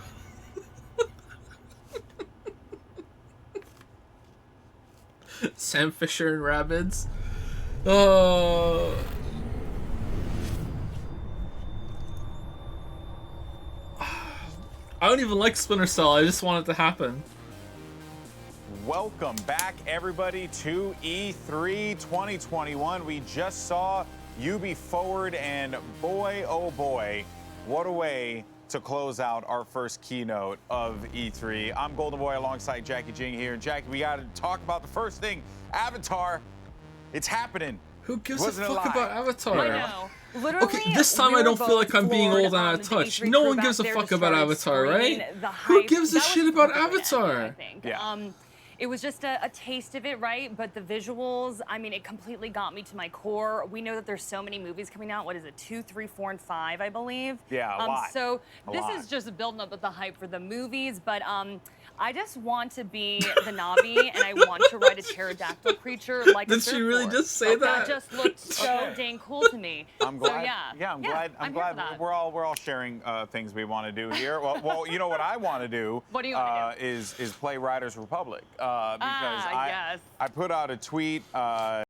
Sam Fisher and Rabbids? Oh... I don't even like Splinter Cell, I just want it to happen. Welcome back, everybody, to E3 2021. We just saw Ubi Forward, and boy, oh boy, what a way to close out our first keynote of E3. I'm Golden Boy alongside Jackie Jing here. And Jackie, we got to talk about the first thing, Avatar. It's happening. Who gives a fuck about Avatar? I know. Literally, okay, this time I don't feel like I'm being old and out of touch. No one gives a fuck about Avatar, right? Who gives a shit about Avatar? Yeah. It was just a taste of it, right? But the visuals, I mean, it completely got me to my core. We know that there's so many movies coming out. What is it, 2, 3, 4, and 5, I believe? Yeah, a lot. So this is just building up the hype for the movies, but I just want to be the Navi, and I want to ride a pterodactyl creature like a Did she really surfboard. just say that? That just looked so dang cool to me. I'm glad. So, yeah. Yeah, I'm glad we're all sharing things we want to do here. Well, you know what I want to do? What do you want to do? Is play Riders Republic because I put out a tweet.